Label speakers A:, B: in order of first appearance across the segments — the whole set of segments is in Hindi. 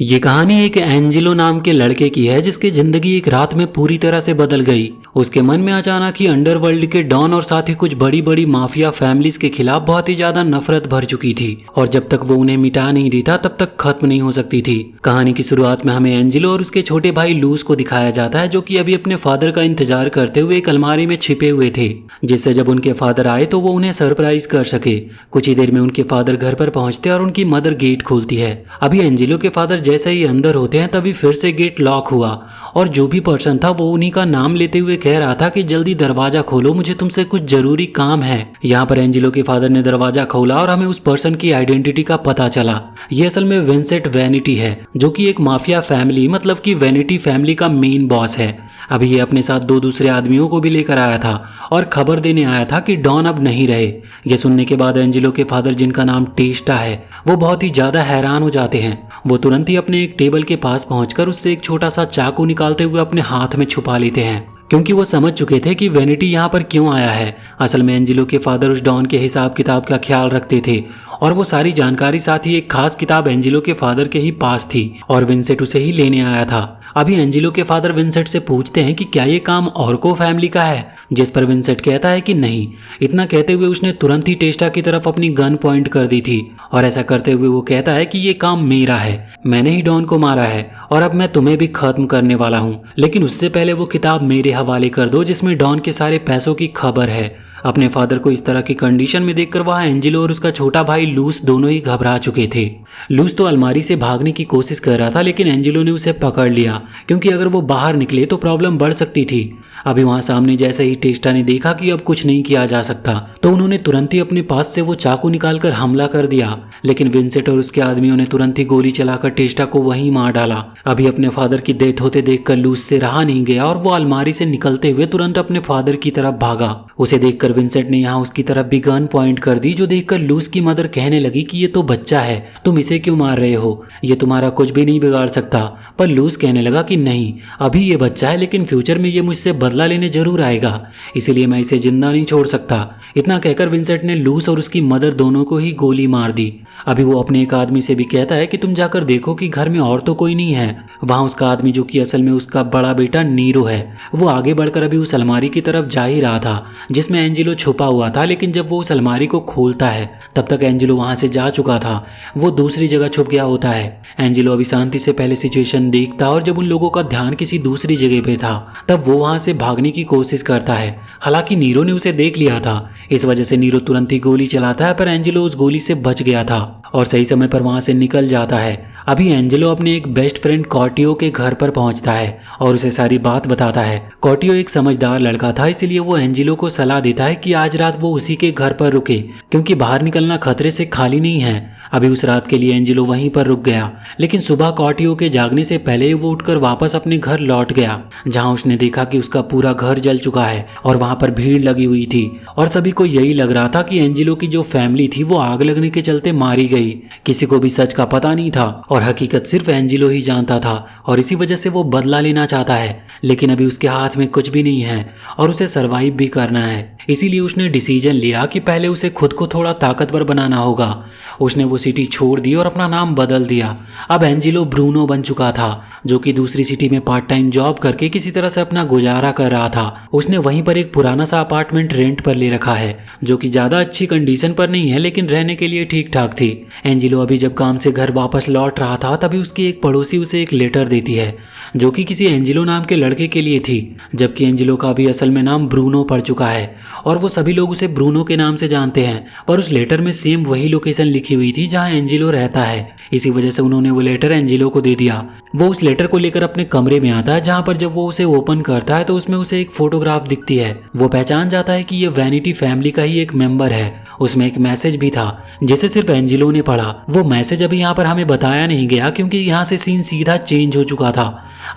A: ये कहानी एक एंजेलो नाम के लड़के की है जिसकी जिंदगी एक रात में पूरी तरह से बदल गई। उसके मन में अचानक ही अंडरवर्ल्ड के डॉन और साथ ही कुछ बड़ी बड़ी माफिया फैमिलीज के खिलाफ बहुत ही ज्यादा नफरत भर चुकी थी और जब तक वो उन्हें मिटा नहीं देता तब तक खत्म नहीं हो सकती थी। कहानी की शुरुआत में हमें एंजेलो और उसके छोटे भाई लूस को दिखाया जाता है जो कि अभी अपने फादर का इंतजार करते हुए एक अलमारी में छिपे हुए थे, जिससे जब उनके फादर आए तो वो उन्हें सरप्राइज कर सके। कुछ ही देर में उनके फादर घर पर पहुंचते और उनकी मदर गेट खोलती है। अभी एंजेलो के फादर जैसे ही अंदर होते हैं तभी फिर से गेट लॉक हुआ और जो भी पर्सन था वो उन्हीं का नाम लेते हुए कह रहा था कि जल्दी दरवाजा खोलो, मुझे तुमसे कुछ जरूरी काम है। यहाँ पर एंजेलो के फादर ने दरवाजा खोला और हमें उस पर्सन की आइडेंटिटी का पता चला। ये असल में विंसेंट वैनिटी है जो कि एक माफिया फैमिली मतलब कि वैनिटी फैमिली का मेन बॉस है। अभी ये अपने साथ दो दूसरे आदमियों को भी लेकर आया था और खबर देने आया था कि डॉन अब नहीं रहे। ये सुनने के बाद एंजेलो के फादर जिनका नाम टेस्टा है वो बहुत ही ज्यादा हैरान हो जाते हैं। वो तुरंत ही अपने एक टेबल के पास पहुंचकर उससे एक छोटा सा चाकू निकालते हुए अपने हाथ में छुपा लेते हैं क्योंकि वो समझ चुके थे कि वैनिटी यहाँ पर क्यों आया है। असल में एंजेलो के फादर उस डॉन के हिसाब किताब का ख्याल रखते थे और वो सारी जानकारी साथ ही एक खास किताब एंजेलो के फादर के ही पास थी और विंसेंट उसे ही लेने आया था। अभी एंजेलो के फादर विंसेंट से पूछते हैं कि क्या ये काम ऑर्को फैमिली का है, जिस पर विंसेंट कहता है कि नहीं। इतना कहते हुए उसने तुरंत ही टेस्टा की तरफ अपनी गन पॉइंट कर दी थी और ऐसा करते हुए वो कहता है कि ये काम मेरा है, मैंने ही डॉन को मारा है और अब मैं तुम्हें भी खत्म करने वाला हूँ, लेकिन उससे पहले वो किताब मेरे हवाले कर दो जिसमें डॉन के सारे पैसों की खबर है। अपने फादर को इस तरह की कंडीशन में देखकर वहाँ एंजेलो और उसका छोटा भाई लूस दोनों ही घबरा चुके थे। लूस तो अलमारी से भागने की कोशिश कर रहा था लेकिन एंजेलो ने उसे पकड़ लिया क्योंकि अगर वो बाहर निकले तो प्रॉब्लम बढ़ सकती थी। अभी वहाँ सामने जैसे ही टेस्टा ने देखा कि अब कुछ नहीं किया जा सकता तो उन्होंने तुरंत ही अपने पास से वो चाकू निकालकर हमला कर दिया, लेकिन विंसेंट और उसके आदमियों ने तुरंत ही गोली चलाकर टेस्टा को वहीं मार डाला। अभी अपने फादर की डेथ होते देखकर लूस से रहा नहीं गया और वो अलमारी से निकलते हुए तुरंत अपने फादर की तरफ भागा। उसे देखकर विंसेंट ने यहाँ उसकी तरफ भी गन पॉइंट कर दी, जो देखकर लूस की मदर कहने लगी कि ये तो बच्चा है, तुम इसे क्यों मार रहे हो, ये तुम्हारा कुछ भी नहीं बिगाड़ सकता। पर लूस कहने लगा कि नहीं, अभी ये बच्चा है लेकिन फ्यूचर में ये मुझसे बदला लेने जरूर आएगा, इसीलिए मैं इसे जिंदा नहीं छोड़ सकता। इतना कहकर विंसेंट ने लूस और उसकी मदर दोनों को ही गोली मार दी। अभी वो अपने एक आदमी से भी कहता है कि तुम जाकर देखो कि घर में और तो कोई नहीं है। वहां उसका आदमी जो कि असल में उसका बड़ा बेटा नीरो है वो आगे बढ़कर अभी उस अलमारी की तरफ जा ही रहा था जिसमें एंजेलो छुपा हुआ था, लेकिन जब वो उस अलमारी को खोलता है तब तक एंजेलो वहां से जा चुका था, वो दूसरी जगह छुप गया होता है। एंजेलो अभी शांति से पहले सिचुएशन देखता और जब उन लोगों का ध्यान किसी दूसरी जगह पे था तब वो वहां से भागने की कोशिश करता है। हालांकि नीरो ने उसे देख लिया था, इस वजह से नीरो तुरंत ही गोली चलाता है पर एंजेलो उस गोली से बच गया था और सही समय पर वहां से निकल जाता है। अभी एंजेलो अपने एक बेस्ट फ्रेंड कॉर्टियो के घर पर पहुंचता है और उसे सारी बात बताता है। कॉर्टियो एक समझदार लड़का था, इसलिए वो एंजेलो को सलाह देता है कि आज रात वो उसी के घर पर रुके क्योंकि बाहर निकलना खतरे से खाली नहीं है। अभी उस रात के लिए एंजेलो वहीं पर रुक गया, लेकिन सुबह कॉर्टियो के जागने से पहले ही वो उठकर वापस अपने घर लौट गया, जहां उसने देखा कि उसका पूरा घर जल चुका है और वहां पर भीड़ लगी हुई थी और सभी को यही लग रहा था कि एंजेलो की जो फैमिली थी वो आग लगने के चलते मारी गई। किसी को भी सच का पता नहीं था और हकीकत सिर्फ एंजेलो ही जानता था और इसी वजह से वो बदला लेना चाहता है, लेकिन अभी उसके हाथ में कुछ भी नहीं है और उसे सरवाइव भी करना है। इसीलिए उसने डिसीजन लिया कि पहले उसे खुद को थोड़ा ताकतवर बनाना होगा। उसने वो सिटी छोड़ दी और अपना नाम बदल दिया। अब एंजेलो ब्रूनो बन चुका था जो कि दूसरी सिटी में पार्ट टाइम जॉब करके किसी तरह से अपना गुजारा कर रहा था। उसने वहीं पर एक पुराना सा अपार्टमेंट रेंट पर ले रखा है जो कि ज्यादा अच्छी कंडीशन पर नहीं है लेकिन रहने के लिए ठीक ठाक थी। एंजेलो अभी जब काम से घर वापस लौट रहा था तभी उसकी एक पड़ोसी उसे एक लेटर देती है जो कि किसी एंजेलो नाम के लड़के के लिए थी, जबकि एंजेलो का भी असल में नाम ब्रूनो पड़ चुका है और वो सभी लोग उसे ब्रूनो के नाम से जानते हैं। पर उस लेटर में सेम वही लोकेशन लिखी हुई थी जहां एंजेलो रहता है, इसी वजह से उन्होंने वो लेटर एंजेलो को दे दिया। वो उस लेटर को लेकर अपने कमरे में आता है जहां पर जब वो उसे ओपन करता है तो उसमें उसे एक फोटोग्राफ दिखती है। वो पहचान जाता है कि ये वैनिटी फैमिली का ही एक मेंबर है। उसमें एक मैसेज भी था जिसे सिर्फ एंजेलो ने पढ़ा। वो मैसेज अभी यहाँ पर हमें बताया नहीं गया क्योंकि यहाँ से सीन सीधा चेंज हो चुका था।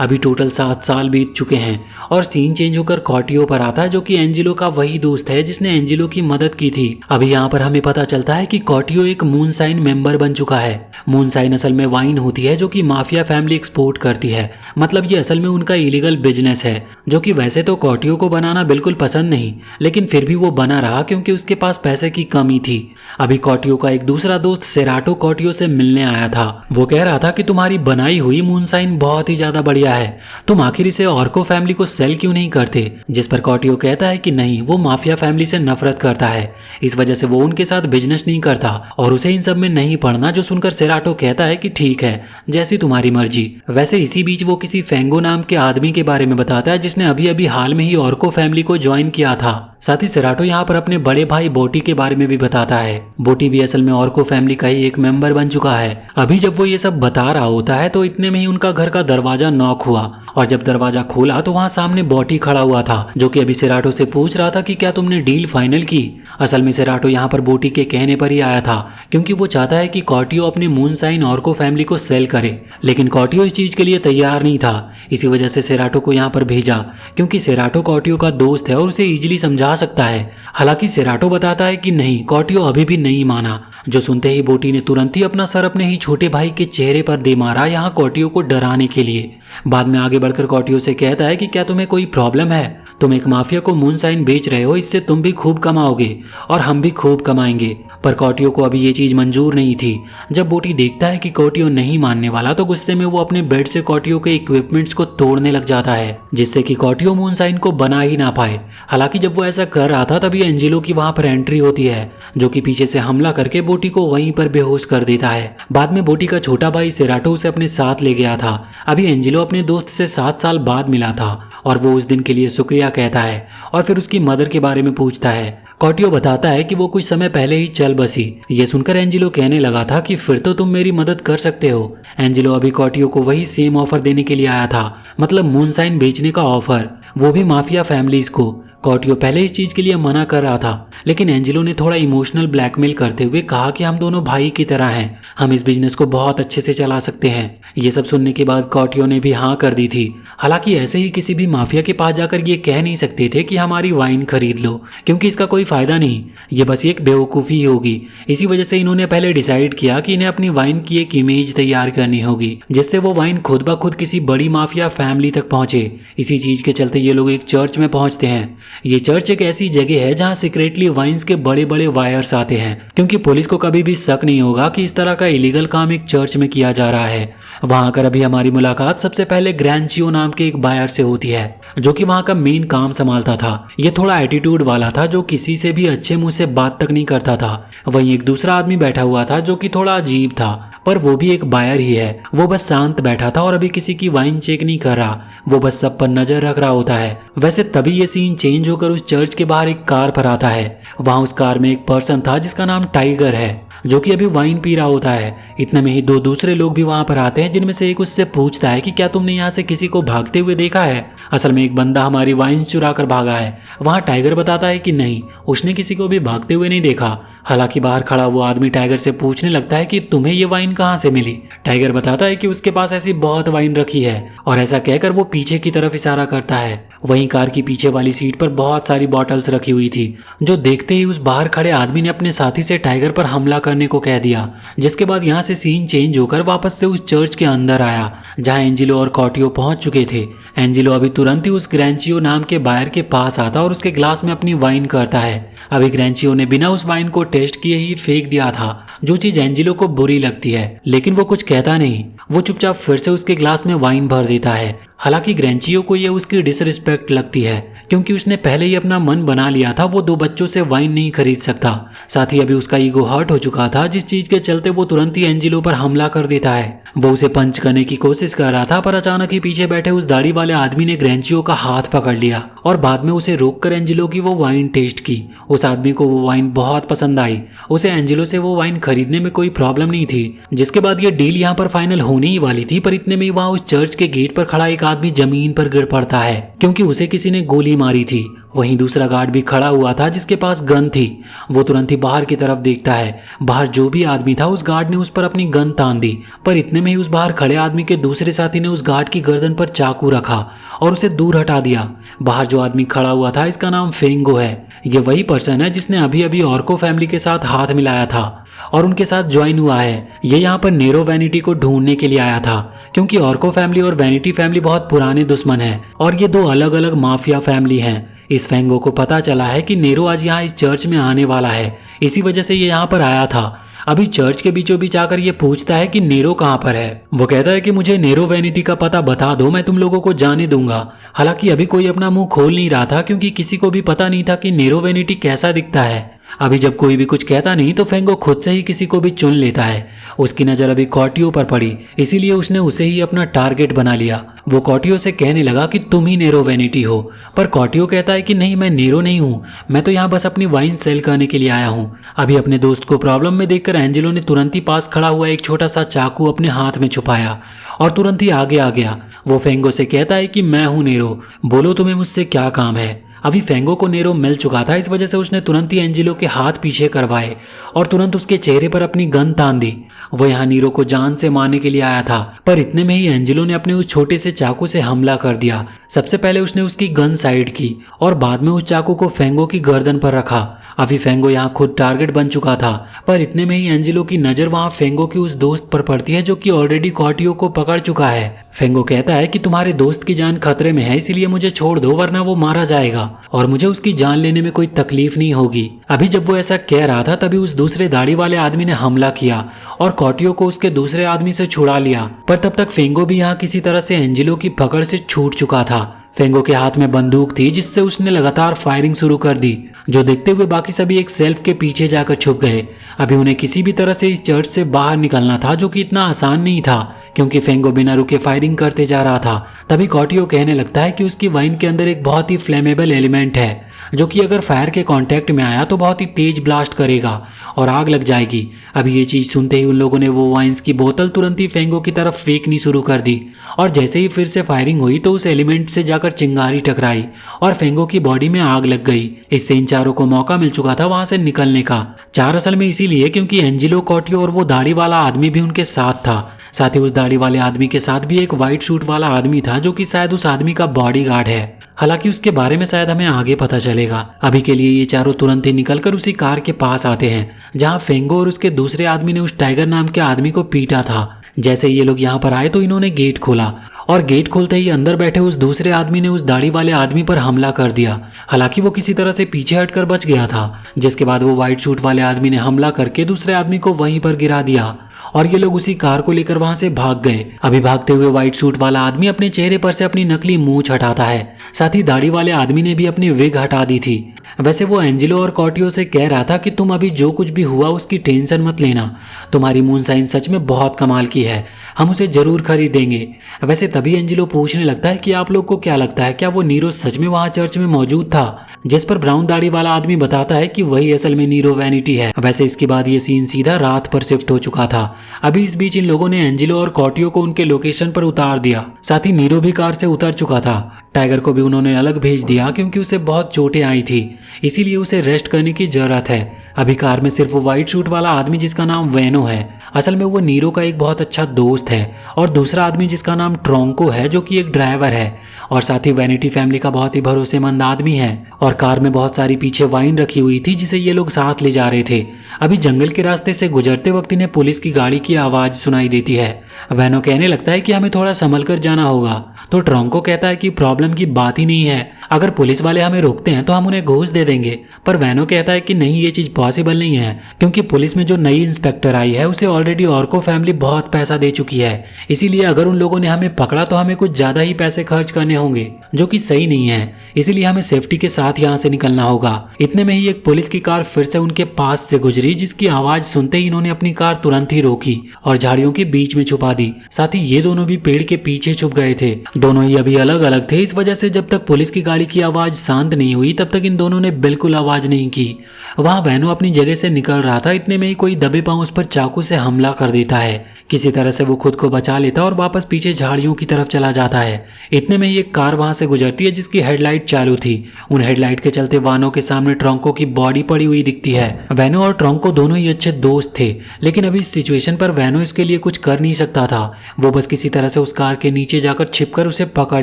A: अभी टोटल 7 साल बीत चुके हैं और सीन चेंज होकर कॉर्टियो पर आता है जो कि एंजेलो का वही दोस्त दोस्त है जिसने एंजेलो की मदद की थी। अभी यहाँ पर हमें पता चलता है कि कॉटियो एक मूनसाइन मेंबर बन चुका है। मूनसाइन असल में वाइन होती है जो कि माफिया फैमिली एक्सपोर्ट करती है। मतलब ये असल में उनका इलीगल बिजनेस है, जो कि वैसे तो कॉटियो को बनाना बिल्कुल पसंद नहीं, लेकिन फिर भी वो बना रहा क्योंकि उसके पास पैसे की कमी थी। अभी कॉटियो का एक दूसरा दोस्त सेराटो कॉटियो से मिलने आया था। वो कह रहा था कि तुम्हारी बनाई हुई मूनसाइन बहुत ही ज्यादा बढ़िया है, तुम आखिर इसे ऑर्को फैमिली को सेल क्यों नहीं करते। जिस पर कॉटियो कहता है कि नहीं, वो माफिया फैमिली से नफरत करता है, इस वजह से वो उनके साथ बिजनेस नहीं करता और उसे इन सब में नहीं पड़ना। जो सुनकर सेराटो कहता है कि ठीक है, जैसी तुम्हारी मर्जी। वैसे इसी बीच वो किसी फेंगो नाम के आदमी के बारे में बताता है जिसने अभी अभी हाल में ही ऑर्को फैमिली को ज्वाइन किया था। साथ ही सेराटो यहाँ पर अपने बड़े भाई बोटी के बारे में भी बताता है। बोटी भी असल में ऑर्को फैमिली का ही एक मेंबर बन चुका है। अभी जब वो ये सब बता रहा होता है तो इतने में ही उनका घर का दरवाजा नॉक हुआ और जब दरवाजा खोला तो वहाँ सामने बोटी खड़ा हुआ था, जो कि अभी सेराटो से पूछ रहा था कि क्या तुमने डील फाइनल की। असल में सेराटो यहाँ पर बोटी के कहने पर ही आया था क्योंकि वो चाहता है कि कॉटियो अपने मूनसाइन ऑर्को फैमिली को सेल करे, लेकिन कॉटियो इस चीज के लिए तैयार नहीं था। इसी वजह से सेराटो को यहाँ पर भेजा क्योंकि सेराटो कॉटियो का दोस्त है और उसे इजीली समझा सकता है। हालांकि सेराटो बताता है कि नहीं, कॉटियो अभी भी नहीं माना। जो सुनते ही बोटी ने तुरंत ही अपना सर अपने ही छोटे भाई के चेहरे पर दे मारा, यहाँ कॉटियो को डराने के लिए। बाद में आगे बढ़कर कॉटियो से कहता है कि क्या तुम्हें कोई प्रॉब्लम है, तुम एक माफिया को मूनसाइन बेच रहे हो, इससे तुम भी खूब कमाओगे और हम भी खूब कमाएंगे। पर कॉटियो को अभी ये चीज मंजूर नहीं थी। जब बोटी देखता है कि कॉटियो नहीं मानने वाला तो गुस्से में वो अपने बेड से कॉटियो के इक्विपमेंट्स को तोड़ने लग जाता है, जिससे कि कॉटियो मूनसाइन को बना ही ना पाए। हालांकि जब वो ऐसा कर रहा था तभी एंजेलो की वहां पर एंट्री होती है, जो कि पीछे से हमला करके बोटी को वहीं पर बेहोश कर देता है। बाद में बोटी का छोटा भाई सेराटो उसे अपने साथ ले गया था। अभी एंजेलो अपने दोस्त से 7 साल बाद मिला था और वो उस दिन के लिए शुक्रिया कहता है और फिर उसकी मदर के बारे में पूछता है। कॉटियो बताता है कि वो कुछ समय पहले ही चल बसी। ये सुनकर एंजेलो कहने लगा था कि फिर तो तुम मेरी मदद कर सकते हो। एंजेलो अभी कॉटियो को वही सेम ऑफर देने के लिए आया था, मतलब मूनसाइन बेचने का ऑफर, वो भी माफिया फैमिलीज को। कॉटियो पहले इस चीज के लिए मना कर रहा था, लेकिन एंजेलो ने थोड़ा इमोशनल ब्लैकमेल करते हुए कहा कि हम दोनों भाई की तरह हैं, हम इस बिजनेस को बहुत अच्छे से चला सकते हैं। ये सब सुनने के बाद कॉटियो ने भी हाँ कर दी थी। हालांकि ऐसे ही किसी भी माफिया के पास जाकर ये कह नहीं सकते थे कि हमारी वाइन खरीद लो, क्योंकि इसका कोई फायदा नहीं, ये बस एक बेवकूफ़ी होगी। इसी वजह से इन्होंने पहले डिसाइड किया कि इन्हें अपनी वाइन की एक इमेज तैयार करनी होगी, जिससे वो वाइन खुद ब खुद किसी बड़ी माफिया फैमिली तक पहुंचे। इसी चीज के चलते ये लोग एक चर्च में पहुंचते हैं। ये चर्च एक ऐसी जगह है जहां सीक्रेटली वाइन्स के बड़े बड़े वायर्स आते हैं, क्योंकि पुलिस को कभी भी शक नहीं होगा कि इस तरह का इलीगल काम एक चर्च में किया जा रहा है। वहां आकर अभी हमारी मुलाकात सबसे पहले ग्रैंचियो नाम के एक बायर से होती है, जो कि वहां का मेन काम संभालता था। ये थोड़ा एटीट्यूड वाला था, जो किसी से भी अच्छे मुंह से बात तक नहीं करता था। वहीं एक दूसरा आदमी बैठा हुआ था जो कि थोड़ा अजीब था, पर वो भी एक बायर ही है। वो बस शांत बैठा था और अभी किसी की वाइन चेक नहीं कर रहा, वो बस सब पर नजर रख रहा होता है। वैसे तभी ये सीन चेंज होकर उस चर्च के बाहर एक कार पर आता है। वहां उस कार में एक पर्सन था जिसका नाम टाइगर है, जो कि अभी वाइन पी रहा होता है। इतने में ही 2 दूसरे लोग भी वहां पर आते हैं, जिनमें से एक उससे पूछता है कि क्या तुमने यहाँ से किसी को भागते हुए देखा है। असल में एक बंदा हमारी वाइन चुरा कर भागा है। वहां टाइगर बताता है कि नहीं, उसने किसी को भी भागते हुए नहीं देखा। हालांकि बाहर खड़ा वो आदमी टाइगर से पूछने लगता है कि तुम्हें ये वाइन कहाँ से मिली। टाइगर बताता है कि उसके पास ऐसी बहुत वाइन रखी है, और ऐसा कहकर वो पीछे की तरफ इशारा करता है। वहीं कार की पीछे वाली सीट पर बहुत सारी बॉटल्स रखी हुई थी, जो देखते ही उस बाहर खड़े आदमी ने अपने साथी से टाइगर पर हमला करने को कह दिया। जिसके बाद यहाँ से सीन चेंज होकर वापस से उस चर्च के अंदर आया, जहाँ एंजेलो और कॉटियो पहुंच चुके थे। एंजेलो अभी तुरंत ही उस ग्रैंचियो नाम के बायर के पास आता और उसके ग्लास में अपनी वाइन करता है। अभी ग्रैंचियो ने बिना उस वाइन को टेस्ट किए ही फेंक दिया था, जो चीज एंजेलो को बुरी लगती है, लेकिन वो कुछ कहता नहीं। वो चुपचाप फिर से उसके ग्लास में वाइन भर देता है। हालांकि ग्रैंचियो को ये उसकी डिसरिस्पेक्ट लगती है, क्योंकि उसने पहले ही अपना मन बना लिया था वो 2 बच्चों से वाइन नहीं खरीद सकता। साथ ही अभी उसका ईगो हर्ट हो चुका था, जिस चीज के चलते वो तुरंत ही एंजेलो पर हमला कर देता है। वो उसे पंच करने की कोशिश कर रहा था, पर अचानक ही पीछे बैठे उस दाढ़ी वाले आदमी ने ग्रैंचियो का हाथ पकड़ लिया और बाद में उसे रोककर एंजेलो की वो वाइन टेस्ट की। उस आदमी को वो वाइन बहुत पसंद आई। उसे एंजेलो से वो वाइन खरीदने में कोई प्रॉब्लम नहीं थी। जिसके बाद ये डील यहाँ पर फाइनल होने ही वाली थी, पर इतने में वहां उस चर्च के गेट पर खड़ा एक आदमी जमीन पर गिर पड़ता है, क्योंकि उसे किसी ने गोली मारी थी। वहीं दूसरा गार्ड भी खड़ा हुआ था जिसके पास गन थी। वो तुरंत ही बाहर की तरफ देखता है। बाहर जो भी आदमी था उस गार्ड ने उस पर अपनी गन तान दी, पर इतने में ही उस बाहर खड़े आदमी के दूसरे साथी ने उस गार्ड की गर्दन पर चाकू रखा और उसे दूर हटा दिया। बाहर जो आदमी खड़ा हुआ था इसका नाम फेंगो है। ये वही पर्सन है जिसने अभी अभी ऑर्को फैमिली के साथ हाथ मिलाया था और उनके साथ ज्वाइन हुआ है। ये यहाँ पर नेरो वैनिटी को ढूंढने के लिए आया था, क्योंकि ऑर्को फैमिली और वैनिटी फैमिली बहुत पुराने दुश्मन हैं और ये दो अलग अलग माफिया फैमिली हैं। इस फेंगो को पता चला है कि नेरो आज यहाँ इस चर्च में आने वाला है, इसी वजह से ये यहाँ पर आया था। अभी चर्च के बीचों बीच आकर ये पूछता है कि नेरो कहाँ पर है। वो कहता है कि मुझे नेरो वैनिटी का पता बता दो, मैं तुम लोगों को जाने दूंगा। हालांकि अभी कोई अपना मुंह खोल नहीं रहा था, क्योंकि किसी को भी पता नहीं था कि नेरो वैनिटी कैसा दिखता है। अभी जब कोई भी कुछ कहता नहीं तो फेंगो खुद से ही किसी को भी चुन लेता है। उसकी नज़र अभी कॉटियो पर पड़ी, इसीलिए उसने उसे ही अपना टारगेट बना लिया। वो कॉटियो से कहने लगा कि तुम ही नेरो वैनिटी हो, पर कॉटियो कहता है कि नहीं, मैं नेरो नहीं हूँ, मैं तो यहाँ बस अपनी वाइन सेल करने के लिए आया हूँ। अभी अपने दोस्त को प्रॉब्लम में देखकर एंजेलो ने तुरंत ही पास खड़ा हुआ एक छोटा सा चाकू अपने हाथ में छुपाया और तुरंत ही आगे आ गया। वो फेंगो से कहता है कि मैं हूँ नेरो, बोलो तुम्हें मुझसे क्या काम है। अभी फेंगो को नेरो मिल चुका था, इस वजह से उसने तुरंत ही एंजेलो के हाथ पीछे करवाए और तुरंत उसके चेहरे पर अपनी गन तान दी। वो यहाँ नीरो को जान से मारने के लिए आया था, पर इतने में ही एंजेलो ने अपने उस छोटे से चाकू से हमला कर दिया। सबसे पहले उसने उसकी गन साइड की और बाद में उस चाकू को फेंगो की गर्दन पर रखा। अभी फेंगो यहाँ खुद टारगेट बन चुका था, पर इतने में ही एंजेलो की नज़र वहाँ फेंगो की उस दोस्त पर पड़ती है जो कि ऑलरेडी कॉटियो को पकड़ चुका है। फेंगो कहता है कि तुम्हारे दोस्त की जान खतरे में है, इसीलिए मुझे छोड़ दो, वरना वो मारा जाएगा और मुझे उसकी जान लेने में कोई तकलीफ नहीं होगी। अभी जब वो ऐसा कह रहा था तभी उस दूसरे दाढ़ी वाले आदमी ने हमला किया और कॉटियो को उसके दूसरे आदमी से छुड़ा लिया। पर तब तक फेंगो भी यहाँ किसी तरह से एंजेलो की पकड़ से छूट चुका था। फेंगो के हाथ में बंदूक थी, जिससे उसने लगातार फायरिंग शुरू कर दी, जो देखते हुए बाकी सभी एक सेल्फ के पीछे जाकर छुप गए। अभी उन्हें किसी भी तरह से इस चर्च से बाहर निकलना था, जो कि इतना आसान नहीं था, क्योंकि फेंगो बिना रुके फायरिंग करते जा रहा था। तभी कॉटियो कहने लगता है कि उसकी वाइन के अंदर एक बहुत ही फ्लेमेबल एलिमेंट है, जो कि अगर फायर के कांटेक्ट में आया तो बहुत ही तेज ब्लास्ट करेगा और आग लग जाएगी। अभी ये चीज़ सुनते ही उन लोगों ने वो वाइन्स की बोतल तुरंत ही फेंगो की तरफ फेंकनी शुरू कर दी और जैसे ही फिर से फायरिंग हुई तो उस एलिमेंट से जाकर चिंगारी टकराई और फेंगो की बॉडी में आग लग गई। इससे इन चारों को मौका मिल चुका था वहां से निकलने का। चार असल में इसीलिए क्योंकि एंजेलो, कॉटियो और वो दाढ़ी वाला आदमी भी उनके साथ था। साथ ही उस दाढ़ी वाले आदमी के साथ भी एक व्हाइट सूट वाला आदमी था, जो कि शायद उस आदमी का बॉडीगार्ड है। हालांकि उसके बारे में शायद हमें आगे पता चलेगा। अभी के लिए ये चारों तुरंत ही निकलकर उसी कार के पास आते हैं जहां फेंगो और उसके दूसरे आदमी ने उस टाइगर नाम के आदमी को पीटा था। जैसे ये लोग यहाँ पर आए तो इन्होंने गेट खोला और गेट खोलते ही अंदर बैठे उस दूसरे आदमी ने उस दाढ़ी वाले आदमी पर हमला कर दिया। हालांकि वो किसी तरह से पीछे हटकर बच गया था, जिसके बाद वो व्हाइट सूट वाले आदमी ने हमला करके दूसरे आदमी को वहीं पर गिरा दिया और ये लोग उसी कार को लेकर वहां से भाग गए। अभी भागते हुए व्हाइट सूट वाला आदमी अपने चेहरे पर से अपनी नकली मूंछ हटाता है। साथ ही दाढ़ी वाले आदमी ने भी अपनी विग हटा दी थी। वैसे वो एंजेलो और कॉटियो से कह रहा था कि तुम अभी जो कुछ भी हुआ उसकी टेंशन मत लेना, तुम्हारी मूनशाइन सच में बहुत कमाल की है, हम उसे जरूर खरीदेंगे। वैसे तभी एंजेलो पूछने लगता है कि आप लोग को क्या लगता है, क्या वो नीरो सच में वहाँ चर्च में मौजूद था? जिस पर ब्राउन दाढ़ी वाला आदमी बताता है कि वही असल में नीरो वैनिटी है। वैसे इसके बाद ये सीन सीधा रात पर शिफ्ट हो चुका था। अभी इस बीच इन लोगों ने एंजेलो और कॉटियो को उनके लोकेशन पर उतार दिया। साथ ही नीरो भी कार से उतर चुका था। टाइगर को भी उन्होंने अलग भेज दिया क्योंकि उसे बहुत चोटें आई थी, इसीलिए उसे रेस्ट करने की जरूरत है। अभी कार में सिर्फ वो व्हाइट सूट वाला आदमी जिसका नाम वेनो है, असल में वो नीरो का एक बहुत अच्छा दोस्त है, और दूसरा आदमी जिसका नाम ट्रोंको है जो कि एक ड्राइवर है, और साथ ही वैनिटी फैमिली का बहुत ही भरोसेमंद आदमी है। और कार में बहुत सारी पीछे वाइन रखी हुई थी जिसे ये लोग साथ ले जा रहे थे। अभी जंगल के रास्ते से गुजरते वक्त इन्हें पुलिस की गाड़ी की आवाज सुनाई देती है। वेनो कहने लगता है कि हमें थोड़ा संभल कर जाना होगा, तो ट्रोंको कहता है कि प्रॉब्लम की बात ही नहीं है, अगर पुलिस वाले हमें रोकते हैं तो हम उन्हें घूस दे देंगे। पर वेनो कहता है कि नहीं, ये चीज पॉसिबल नहीं है, क्योंकि पुलिस में जो नई इंस्पेक्टर आई है उसे ऑलरेडी ऑर्को फैमिली बहुत पैसा दे चुकी है, इसीलिए अगर उन लोगों ने हमें पकड़ा तो हमें कुछ ज्यादा ही पैसे खर्च करने होंगे, जो कि सही नहीं है, इसीलिए हमें सेफ्टी के साथ यहाँ से निकलना होगा। इतने में ही एक पुलिस की कार फिर से उनके पास से गुजरी, जिसकी आवाज सुनते ही इन्होंने अपनी कार तुरंत ही रोकी और झाड़ियों के बीच में छुपा दी। साथ ही ये दोनों भी पेड़ के पीछे छुप गए थे। दोनों ही अभी अलग अलग थे, इस वजह से जब तक पुलिस की गाड़ी की आवाज शांत नहीं हुई तब तक इन दोनों ने बिल्कुल आवाज नहीं की। वहां वेनो अपनी जगह से निकल रहा था, इतने में ही कोई दबे पांव उस पर चाकू से हमला कर देता है। किसी तरह से वो खुद को बचा लेता और वापस पीछे झाड़ियों की की तरफ चला जाता है। इतने में ही एक कार वहां से गुजरती है जिसकी हेडलाइट चालू थी। उन हेडलाइट के चलते वानो के सामने ट्रॉन्को की बॉडी पड़ी हुई दिखती है। वैनो और ट्रॉन्को दोनों ही अच्छे दोस्त थे, लेकिन अभी इस सिचुएशन पर वैनो इसके लिए कुछ कर नहीं सकता था। वो बस किसी तरह से उस कार के नीचे जाकर छिपकर उसे पकड़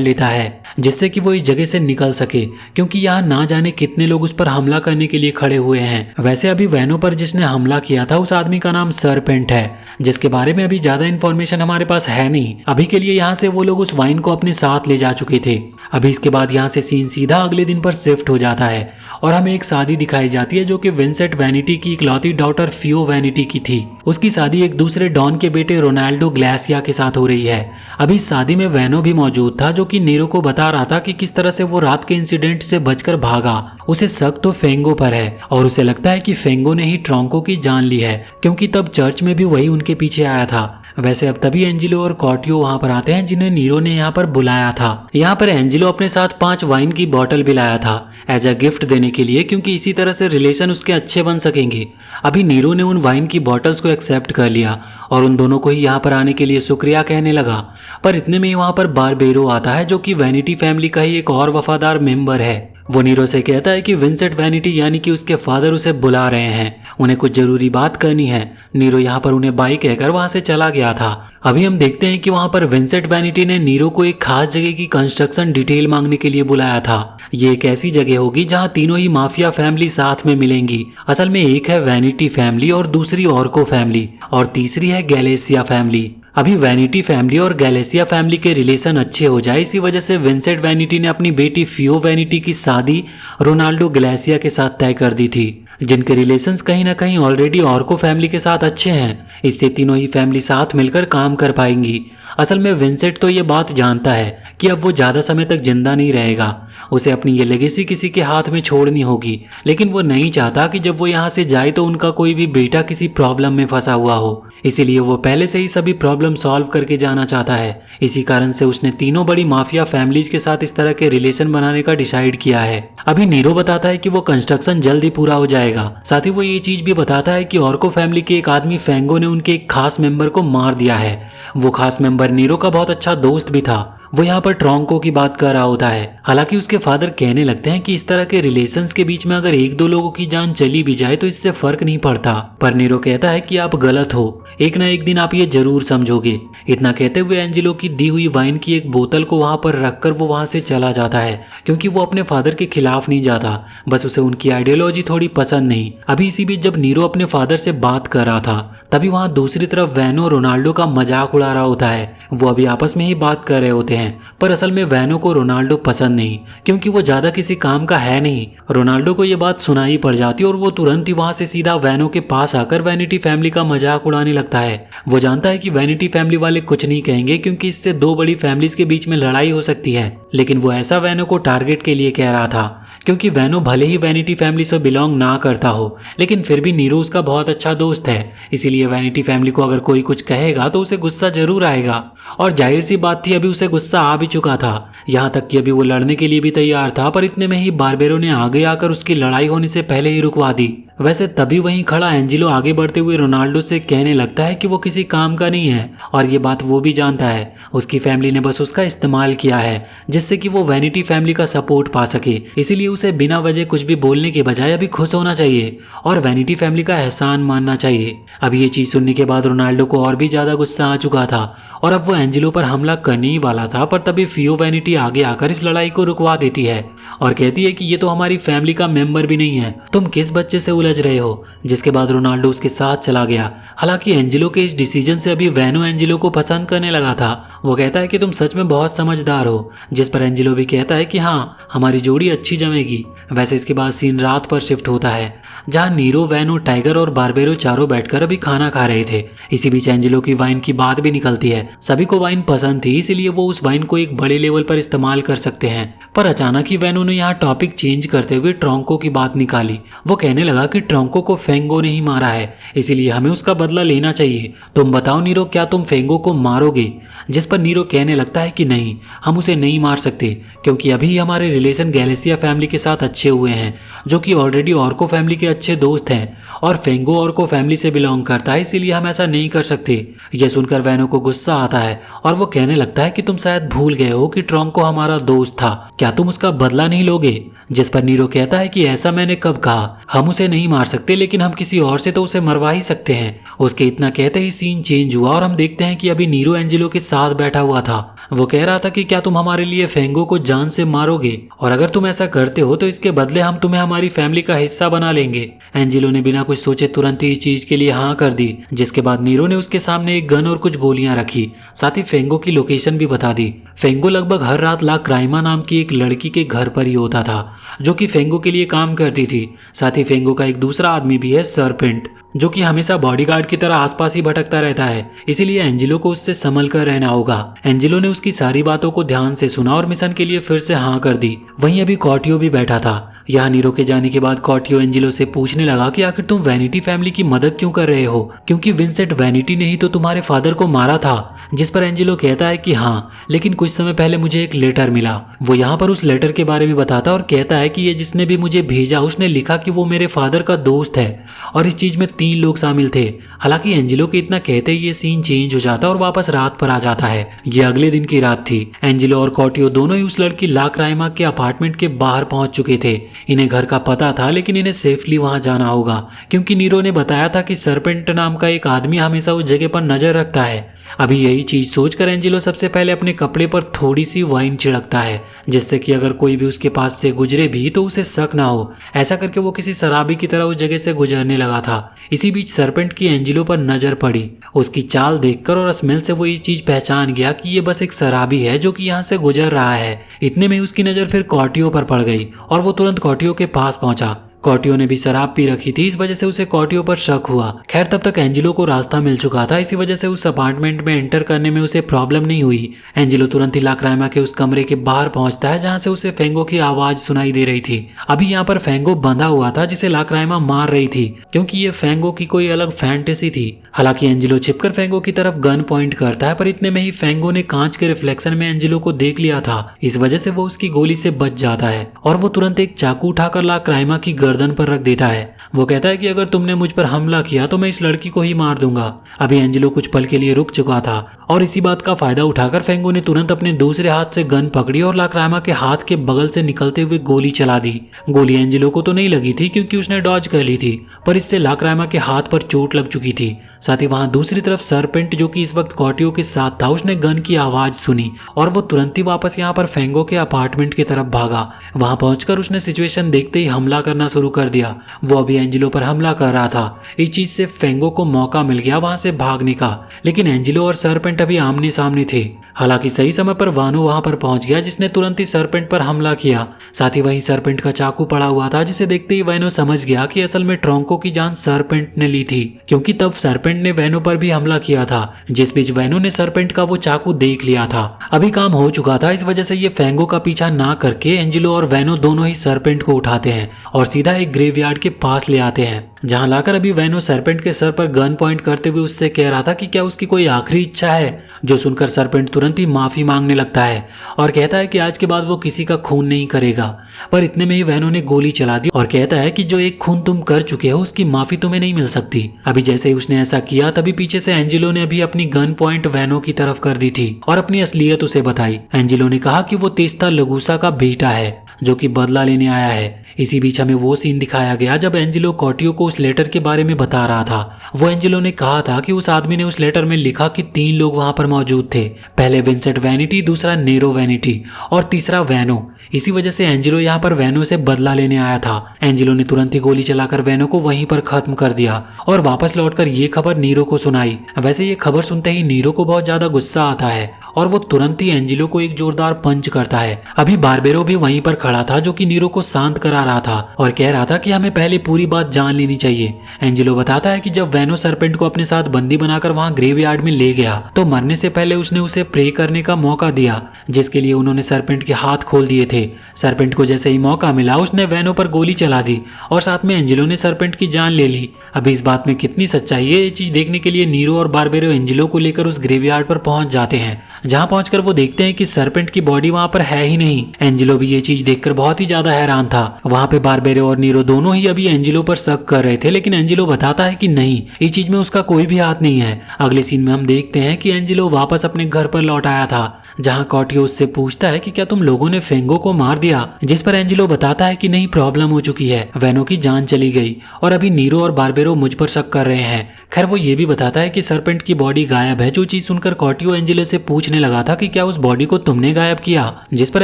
A: लेता है जिससे कि वो इस जगह से निकल सके, क्योंकि यहाँ ना जाने कितने लोग उस पर हमला करने के लिए खड़े हुए हैं। वैसे अभी वैनो पर जिसने हमला किया था उस आदमी का नाम सरपेंट है, जिसके बारे में अभी ज्यादा इन्फॉर्मेशन हमारे पास है नहीं। अभी के लिए यहाँ से वो लोग उस वाइन को अपने साथ ले जा चुके थे। अभी इसके बाद यहाँ से सीन सीधा अगले दिन पर शिफ्ट हो जाता है और हमें एक शादी दिखाई जाती है जो कि विंसेंट वैनिटी की इकलौती डॉटर फियो वैनिटी की थी। उसकी शादी एक दूसरे डॉन के बेटे रोनाल्डो ग्लेसिया के साथ हो रही है। अभी इस शादी में वैनो भी मौजूद था जो कि नीरो को बता रहा था कि किस तरह से वो रात के इंसिडेंट से बचकर भागा। उसे शक तो फेंगो पर है और उसे लगता है कि फेंगो ने ही ट्रॉन्को की जान ली है, क्योंकि तब चर्च में भी वही उनके पीछे आया था। वैसे अब तभी एंजिलो और कॉर्टियो वहां पर आते हैं जिन्हें नीरो ने यहाँ पर बुलाया था। यहाँ पर एंजिलो अपने साथ 5 वाइन की बोतल भी लाया था एज अ गिफ्ट देने के लिए, क्योंकि इसी तरह से रिलेशन उसके अच्छे बन सकेंगे। अभी नीरो ने उन वाइन की बोतल्स को एक्सेप्ट कर लिया और उन दोनों को ही यहाँ पर आने के लिए शुक्रिया कहने लगा। पर इतने में ही वहाँ पर बारबेरो आता है जो कि वैनिटी फैमिली का ही एक और वफादार मेंबर है। वो नीरो से कहता है कि विंसेंट वैनिटी यानी कि उसके फादर उसे बुला रहे हैं, उन्हें कुछ जरूरी बात करनी है। नीरो यहाँ पर उन्हें बाय कहकर वहां से चला गया था। अभी हम देखते हैं कि वहां पर विंसेंट वैनिटी ने नीरो को एक खास जगह की कंस्ट्रक्शन डिटेल मांगने के लिए बुलाया था। ये एक ऐसी जगह होगी जहां तीनों ही माफिया फैमिली साथ में मिलेंगी। असल में एक है वैनिटी फैमिली और दूसरी ऑर्को फैमिली और तीसरी है गैलेसिया फैमिली। अभी वैनिटी फैमिली और गैलेसिया फैमिली के रिलेशन अच्छे हो जाए, इसी वजह से विंसेंट वैनिटी ने अपनी बेटी फियो वैनिटी की शादी रोनाल्डो ग्लेसिया के साथ तय कर दी थी, जिनके रिलेशंस कहीं ना कहीं ऑलरेडी ऑर्को फैमिली के साथ अच्छे हैं। इससे तीनों ही फैमिली साथ मिलकर काम कर पाएंगी। असल में विंसेंट तो ये बात जानता है कि अब वो ज्यादा समय तक जिंदा नहीं रहेगा, उसे अपनी ये लेगेसी किसी के हाथ में छोड़नी होगी, लेकिन वो नहीं चाहता कि जब वो यहाँ से जाए तो उनका कोई भी बेटा किसी प्रॉब्लम में फंसा हुआ हो। इसीलिए वो पहले से ही सभी प्रॉब्लम सॉल्व करके जाना चाहता है। इसी कारण से उसने तीनों बड़ी माफिया फैमिलीज के साथ इस तरह के रिलेशन बनाने का डिसाइड किया है। अभी नीरो बताता है कि वो कंस्ट्रक्शन जल्द ही पूरा हो जाएगा। साथ ही वो ये चीज भी बताता है कि ऑर्को फैमिली के एक आदमी फेंगो ने उनके एक खास मेंबर को मार दिया है। वो खास मेंबर नीरो का बहुत अच्छा दोस्त भी था। वो यहाँ पर ट्रॉन्को की बात कर रहा होता है। हालांकि उसके फादर कहने लगते हैं कि इस तरह के रिलेशंस के बीच में अगर 1-2 लोगों की जान चली भी जाए तो इससे फर्क नहीं पड़ता। पर नीरो कहता है कि आप गलत हो, एक ना एक दिन आप ये जरूर समझोगे। इतना कहते हुए एंजिलो की दी हुई वाइन की एक बोतल को वहां पर रखकर वो वहां से चला जाता है, क्योंकि वो अपने फादर के खिलाफ नहीं जाता, बस उसे उनकी आइडियोलॉजी थोड़ी पसंद नहीं। अभी इसी बीच जब नीरो अपने फादर से बात कर रहा था तभी वहां दूसरी तरफ वैनो रोनाल्डो का मजाक उड़ा रहा होता है। वो अभी आपस में ही बात कर रहे होते हैं, पर असल में वैनो को रोनाल्डो पसंद नहीं, क्योंकि वो ज्यादा किसी काम का है नहीं। रोनाल्डो को ये बात सुनाई पड़ जाती और वो तुरंत ही वहां से सीधा वैनो के पास आकर वैनिटी फैमिली का मजाक उड़ाने लगता है। वो जानता है कि वैनिटी फैमिली वाले कुछ नहीं कहेंगे, क्योंकि इससे 2 बड़ी फैमिलीज के बीच में लड़ाई हो सकती है, लेकिन वो ऐसा वैनो को टारगेट के लिए कह रहा था, क्योंकि वैनो भले ही वैनिटी फैमिली से बिलोंग ना करता हो, लेकिन फिर भी नीरो उसका बहुत अच्छा दोस्त है। इसीलिए वैनिटी फैमिली को अगर कोई कुछ कहेगा तो उसे गुस्सा जरूर आएगा, और जाहिर सी बात थी अभी उसे गुस्सा आ भी चुका था। यहाँ तक कि अभी वो लड़ने के लिए भी तैयार था, पर इतने में ही बारबेरो ने आगे आकर उसकी लड़ाई होने से पहले ही रुकवा दी। वैसे तभी वहीं खड़ा एंजिलो आगे बढ़ते हुए रोनाल्डो से कहने लगता है कि वो किसी काम का नहीं है, और ये बात वो भी जानता है। उसकी फैमिली ने बस उसका इस्तेमाल किया है जिससे कि वो वैनिटी फैमिली का सपोर्ट पा सके। इसीलिए उसे बिना वजह कुछ भी बोलने के बजाय अभी खुश होना चाहिए और वैनिटी फैमिली का एहसान मानना चाहिए। अब ये चीज सुनने के बाद रोनाल्डो को और भी ज्यादा गुस्सा आ चुका था और अब वो एंजिलो पर हमला करने ही वाला था, पर तभी फियो वैनिटी आगे आकर इस लड़ाई को रुकवा देती है और कहती है कि ये तो हमारी फैमिली का मेंबर भी नहीं है, तुम किस बच्चे से उलझ रहे हो। जिसके बाद रोनाल्डो उसके साथ चला गया। हालांकि एंजिलो के इस डिसीजन से अभी वैनो एंजिलो को पसंद करने लगा था। वो कहता है कि तुम सच में बहुत समझदार हो, जिस पर एंजिलो भी कहता है कि हाँ, हमारी जोड़ी अच्छी जमेगी। वैसे इसके बाद सीन रात पर शिफ्ट होता है, जहाँ नीरो, वैनो, टाइगर और बारबेरो चारों बैठकर अभी खाना खा रहे थे। इसी बीच एंजिलो की वाइन की बात भी निकलती है। सभी को वाइन पसंद थी, इसीलिए वो उस वाइन को एक बड़े लेवल पर इस्तेमाल कर सकते हैं। पर अचानक ही वैनो ने यहाँ टॉपिक चेंज करते हुए ट्रॉन्को की बात निकाली। वो कहने लगा कि ट्रंको को फेंगो ने ही मारा है, इसीलिए हमें उसका बदला लेना चाहिए। तुम बताओ नीरो, क्या तुम फेंगो को मारोगे? जिस पर नीरो कहने लगता है कि नहीं, हम उसे नहीं मार सकते, क्योंकि अभी हमारे रिलेशन गैलेसिया फैमिली के साथ अच्छे हुए हैं, जो कि ऑलरेडी ऑर्को फैमिली के अच्छे दोस्त हैं, और फेंगो ऑर्को फैमिली से बिलोंग करता है, इसीलिए हम ऐसा नहीं कर सकते। यह सुनकर वैनो को गुस्सा आता है और वो कहने लगता है कि तुम शायद भूल गए हो कि ट्रंको हमारा दोस्त था, क्या तुम उसका बदला नहीं लोगे? जिस पर नीरो कहता है कि ऐसा मैंने कब कहा, हम उसे नहीं मार सकते, लेकिन हम किसी और से तो उसे मरवा ही सकते हैं। उसके इतना कहते ही सीन चेंज हुआ और हम देखते हैं कि अभी नीरो एंजेलो के साथ बैठा हुआ था। वो कह रहा था कि क्या तुम हमारे लिए फेंगो को जान से मारोगे, और अगर तुम ऐसा करते हो तो इसके बदले हम तुम्हें हमारी फैमिली का हिस्सा बना लेंगे। एंजेलो ने बिना कुछ सोचे तुरंत ही इस चीज के लिए हाँ कर दी, जिसके बाद नीरो ने उसके सामने एक गन और कुछ गोलियां रखी, साथ ही फेंगो की लोकेशन भी बता दी। फेंगो लगभग हर रात ला क्राइमा नाम की एक लड़की के घर पर ही होता था, जो कि फेंगो के लिए काम करती थी। साथ ही फेंगो का एक दूसरा आदमी भी है, सरपेंट, जो कि हमेशा बॉडीगार्ड की तरह आसपास ही भटकता रहता है, इसीलिए एंजेलो को उससे संभल कर रहना होगा। एंजेलो ने उसकी सारी बातों को ध्यान से सुना और मिशन के लिए फिर से हाँ कर दी। वहीं अभी कॉटियो भी बैठा था। यहाँ नीरो के जाने के बाद कॉटियो एंजेलो से पूछने लगा कि आखिर तुम वैनिटी फैमिली की मदद क्यों कर रहे हो, क्योंकि विंसेंट वैनिटी ने ही तो तुम्हारे फादर को मारा था। जिस पर एंजेलो कहता है कि हाँ, लेकिन कुछ समय पहले मुझे एक लेटर मिला। वो यहाँ पर उस लेटर के बारे में बताता है और कहता है कि ये जिसने भी मुझे भेजा उसने लिखा कि वो मेरे फादर का दोस्त है, और इस चीज में 3 लोग शामिल थे। हालांकि एंजेलो के इतना कहते ही ये सीन चेंज हो जाता और वापस रात पर आ जाता है। ये अगले दिन की रात थी। एंजेलो और कॉटियो दोनों ही उस लड़की ला क्राइमा के अपार्टमेंट के बाहर पहुंच चुके थे। इन्हें घर का पता था, लेकिन इन्हें सेफली वहां जाना होगा, क्योंकि नीरो ने बताया था कि सरपेंट नाम का एक आदमी हमेशा उस जगह पर नजर रखता है। अभी यही चीज सोचकर एंजेलो सबसे पहले अपने कपड़े पर थोड़ी सी वाइन छिड़कता है, जिससे कि अगर कोई भी उसके पास से गुजरे भी तो उसे शक ना हो। ऐसा करके वो किसी शराबी की तरह उस जगह से गुजरने लगा था। इसी बीच सरपेंट की एंजेलो पर नजर पड़ी। उसकी चाल देखकर और स्मेल से वो ये चीज पहचान गया कि ये बस एक शराबी है जो कि यहाँ से गुजर रहा है। इतने में उसकी नजर फिर कॉटियो पर पड़ गई और वो तुरंत कॉटियो के पास पहुंचा। कॉटियो ने भी शराब पी रखी थी, इस वजह से उसे कॉटियो पर शक हुआ। खैर तब तक एंजेलो को रास्ता मिल चुका था, इसी वजह से उस अपार्टमेंट में एंटर करने में उसे प्रॉब्लम नहीं हुई। एंजेलो तुरंत ही ला क्राइमा के उस कमरे के बाहर पहुंचता है जहां से उसे फेंगो की आवाज सुनाई दे रही थी। अभी यहाँ पर फेंगो बंधा हुआ था जिसे ला क्राइमा मार रही थी, क्योंकि ये फेंगो की कोई अलग फैंटेसी थी। हालांकि एंजेलो छिपकर फेंगो की तरफ गन पॉइंट करता है, पर इतने में ही फेंगो ने कांच के रिफ्लेक्शन में एंजेलो को देख लिया था। इस वजह से वो उसकी गोली से बच जाता है और वो तुरंत एक चाकू उठाकर ला क्राइमा की गर्दन पर रख देता है। वो कहता है कि अगर तुमने मुझ पर हमला किया तो मैं इस लड़की को ही मार दूंगा। अभी एंजेलो कुछ पल के लिए रुक चुका था और इसी बात का फायदा उठाकर फेंगो ने तुरंत अपने दूसरे हाथ से गन पकड़ी और ला क्राइमा के हाथ के बगल से निकलते हुए गोली चला दी। गोली एंजेलो को तो नहीं लगी थी क्योंकि उसने डॉज कर ली थी, पर इससे ला क्राइमा के हाथ पर चोट लग चुकी थी। साथ ही वहां दूसरी तरफ सरपेंट, जो कि इस वक्त कॉटियो के साथ था, उसने गन की आवाज सुनी और वो तुरंत ही वापस यहाँ पर फेंगो के अपार्टमेंट की तरफ भागा। वहां पहुंचकर उसने सिचुएशन देखते ही हमला करना शुरू कर दिया। वो अभी एंजेलो पर हमला कर रहा था। इस चीज से फेंगो को मौका मिल गया वहां से भागने का, लेकिन एंजेलो और सरपेंट अभी आमने सामने थे। हालांकि सही समय पर वानो वहां पर पहुंच गया, जिसने तुरंत ही सरपेंट पर हमला किया। साथ ही वहीं सरपेंट का चाकू पड़ा हुआ था, जिसे देखते ही वैनो समझ गया कि असल में ट्रंको की जान सरपेंट ने ली थी, क्योंकि तब सरपेंट ने वैनो पर भी हमला किया था। जिस बीच वैनो ने सरपेंट का वो चाकू देख लिया था। अभी काम हो चुका था, इस वजह से ये फेंगो का पीछा ना करके एंजेलो और वैनो दोनों ही सरपेंट को उठाते हैं और सीधा एक ग्रेवयार्ड के पास ले आते हैं, जहां लाकर अभी वैनो सरपेंट के सर पर गन पॉइंट करते हुए उससे कह रहा था कि क्या उसकी कोई आखिरी इच्छा है। जो सुनकर सरपेंट तुरंत ही माफी मांगने लगता है और कहता है कि आज के बाद वो किसी का खून नहीं करेगा। पर इतने में ही वैनो ने गोली चला दी और कहता है कि जो एक खून तुम कर चुके हो उसकी माफी तुम्हें नहीं मिल सकती। अभी जैसे ही उसने ऐसा किया तभी पीछे से एंजेलो ने अभी अपनी गन पॉइंट वैनो की तरफ कर दी थी और अपनी असलियत उसे बताई। एंजेलो ने कहा कि वो तेस्ता लगूसा का बेटा है जो कि बदला लेने आया है। इसी बीच हमें वो सीन दिखाया गया जब एंजेलो कॉटियो को उस लेटर के बारे में बता रहा था। वो एंजेलो ने कहा था कि उस आदमी ने उस लेटर में लिखा कि 3 लोग वहां पर मौजूद थे, पहले विंसेंट वैनिटी, दूसरा नेरो वैनिटी और तीसरा वैनो। इसी वजह से एंजेलो यहाँ पर वैनो से बदला लेने आया था। एंजेलो ने तुरंत ही गोली चलाकर वैनो को वहीं पर खत्म कर दिया और वापस लौटकर ये खबर नीरो को सुनाई। वैसे ये खबर सुनते ही नीरो को बहुत ज्यादा गुस्सा आता है और वो तुरंत ही एंजेलो को एक जोरदार पंच करता है। अभी बारबेरो भी वहीं पर खड़ा खड़ा था जो कि नीरो को शांत करा रहा था और कह रहा था कि हमें पहले पूरी बात जान लेनी चाहिए। एंजेलो बताता है कि जब वेनो सरपेंट को अपने साथ बंदी बनाकर वहां ग्रेवयार्ड में ले गया तो मरने से पहले उसने उसे प्रे करने का मौका दिया, जिसके लिए उन्होंने सरपेंट के हाथ खोल दिए थे। सरपेंट को जैसे ही मौका मिला उसने वेनो पर गोली चला दी और साथ में एंजेलो ने सरपेंट की जान ले ली। अभी इस बात में कितनी सच्चाई है ये चीज देखने के लिए नीरो और बारबेरो एंजेलो को लेकर उस ग्रेवयार्ड पर पहुंच जाते हैं, जहां पहुंचकर वो देखते हैं कि सरपेंट की बॉडी वहां पर है ही नहीं। एंजेलो भी ये चीज देखकर बहुत ही ज्यादा हैरान था। वहां पे बारबेरो और नीरो दोनों ही अभी एंजेलो पर शक कर रहे थे, लेकिन एंजेलो बताता है कि नहीं, इस चीज में उसका कोई भी हाथ नहीं है। अगले सीन में हम देखते हैं कि एंजेलो वापस अपने घर पर लौट आया था, जहां कॉटियो उससे पूछता है कि क्या तुम लोगों ने फेंगो को मार दिया, जिस पर एंजेलो बताता है कि नहीं, प्रॉब्लम हो चुकी है, वेनो की जान चली गई और अभी नीरो और बारबेरो मुझ पर शक कर रहे हैं। खैर वो ये भी बताता है कि सरपेंट की बॉडी गायब है, जो चीज सुनकर कॉटियो एंजेलो से पूछने लगा था कि क्या उस बॉडी को तुमने गायब किया, जिस पर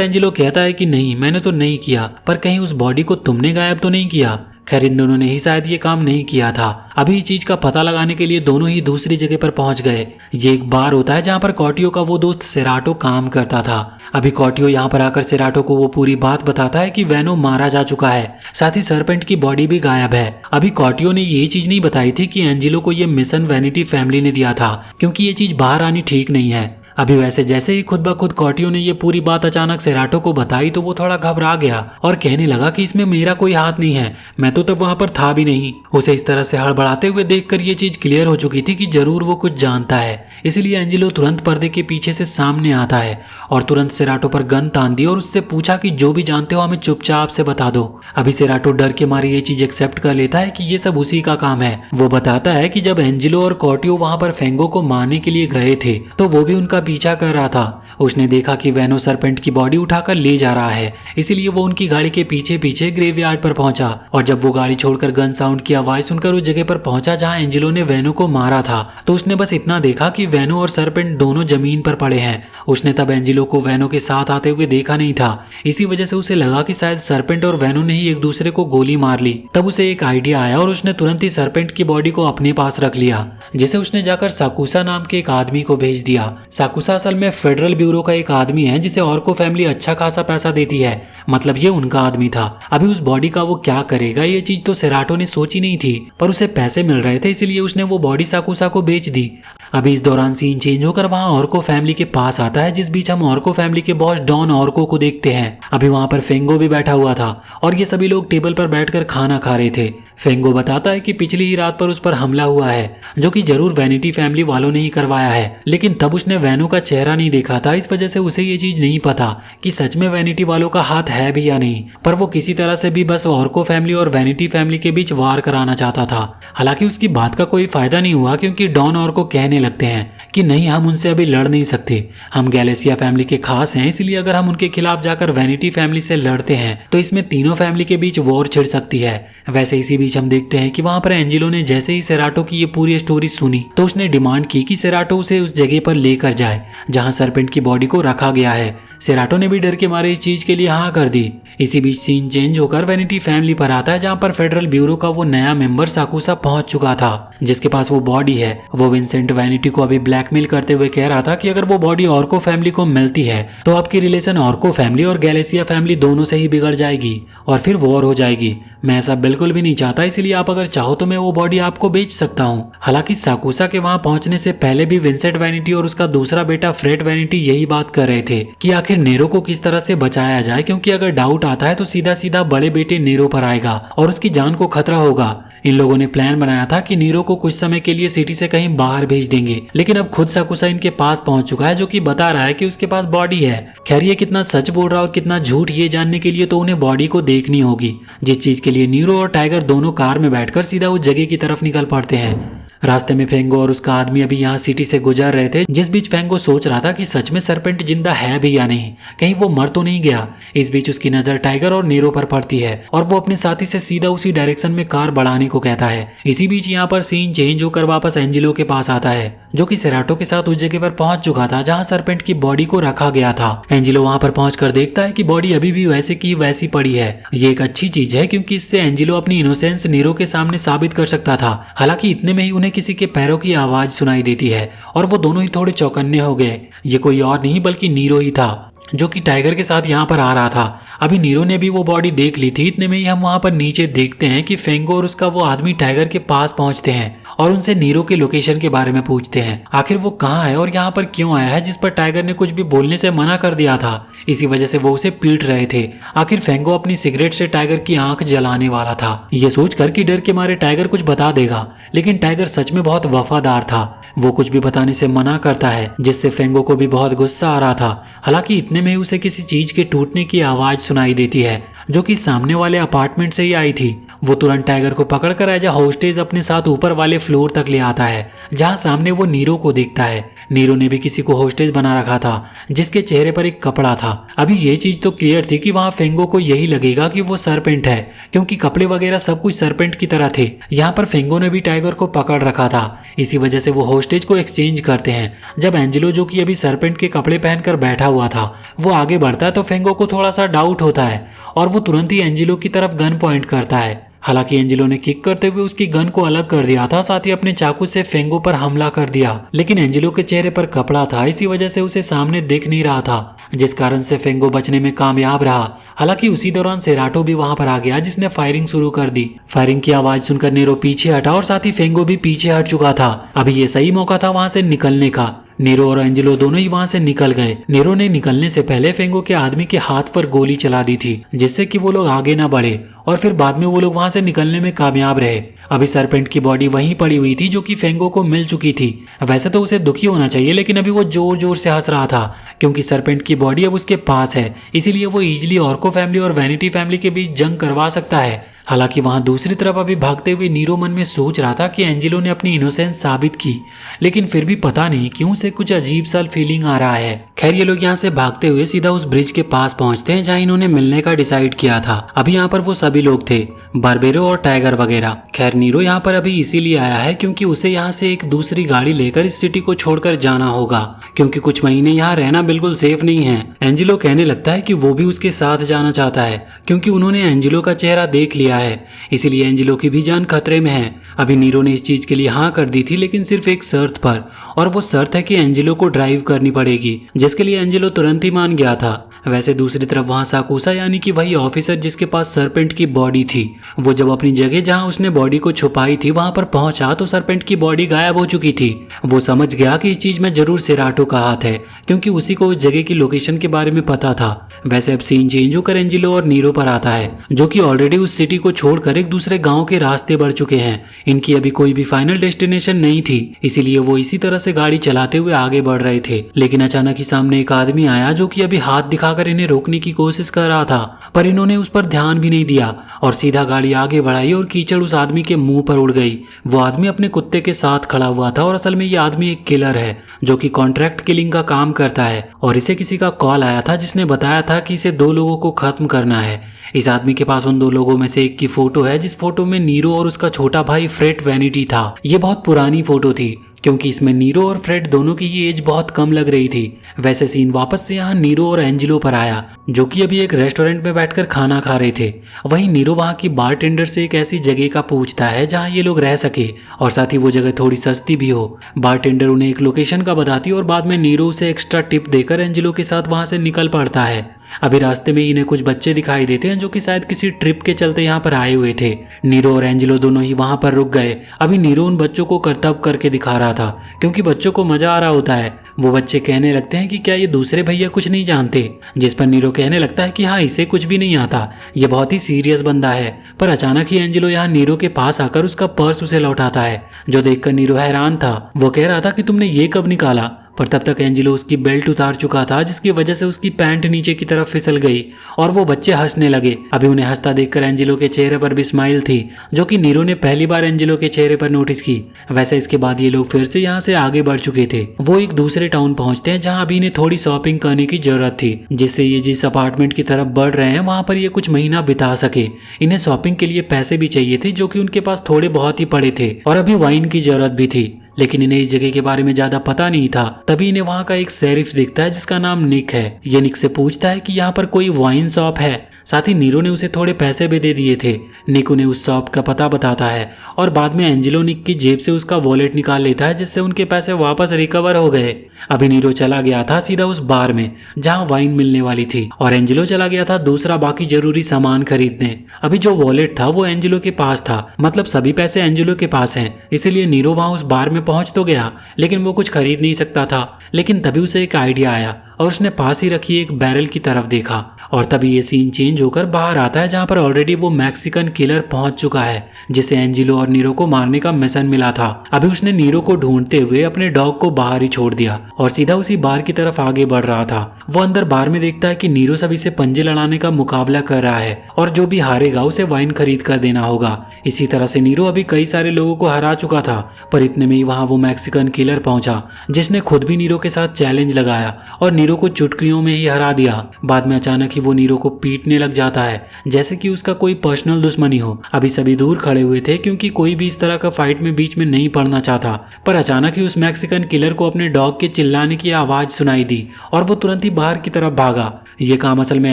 A: एंजेलो कहता है कि नहीं, मैंने तो नहीं किया, पर कहीं उस बॉडी को तुमने गायब तो नहीं किया। खैर इन दोनों ने ही शायद ये काम नहीं किया था। अभी इस चीज का पता लगाने के लिए दोनों ही दूसरी जगह पर पहुंच गए। ये एक बार होता है जहां पर कॉटियो का वो दोस्त सेराटो काम करता था। अभी कॉटियो यहाँ पर आकर सेराटो को वो पूरी बात बताता है कि वेनो मारा जा चुका है, साथ ही सरपेंट की बॉडी भी गायब है। अभी कॉटियो ने ये चीज नहीं बताई थी कि एंजेलो को ये मिशन वैनिटी फैमिली ने दिया था, क्योंकि ये चीज बाहर आनी ठीक नहीं है। अभी वैसे जैसे ही खुद ब खुद कॉटियो ने ये पूरी बात अचानक सेराटो को बताई तो वो थोड़ा घबरा गया और कहने लगा कि इसमें मेरा कोई हाथ नहीं है, मैं तो तब वहां पर था भी नहीं। उसे इस तरह से हड़बड़ाते हुए देखकर ये चीज क्लियर हो चुकी थी कि जरूर वो कुछ जानता है। इसलिए एंजेलो तुरंत पर्दे के पीछे से सामने आता है और तुरंत सेराटो पर गन तान दी और उससे पूछा कि जो भी जानते हो हमें चुपचाप से बता दो। अभी सेराटो डर के मारे ये चीज एक्सेप्ट कर लेता है कि ये सब उसी का काम है। वो बताता है कि जब एंजेलो और कॉटियो वहां पर फेंगो को मारने के लिए गए थे तो वो भी उनका पीछा कर रहा था। उसने देखा कि वेनो सरपेंट की बॉडी उठाकर ले जा रहा है, इसीलिए वो उनकी गाड़ी के पीछे पीछे ग्रेवयार्ड पर पहुंचा और जब वो गाड़ी छोड़कर गन साउंड की आवाज सुनकर उस जगह पर पहुंचा जहां एंजेलो ने वेनो को मारा था, तो उसने बस इतना देखा कि वेनो और सरपेंट दोनों जमीन पर पड़े हैं। उसने तब एंजेलो को वेनो के साथ आते हुए देखा नहीं था, इसी वजह से उसे लगा कि शायद सरपेंट और वेनो ने ही एक दूसरे को गोली मार ली। तब उसे एक आइडिया आया और उसने तुरंत ही सरपेंट की बॉडी को अपने पास रख लिया, जिसे उसने जाकर साकुसा नाम के एक आदमी को भेज दिया। साकुसा असल में फेडरल ब्यूरो का एक आदमी है जिसे ऑर्को फैमिली अच्छा खासा पैसा देती है, मतलब ये उनका आदमी था। अभी उस बॉडी का वो क्या करेगा ये चीज तो सेराटो ने सोची नहीं थी, पर उसे पैसे मिल रहे थे इसलिए उसने वो बॉडी साकुसा को बेच दी। अभी इस दौरान सीन चेंज होकर वहां ऑर्को फैमिली के पास आता है, जिस बीच हम ऑर्को फैमिली के बॉस डॉन ऑर्को को देखते हैं। अभी वहां पर फेंगो भी बैठा हुआ था और ये सभी लोग टेबल पर बैठकर खाना खा रहे थे। फेंगो बताता है कि पिछली ही रात पर उस पर हमला हुआ है, जो कि जरूर वैनिटी फैमिली वालों ने ही करवाया है, लेकिन तब उसने वेनो का चेहरा नहीं देखा था, इस वजह से उसे ये चीज नहीं पता कि सच में वैनिटी वालों का हाथ है भी या नहीं। पर वो किसी तरह से भी बस ऑर्को फैमिली और वैनिटी फैमिली के बीच वार कराना चाहता था। हालांकि उसकी बात का कोई फायदा नहीं हुआ, क्योंकि डॉन ऑर्को कहने लगते हैं कि नहीं, हम उनसे अभी लड़ नहीं सकते, हम गैलेसिया फैमिली के खास हैं, इसलिए अगर हम उनके खिलाफ जाकर वैनिटी फैमिली से लड़ते हैं तो इसमें तीनों फैमिली के बीच वॉर छिड़ सकती है। वैसे इसी बीच हम देखते हैं कि वहां पर एंजेलो ने जैसे ही सेराटो की ये पूरी स्टोरी सुनी तो उसने डिमांड की कि सेराटो उसे उस जगह पर लेकर जाए जहां सरपेंट की बॉडी को रखा गया है। सेराटो ने भी डर के मारे इस चीज के लिए हाँ कर दी। इसी बीच सीन चेंज होकर वैनिटी फैमिली पर आता है, जहां पर फेडरल ब्यूरो का वो नया मेंबर साकुसा पहुंच चुका था, जिसके पास वो बॉडी है। वो विंसेंट वैनिटी को अभी ब्लैकमेल करते हुए कह रहा था कि अगर वो बॉडी ऑर्को फैमिली को मिलती है तो आपकी रिलेशन ऑर्को फैमिली और गैलेसिया फैमिली दोनों से ही बिगड़ जाएगी और फिर वॉर हो जाएगी। मैं ऐसा बिल्कुल भी नहीं चाहता, इसलिए आप अगर चाहो तो मैं वो बॉडी आपको बेच सकता हूँ। हालांकि साकुसा के वहां पहुंचने से पहले भी विंसेंट वैनिटी और उसका दूसरा बेटा फ्रेड वैनिटी यही बात कर रहे थे कि आखिर नेरो को किस तरह से बचाया जाए, क्योंकि अगर डाउट आता है तो सीधा सीधा बड़े बेटे नेरो पर आएगा और उसकी जान को खतरा होगा। इन लोगों ने प्लान बनाया था कि नीरो को कुछ समय के लिए सिटी से कहीं बाहर भेज देंगे, लेकिन अब खुद साकुसा इनके पास पहुंच चुका है, जो कि बता रहा है कि उसके पास बॉडी है। खैर ये कितना सच बोल रहा है और कितना झूठ ये जानने के लिए तो उन्हें बॉडी को देखनी होगी, जिस चीज के लिए नीरो और टाइगर दोनों कार में बैठकर सीधा उस जगह की तरफ निकल पड़ते हैं। रास्ते में फेंगो और उसका आदमी अभी यहाँ सिटी से गुजर रहे थे, जिस बीच फेंगो सोच रहा था कि सच में सरपेंट जिंदा है भी या नहीं, कहीं वो मर तो नहीं गया। इस बीच उसकी नजर टाइगर और नेरो पर पड़ती है और वो अपने साथी से सीधा उसी डायरेक्शन में कार बढ़ाने को कहता है। इसी बीच यहाँ पर सीन चेंज होकर वापस एंजेलो के पास आता है, जो कि सेराटो के साथ उस जगह पर पहुंच चुका था जहाँ सरपेंट की बॉडी को रखा गया था। एंजेलो वहां पर पहुंचकर देखता है कि बॉडी अभी भी वैसे की वैसी पड़ी है। ये एक अच्छी चीज है, क्योंकि इससे एंजेलो अपनी इनोसेंस नेरो के सामने साबित कर सकता था। हालांकि इतने में ही उन्हें किसी के पैरों की आवाज सुनाई देती है और वो दोनों ही थोड़े चौकन्ने हो गए। ये कोई और नहीं बल्कि नीरो ही था। जो कि टाइगर के साथ यहाँ पर आ रहा था। अभी नीरो ने भी वो बॉडी देख ली थी। इतने में ही हम वहाँ पर नीचे देखते हैं कि फेंगो और उसका वो आदमी टाइगर के पास पहुंचते हैं और उनसे नीरो के लोकेशन के बारे में पूछते हैं, आखिर वो कहाँ है और यहाँ पर क्यों आया है, जिस पर टाइगर ने कुछ भी बोलने से मना कर दिया था। इसी वजह से वो उसे पीट रहे थे। आखिर फेंगो अपनी सिगरेट से टाइगर की आंख जलाने वाला था, ये सोचकर कि डर के मारे टाइगर कुछ बता देगा, लेकिन टाइगर सच में बहुत वफादार था। वो कुछ भी बताने से मना करता है, जिससे फेंगो को भी बहुत गुस्सा आ रहा था। हालांकि इतने में उसे किसी चीज के टूटने की आवाज सुनाई देती है, जो कि सामने वाले अपार्टमेंट से ही आई थी। वो तुरंत टाइगर को पकड़कर एज अ होस्टेज अपने साथ ऊपर वाले फ्लोर तक ले आता है, जहां सामने वो नीरो को देखता है। नीरो ने भी किसी को होस्टेज बना रखा था, जिसके चेहरे पर एक कपड़ा था। अभी ये चीज तो क्लियर थी कि वहां फेंगो को यही लगेगा कि वो सरपेंट है, क्योंकि कपड़े वगैरह सब कुछ सरपेंट की तरह थे। यहाँ पर फेंगो ने भी टाइगर को पकड़ रखा था। इसी वजह से वो होस्टेज को एक्सचेंज करते हैं। जब एंजेलो, जो कि अभी सरपेंट के कपड़े पहनकर बैठा हुआ था, वो आगे बढ़ता है तो फेंगो को थोड़ा सा डाउट होता है और वो तुरंत ही एंजेलो की तरफ गन पॉइंट करता है। हालांकि एंजेलो ने किक करते हुए उसकी गन को अलग कर दिया था, साथ ही अपने चाकू से फेंगो पर हमला कर दिया, लेकिन एंजेलो के चेहरे पर कपड़ा था, इसी वजह से उसे सामने दिख नहीं रहा था, जिस कारण से फेंगो बचने में कामयाब रहा। हालांकि उसी दौरान सेराटो भी वहां पर आ गया, जिसने फायरिंग शुरू कर दी। फायरिंग की आवाज सुनकर नीरो पीछे हटा और साथ ही फेंगो भी पीछे हट चुका था। अभी ये सही मौका था वहां से निकलने का। नीरो और एंजेलो दोनों ही वहां से निकल गए। नीरो ने निकलने से पहले फेंगो के आदमी के हाथ पर गोली चला दी थी, जिससे कि वो लोग आगे ना बढ़े, और फिर बाद में वो लोग वहां से निकलने में कामयाब रहे। अभी सरपेंट की बॉडी वहीं पड़ी हुई थी, जो कि फेंगो को मिल चुकी थी। वैसे तो उसे दुखी होना चाहिए, लेकिन अभी वो जोर जोर से हंस रहा था, क्योंकि सरपेंट की बॉडी अब उसके पास है। इसीलिए वो इजिली ऑर्को फैमिली और वैनिटी फैमिली के बीच जंग करवा सकता है। हालांकि वहां दूसरी तरफ अभी भागते हुए नीरो मन में सोच रहा था कि एंजेलो ने अपनी इनोसेंस साबित की, लेकिन फिर भी पता नहीं क्यों से कुछ अजीब सा फीलिंग आ रहा है। खैर, ये लोग यहाँ से भागते हुए सीधा उस ब्रिज के पास पहुंचते हैं, जहाँ इन्होंने मिलने का डिसाइड किया था। अभी यहाँ पर वो सभी लोग थे, बारबेरो और टाइगर वगैरह। खैर, नीरो यहाँ पर अभी इसीलिए आया है क्योंकि उसे यहाँ से एक दूसरी गाड़ी लेकर इस सिटी को छोड़कर जाना होगा, क्योंकि कुछ महीने यहाँ रहना बिल्कुल सेफ नहीं है। एंजेलो कहने लगता है कि वो भी उसके साथ जाना चाहता है, क्योंकि उन्होंने एंजेलो का चेहरा देख लिया है, इसीलिए एंजेलो की भी जान खतरे में है। अभी नीरो ने इस चीज के लिए हाँ कर दी थी, लेकिन सिर्फ एक शर्त पर, और वो शर्त है कि एंजेलो को ड्राइव करनी पड़ेगी, जिसके लिए एंजेलो तुरंत ही मान गया था। वैसे दूसरी तरफ वहां साकुसा, यानी कि वही ऑफिसर जिसके पास सरपेंट की बॉडी थी, वो जब अपनी जगह जहां उसने बॉडी को छुपाई थी वहां पर पहुंचा तो सरपेंट की बॉडी गायब हो चुकी थी। वो समझ गया कि इस चीज में जरूर सेराटो का हाथ है, क्योंकि उसी को उस जगह की लोकेशन के बारे में पता था। वैसे अब सीन चेंज होकर एंजेलो और नीरो पर आता है, जो कि ऑलरेडी उस सिटी को छोड़कर एक दूसरे गांव के रास्ते बढ़ चुके हैं। इनकी अभी कोई भी फाइनल डेस्टिनेशन नहीं थी, इसीलिए वो इसी तरह से गाड़ी चलाते हुए आगे बढ़ रहे थे। लेकिन अचानक ही सामने एक आदमी आया, जो कि अभी हाथ दिखाकर इन्हें रोकने की कोशिश कर रहा था, पर इन्होंने उस पर ध्यान भी नहीं दिया और सीधा गाड़ी आगे बढ़ाई और कीचड़ उस आदमी के मुंह पर उड़ गई। वो आदमी अपने कुत्ते के साथ खड़ा हुआ था और असल में ये आदमी एक किलर है, जो कि कॉन्ट्रैक्ट किलिंग का काम करता है, और इसे किसी का कॉल आया था जिसने बताया था कि इसे 2 लोगों को खत्म करना है। इस आदमी के पास उन 2 लोगों में से एक की फोटो है, जिस फोटो में नीरो और उसका छोटा भाई फ्रेड वैनिटी था। ये बहुत पुरानी फोटो थी, क्योंकि इसमें नीरो और फ्रेड दोनों की ही एज बहुत कम लग रही थी। वैसे सीन वापस से यहाँ नीरो और एंजेलो पर आया, जो कि अभी एक रेस्टोरेंट में बैठकर खाना खा रहे थे। वहीं नीरो वहाँ की बारटेंडर से एक ऐसी जगह का पूछता है जहाँ ये लोग रह सके, और साथ ही वो जगह थोड़ी सस्ती भी हो। बारटेंडर उन्हें एक लोकेशन का बताती है और बाद में नीरो उसे एक्स्ट्रा टिप देकर एंजेलो के साथ वहाँ से निकल पड़ता है। अभी रास्ते में इन्हें कुछ बच्चे दिखाई देते हैं, जो कि शायद किसी ट्रिप के चलते यहाँ पर आए हुए थे। नीरो और एंजेलो दोनों ही वहाँ पर रुक गए। अभी नीरो उन बच्चों को करतब करके दिखा रहा था, क्योंकि बच्चों को मजा आ रहा होता है। वो बच्चे कहने लगते हैं कि क्या ये दूसरे भैया कुछ नहीं जानते, जिस पर नीरो कहने लगता है कि हाँ, इसे कुछ भी नहीं आता, ये बहुत ही सीरियस बंदा है। पर अचानक ही एंजेलो यहाँ नीरो के पास आकर उसका पर्स उसे लौटाता है, जो देखकर नीरो हैरान था। वो कह रहा था कि तुमने ये कब निकाला, पर तब तक एंजेलो उसकी बेल्ट उतार चुका था, जिसकी वजह से उसकी पैंट नीचे की तरफ फिसल गई और वो बच्चे हंसने लगे। अभी उन्हें हंसता देखकर एंजेलो के चेहरे पर भी स्माइल थी, जो कि नीरो ने पहली बार एंजेलो के चेहरे पर नोटिस की। वैसे इसके बाद ये लोग फिर से यहाँ से आगे बढ़ चुके थे। वो एक दूसरे टाउन पहुंचते हैं, जहाँ अभी इन्हें थोड़ी शॉपिंग करने की जरूरत थी, जिससे ये जिस अपार्टमेंट की तरफ बढ़ रहे हैं वहां पर ये कुछ महीना बिता सके। इन्हें शॉपिंग के लिए पैसे भी चाहिए थे, जो कि उनके पास थोड़े बहुत ही पड़े थे, और अभी वाइन की जरूरत भी थी, लेकिन इन्हें इस जगह के बारे में ज्यादा पता नहीं था। तभी इन्हें वहाँ का एक शेरिफ दिखता है, जिसका नाम निक है। ये निक से पूछता है कि यहाँ पर कोई वाइन शॉप है, साथ ही नीरो ने उसे थोड़े पैसे भी दे दिए थे। निक उन्हें उस शॉप का पता बताता है और बाद में एंजेलो निक की जेब से उसका वॉलेट निकाल लेता है, जिससे उनके पैसे वापस रिकवर हो गए। अभी नीरो चला गया था सीधा उस बार में जहां वाइन मिलने वाली थी और एंजेलो चला गया था दूसरा बाकी जरूरी सामान खरीदने। अभी जो वॉलेट था वो एंजेलो के पास था, मतलब सभी पैसे एंजेलो के पास हैं, इसीलिए नीरो वहां उस बार में पहुंच तो गया लेकिन वो कुछ खरीद नहीं सकता था। लेकिन तभी उसे एक आइडिया आया और उसने पास ही रखी एक बैरल की तरफ देखा और तभी ये सीन चेंज होकर बाहर आता है जहां पर ऑलरेडी वो मैक्सिकन किलर पहुंच चुका है जिसे एंजेलो और नीरो को मारने का मिशन मिला था। अभी उसने नीरो को ढूंढते हुए अपने डॉग को बाहर ही छोड़ दिया और सीधा उसी बार की तरफ आगे बढ़ रहा था। वो अंदर बार में देखता है कि नीरो सभी से पंजे लड़ाने का मुकाबला कर रहा है और जो भी हारेगा उसे वाइन खरीद कर देना होगा। इसी तरह से नीरो अभी कई सारे लोगों को हरा चुका था, पर इतने में ही वहां वो मैक्सिकन किलर पहुंचा जिसने खुद भी नीरो के साथ चैलेंज लगाया और नीरो को चुटकियों में ही हरा दिया। बाद में अचानक ही वो नीरो को पीटने लग जाता है जैसे कि उसका कोई पर्सनल दुश्मनी हो। अभी सभी दूर खड़े हुए थे क्योंकि कोई भी इस तरह का फाइट में बीच में नहीं पड़ना चाहता, पर अचानक ही उस मैक्सिकन किलर को अपने डॉग के चिल्लाने की आवाज सुनाई दी और वो तुरंत ही बाहर की तरफ भागा। ये काम असल में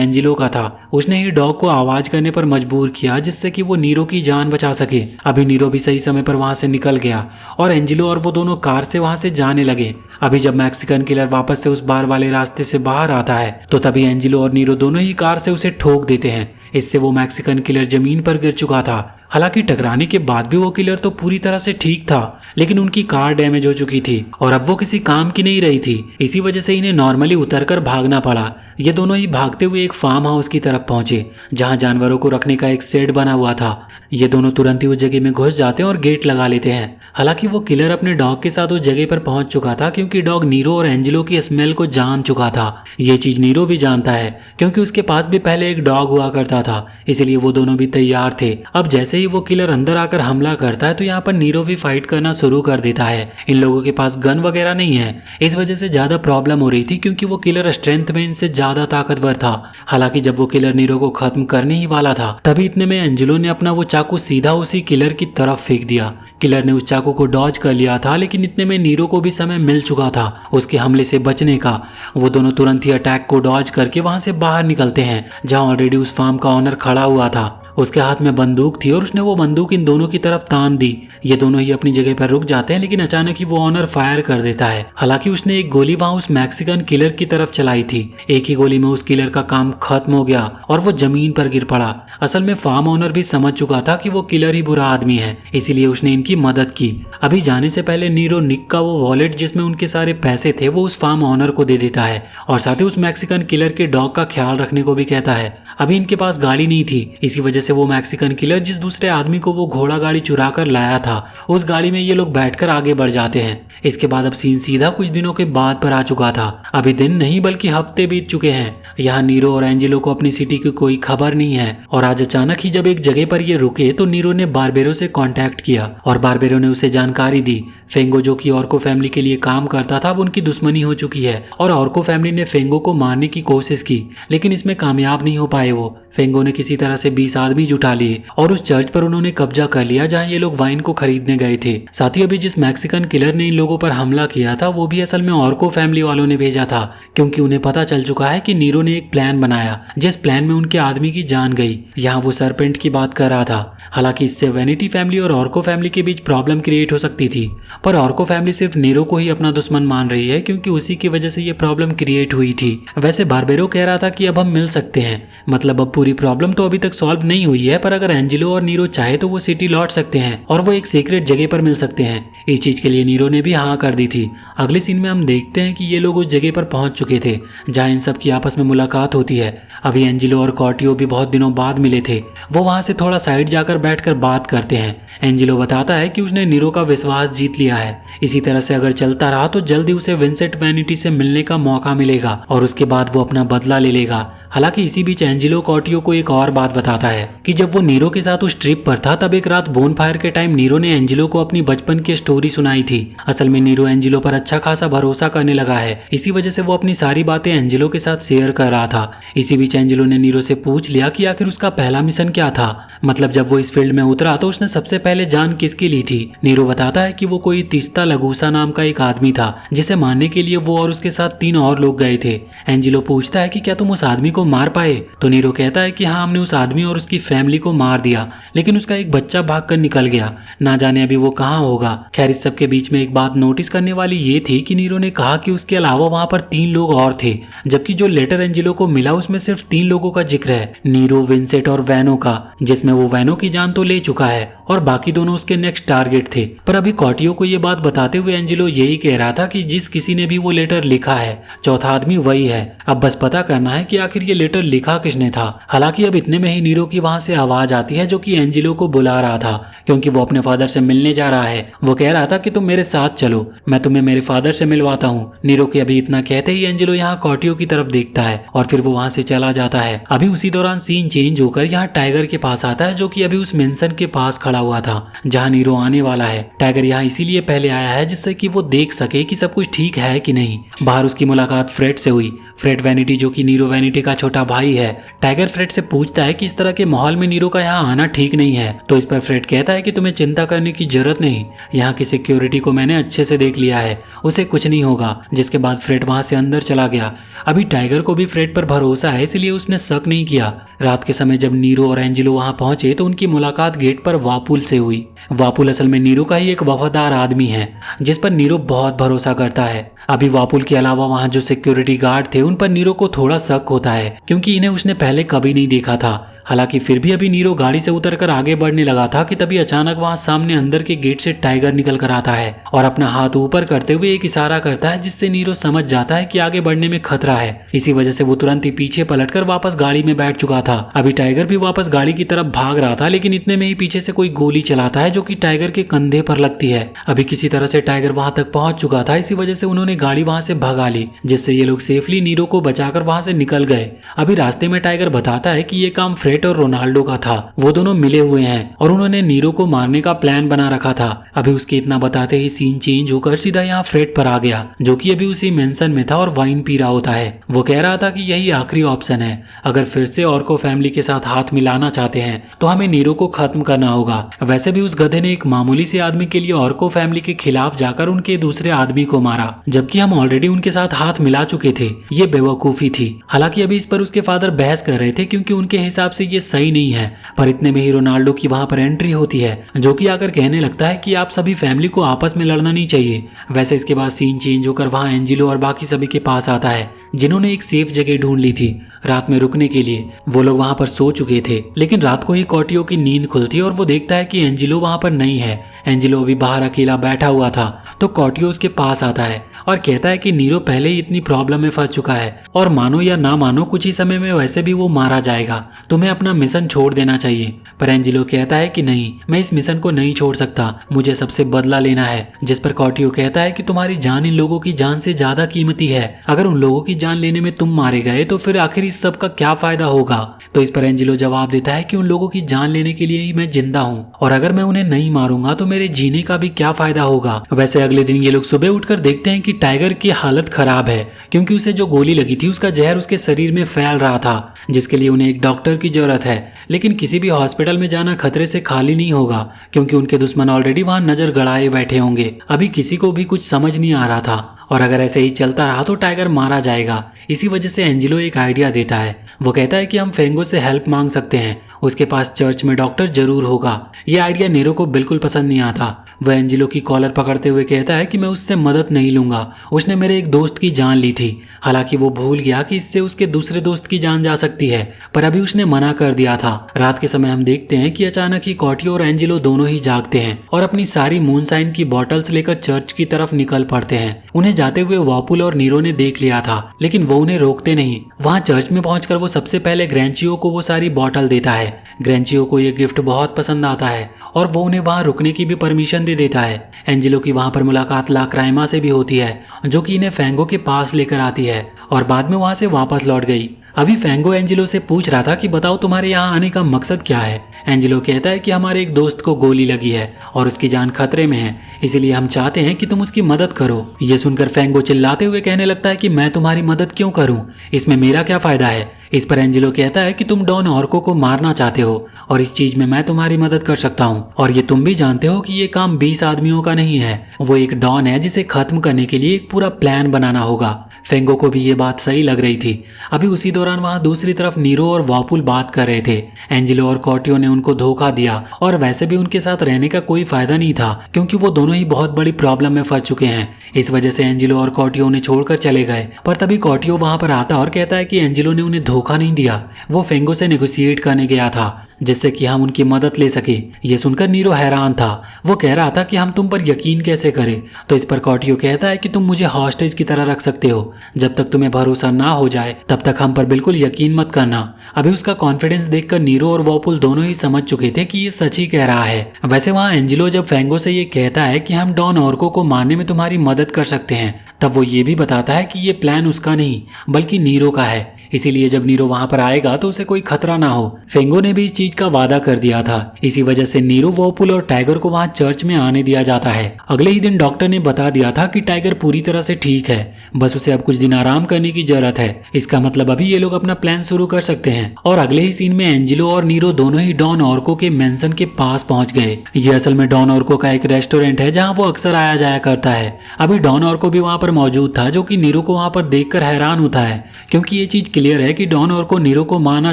A: एंजेलो का था, उसने ही डॉग को आवाज करने पर मजबूर किया जिससे कि वो नीरो की जान बचा सके। अभी नीरो भी सही समय पर वहां से निकल गया और एंजेलो और वो दोनों कार से वहां से जाने लगे। अभी जब मैक्सिकन किलर वापस से उस बार वाले रास्ते से बाहर आता है तो तभी एंजेलो और नीरो दोनों ही कार से उसे ठोक देते हैं। इससे वो मैक्सिकन किलर जमीन पर गिर चुका था। हालांकि टकराने के बाद भी वो किलर तो पूरी तरह से ठीक था, लेकिन उनकी कार डैमेज हो चुकी थी और अब वो किसी काम की नहीं रही थी। इसी वजह से इन्हें नॉर्मली उतरकर भागना पड़ा। ये दोनों ही भागते हुए एक फार्म हाउस की तरफ पहुंचे जहां जानवरों को रखने का एक शेड बना हुआ था। ये दोनों तुरंत ही उस जगह में घुस जाते हैं और गेट लगा लेते हैं। हालांकि वो किलर अपने डॉग के साथ उस जगह पर पहुंच चुका था क्योंकि डॉग नीरो और एंजेलो की स्मेल को जान चुका था। ये चीज नीरो भी जानता है क्योंकि उसके पास भी पहले एक डॉग हुआ करता था, इसलिए वो दोनों भी तैयार थे। अब जैसे ही वो किलर अंदर आकर हमला करता है तो यहाँ पर नीरो भी फाइट करना शुरू कर देता है। इन लोगों के पास गन वगैरह नहीं है, इस वजह से ज्यादा प्रॉब्लम हो रही थी क्योंकि वो किलर स्ट्रेंथ में इनसे ज्यादा ताकतवर था। हालांकि जब वो किलर नीरो को खत्म करने ही वाला था तभी इतने में एंजेलो ने अपना वो चाकू सीधा उसी किलर की तरफ फेंक दिया। किलर ने उस चाकू को डॉज कर लिया था, लेकिन इतने में नीरो को भी समय मिल चुका था उसके हमले से बचने का। वो दोनों तुरंत ही अटैक को डॉज करके वहां से बाहर निकलते हैं जहां ऑलरेडी उस फार्म का ओनर खड़ा हुआ था। उसके हाथ में बंदूक थी और उसने वो बंदूक इन दोनों की तरफ तान दी। ये दोनों ही अपनी जगह पर रुक जाते हैं, लेकिन अचानक ही वो ऑनर फायर कर देता है। हालांकि उसने एक गोली वहां उस मैक्सिकन किलर की तरफ चलाई थी। एक ही गोली में उस किलर का काम खत्म हो गया और वो जमीन पर गिर पड़ा। असल में फार्म ओनर भी समझ चुका था कि वो किलर ही बुरा आदमी है, इसीलिए उसने इनकी मदद की। अभी जाने से पहले नीरो निक का वो वॉलेट जिसमें उनके सारे पैसे थे वो उस फार्म ओनर को दे देता है और साथ ही उस मैक्सिकन किलर के डॉग का ख्याल रखने को भी कहता है। अभी इनके पास गाड़ी नहीं थी, इसी वजह से वो मैक्सिकन किलर जिस दूसरे आदमी को वो घोड़ा गाड़ी चुरा कर लाया था उस गाड़ी में ये लोग बैठकर आगे बढ़ जाते हैं। इसके बाद अब सीन सीधा कुछ दिनों के बाद पर आ चुका था। अभी दिन नहीं बल्कि हफ्ते बीत चुके हैं। यहाँ नीरो और एंजेलो को अपनी सिटी की कोई खबर नहीं है और आज अचानक ही जब एक जगह पर ये रुके तो नीरो ने बारबेरो से कांटेक्ट किया और बारबेरो ने उसे जानकारी दी। फेंगो जो कि ऑर्को फैमिली के लिए काम करता था अब उनकी दुश्मनी हो चुकी है और ऑर्को फैमिली ने फेंगो को मारने की कोशिश की, लेकिन इसमें कामयाब नहीं हो पाए। वो फेंगो ने किसी तरह से 20 आदमी जुटा लिए और उस चर्च पर उन्होंने कब्जा कर लिया जहां ये लोग वाइन को खरीदने गए थे। साथ ही अभी जिस मैक्सिकन किलर ने इन लोगों पर हमला किया था वो भी असल में ऑर्को फैमिली वालों ने भेजा था, क्योंकि उन्हें पता चल चुका है कि नीरो ने एक प्लान बनाया जिस प्लान में उनके आदमी की जान गई। यहाँ वो सरपेंट की बात कर रहा था। हालांकि इससे वेनिटी फैमिली और ऑर्को फैमिली के बीच प्रॉब्लम क्रिएट हो सकती थी, पर ऑर्को फैमिली सिर्फ नीरो को ही अपना दुश्मन मान रही है क्योंकि उसी की वजह से ये प्रॉब्लम क्रिएट हुई थी। वैसे बारबेरो कह रहा था कि अब हम मिल सकते हैं, मतलब अब पूरी प्रॉब्लम तो अभी तक सॉल्व नहीं हुई है, पर अगर एंजेलो और नीरो चाहे तो वो सिटी लौट सकते हैं और वो एक सीक्रेट जगह पर मिल सकते हैं। इस चीज के लिए नीरो ने भी हाँ कर दी थी। अगले सीन में हम देखते हैं कि ये लोग उस जगह पर पहुंच चुके थे जहां इन सब की आपस में मुलाकात होती है। अभी एंजेलो और कॉर्टियो भी बहुत दिनों बाद मिले थे। वो वहां से थोड़ा साइड जाकर बैठकर बात करते हैं। एंजेलो बताता है कि उसने नीरो का विश्वास जीत लिया है। इसी तरह से अगर चलता रहा तो जल्दी उसे विंसेंट वैनिटी से मिलने का मौका मिलेगा और उसके बाद वो अपना बदला ले लेगा। हालांकि इसी बीच एंजेलो कॉर्टियो को एक और बात बताता है कि जब वो नीरो के साथ उस ट्रिप पर था तब एक रात बोनफायर के टाइम नीरो ने एंजेलो को अपनी बचपन की स्टोरी सुनाई थी। असल में नीरो एंजेलो पर अच्छा खासा भरोसा करने लगा है, इसी वजह से वो अपनी सारी बातें एंजेलो के साथ शेयर कर रहा था। इसी बीच एंजेलो ने नीरो से पूछ लिया कि आखिर उसका पहला मिशन क्या था, मतलब जब वो इस फील्ड में उतरा तो उसने सबसे पहले जान किसकी ली थी। नीरो बताता है कि वो कोई तिस्ता लगूसा नाम का एक आदमी था जिसे मारने के लिए वो और उसके साथ 3 और लोग गए थे। एंजेलो पूछता है कि क्या तुम उस आदमी को मार पाए? तो नीरो कहता है कि हाँ, हमने उस आदमी और उसकी फैमिली को मार दिया, लेकिन उसका एक बच्चा भागकर निकल गया, ना जाने अभी वो कहाँ होगा। खैर, इस सब के बीच में एक बात नोटिस करने वाली ये थी कि नीरो ने कहा कि उसके अलावा वहां पर 3 लोग और थे, जबकि जो लेटर एंजेलो को मिला उसमें सिर्फ 3 लोगों का जिक्र है, नीरो, विंसेंट और वैनो का, जिसमें वो वैनो की जान तो ले चुका है और बाकी दोनों उसके नेक्स्ट टारगेट थे। पर अभी कॉटियो को ये बात बताते हुए एंजेलो यही कह रहा था कि जिस किसी ने भी वो लेटर लिखा है, चौथा आदमी वही है। अब बस पता करना है कि आखिर ये लेटर लिखा किसने था। हालांकि अब इतने में ही नीरो की वहां से आवाज आती है जो कि एंजेलो को बुला रहा था, क्योंकि वो अपने फादर से मिलने जा रहा है। वो कह रहा था कि तुम मेरे साथ चलो, मैं तुम्हें मेरे फादर से मिलवाता हूँ। नीरो के अभी इतना कहते ही एंजेलो यहाँ कॉटियो की तरफ देखता है और फिर वो वहां से चला जाता है। अभी उसी दौरान सीन चेंज होकर यहाँ टाइगर के पास आता है, जो कि अभी उस मेंशन के पास खड़ा हुआ था जहाँ नीरो आने वाला है। टाइगर यहाँ इसीलिए पहले आया है जिससे कि वो देख सके कि सब कुछ ठीक है कि नहीं। बाहर उसकी मुलाकात फ्रेड से हुई। फ्रेड वैनिटी, जो कि नीरो वैनिटी का छोटा भाई है। टाइगर फ्रेड से पूछता है कि इस तरह के माहौल में नीरो का यहाँ आना ठीक नहीं है, तो इस पर फ्रेड कहता है कि तुम्हें चिंता करने की जरूरत नहीं, यहाँ की सिक्योरिटी को मैंने अच्छे से देख लिया है, उसे कुछ नहीं होगा। जिसके बाद फ्रेड वहां से अंदर चला गया। अभी टाइगर को भी फ्रेड पर भरोसा है, इसलिए उसने शक नहीं किया। रात के समय जब नीरो और एंजेलो वहां पहुंचे तो उनकी मुलाकात गेट पर वापुल से हुई। वापुल असल में नीरो का ही एक वफादार आदमी है, जिस पर नीरो बहुत भरोसा करता है। अभी वापुल के अलावा वहां जो सिक्योरिटी गार्ड थे उन पर नीरो को थोड़ा शक होता है, क्योंकि इन्हें उसने पहले कभी नहीं देखा था। हालांकि फिर भी अभी नीरो गाड़ी से उतरकर आगे बढ़ने लगा था कि तभी अचानक वहां सामने अंदर के गेट से टाइगर निकल कर आता है और अपना हाथ ऊपर करते हुए एक इशारा करता है, जिससे नीरो समझ जाता है कि आगे बढ़ने में खतरा है। इसी वजह से वो तुरंत ही पीछे पलटकर वापस गाड़ी में बैठ चुका था। अभी टाइगर भी वापस गाड़ी की तरफ भाग रहा था, लेकिन इतने में ही पीछे से कोई गोली चलाता है जो कि टाइगर के कंधे पर लगती है। अभी किसी तरह से टाइगर वहां तक पहुंच चुका था, इसी वजह से उन्होंने गाड़ी वहां से भगा ली, जिससे ये लोग सेफली नीरो को बचाकर वहां से निकल गए। अभी रास्ते में टाइगर बताता है कि ये काम फ्रेड और रोनाल्डो का था, वो दोनों मिले हुए हैं और उन्होंने नीरो को मारने का प्लान बना रखा था। अभी उसके इतना बताते ही सीन चेंज होकर सीधा यहाँ फ्रेड पर आ गया, जो कि अभी उसी मेंशन में था और वाइन पी रहा होता है। वो कह रहा था कि यही आखिरी ऑप्शन है, अगर फिर से ऑर्को फैमिली के साथ हाथ मिलाना चाहते हैं तो हमें नीरो को खत्म करना होगा। वैसे भी उस गधे ने एक मामूली से आदमी के लिए ऑर्को फैमिली के खिलाफ जाकर उनके दूसरे आदमी को मारा, जबकि हम ऑलरेडी उनके साथ हाथ मिला चुके थे। ये बेवकूफी थी। हालांकि अभी इस पर उसके फादर बहस कर रहे थे, क्योंकि उनके हिसाब से ये सही नहीं है। पर इतने में ही रोनाल्डो की वहां पर एंट्री होती है, जो कि आकर कहने लगता है कि आप सभी फैमिली को आपस में लड़ना नहीं चाहिए। वैसे इसके बाद सीन चेंज होकर वहां एंजेलो और बाकी सभी के पास आता है, जिन्होंने एक सेफ जगह ढूंढ ली थी रात में रुकने के लिए। वो लोग वहां पर सो चुके थे, लेकिन रात को ही कॉटियो की नींद खुलती है और वो देखता है कि एंजेलो वहां पर नहीं है। एंजेलो अभी बाहर अकेला बैठा हुआ था, तो कॉटियो उसके पास आता है और कहता है कि नीरो पहले ही इतनी प्रॉब्लम में फंस चुका है और मानो या ना मानो कुछ ही समय में वैसे भी वो मारा जाएगा, तुम्हें अपना मिशन छोड़ देना चाहिए। पर एंजेलो कहता है कि नहीं, मैं इस मिशन को नहीं छोड़ सकता, मुझे सबसे बदला लेना है। जिस पर कॉटियो कहता है कि तुम्हारी जान इन लोगों की जान से ज्यादा कीमती है, अगर उन लोगों की जान लेने में तुम मारे गए तो फिर आखिर इस सब का क्या फायदा होगा। तो इस पर एंजेलो जवाब देता है कि उन लोगों की जान लेने के लिए ही मैं जिंदा हूँ, और अगर मैं उन्हें नहीं मारूंगा तो मेरे जीने का भी क्या फायदा होगा। वैसे अगले दिन ये लोग सुबह उठकर देखते हैं कि टाइगर की हालत खराब है, क्योंकि उसे जो गोली लगी थी उसका जहर उसके शरीर में फैल रहा था, जिसके लिए उन्हें एक डॉक्टर की जरूरत है। लेकिन किसी भी हॉस्पिटल में जाना खतरे से खाली नहीं होगा, क्योंकि उनके दुश्मन ऑलरेडी वहां नजर गड़ाए बैठे होंगे। अभी किसी को भी कुछ समझ नहीं आ रहा था, और अगर ऐसे ही चलता रहा तो टाइगर मारा जाएगा। इसी वजह से एंजेलो एक आइडिया देता है। वो कहता है कि हम फेंगो से हेल्प मांग सकते हैं, उसके पास चर्च में डॉक्टर जरूर होगा। ये आइडिया नीरो को बिल्कुल पसंद नहीं आता। वह एंजेलो की कॉलर पकड़ते हुए कहता है कि मैं उससे मदद नहीं लूंगा, उसने मेरे एक दोस्त की जान ली थी। हालांकि वो भूल गया कि इससे उसके दूसरे दोस्त की जान जा सकती है, पर अभी उसने मना कर दिया था। रात के समय हम देखते हैं कि अचानक ही कॉटियो और एंजेलो दोनों ही जागते हैं और अपनी सारी मूनशाइन की बॉटल्स लेकर चर्च की तरफ निकल पड़ते हैं। उन्हें जाते हुए वापुल और नीरो ने देख लिया था, लेकिन वो उन्हें रोकते नहीं। वहां चर्च में पहुंचकर वो सबसे पहले ग्रेंचियो को वो सारी बॉटल देता है। ग्रेंचियो को ये गिफ्ट बहुत पसंद आता है और वो उन्हें वहां रुकने की भी परमिशन दे देता है। एंजेलो की वहां पर मुलाकात ला क्राइमा से भी होती है, जो कि इन्हें फेंगो के पास लेकर आती है और बाद में वहां से वापस लौट गई। अभी फेंगो एंजेलो से पूछ रहा था कि बताओ तुम्हारे यहाँ आने का मकसद क्या है। एंजेलो कहता है कि हमारे एक दोस्त को गोली लगी है और उसकी जान खतरे में है, इसलिए हम चाहते हैं कि तुम उसकी मदद करो। ये सुनकर फेंगो चिल्लाते हुए कहने लगता है कि मैं तुम्हारी मदद क्यों करूं, इसमें मेरा क्या फायदा है। इस पर एंजेलो कहता है कि तुम डॉन ऑर्को को मारना चाहते हो और इस चीज में मैं तुम्हारी मदद कर सकता हूँ, और ये तुम भी जानते हो कि ये काम 20 आदमियों का नहीं है, वो एक डॉन है जिसे खत्म करने के लिए एक पूरा प्लान बनाना होगा। फेंगो को भी ये बात सही लग रही थी। अभी उसी दौरान वहां दूसरी तरफ नीरो और वापुल बात कर रहे थे। एंजेलो और कॉर्टियो ने उनको धोखा दिया और वैसे भी उनके साथ रहने का कोई फायदा नहीं था क्योंकि वो दोनों ही बहुत बड़ी प्रॉब्लम में फंस चुके हैं। इस वजह से एंजेलो और कॉर्टियो उन्हें छोड़कर चले गए। पर तभी कॉर्टियो वहां पर आता और कहता है कि एंजेलो ने उन्हें धोखा नहीं दिया, वो फेंगो से नेगोशिएट करने गया था जिससे कि हम उनकी मदद ले सके। ये सुनकर नीरो हैरान था। वो कह रहा था कि हम तुम पर यकीन कैसे करें। तो इस पर कॉर्टियो कहता है कि तुम मुझे हॉस्टेज की तरह रख सकते हो, जब तक तुम्हें भरोसा ना हो जाए तब तक हम पर बिल्कुल यकीन मत करना। अभी उसका कॉन्फिडेंस देखकर नीरो और वॉपुल दोनों ही समझ चुके थे कि ये सच ही कह रहा है। वैसे वहाँ एंजेलो जब फेंगो से ये कहता है कि हम डॉन ऑर्को को मारने में तुम्हारी मदद कर सकते हैं, तब वो ये भी बताता है कि ये प्लान उसका नहीं बल्कि नीरो का है, इसीलिए जब नीरो वहां पर आएगा तो उसे कोई खतरा ना हो। फेंगो ने भी इस चीज का वादा कर दिया था, इसी वजह से नीरो, वॉपुल और टाइगर को वहां चर्च में आने दिया जाता है। अगले ही दिन डॉक्टर ने बता दिया था कि टाइगर पूरी तरह से ठीक है, बस उसे अब कुछ दिन आराम करने की जरूरत है। इसका मतलब अभी ये लोग अपना प्लान शुरू कर सकते हैं। और अगले ही सीन में एंजेलो और नीरो दोनों ही डॉन ऑर्को के मेंशन के पास पहुंच गए। ये असल में डॉन ऑर्को का एक रेस्टोरेंट है जहाँ वो अक्सर आया जाया करता है। अभी डॉन ऑर्को भी वहां पर मौजूद था, जो कि नीरो को वहां पर देखकर हैरान होता है क्योंकि ये चीज क्लियर है कि डॉन ऑर्को नीरो को मारना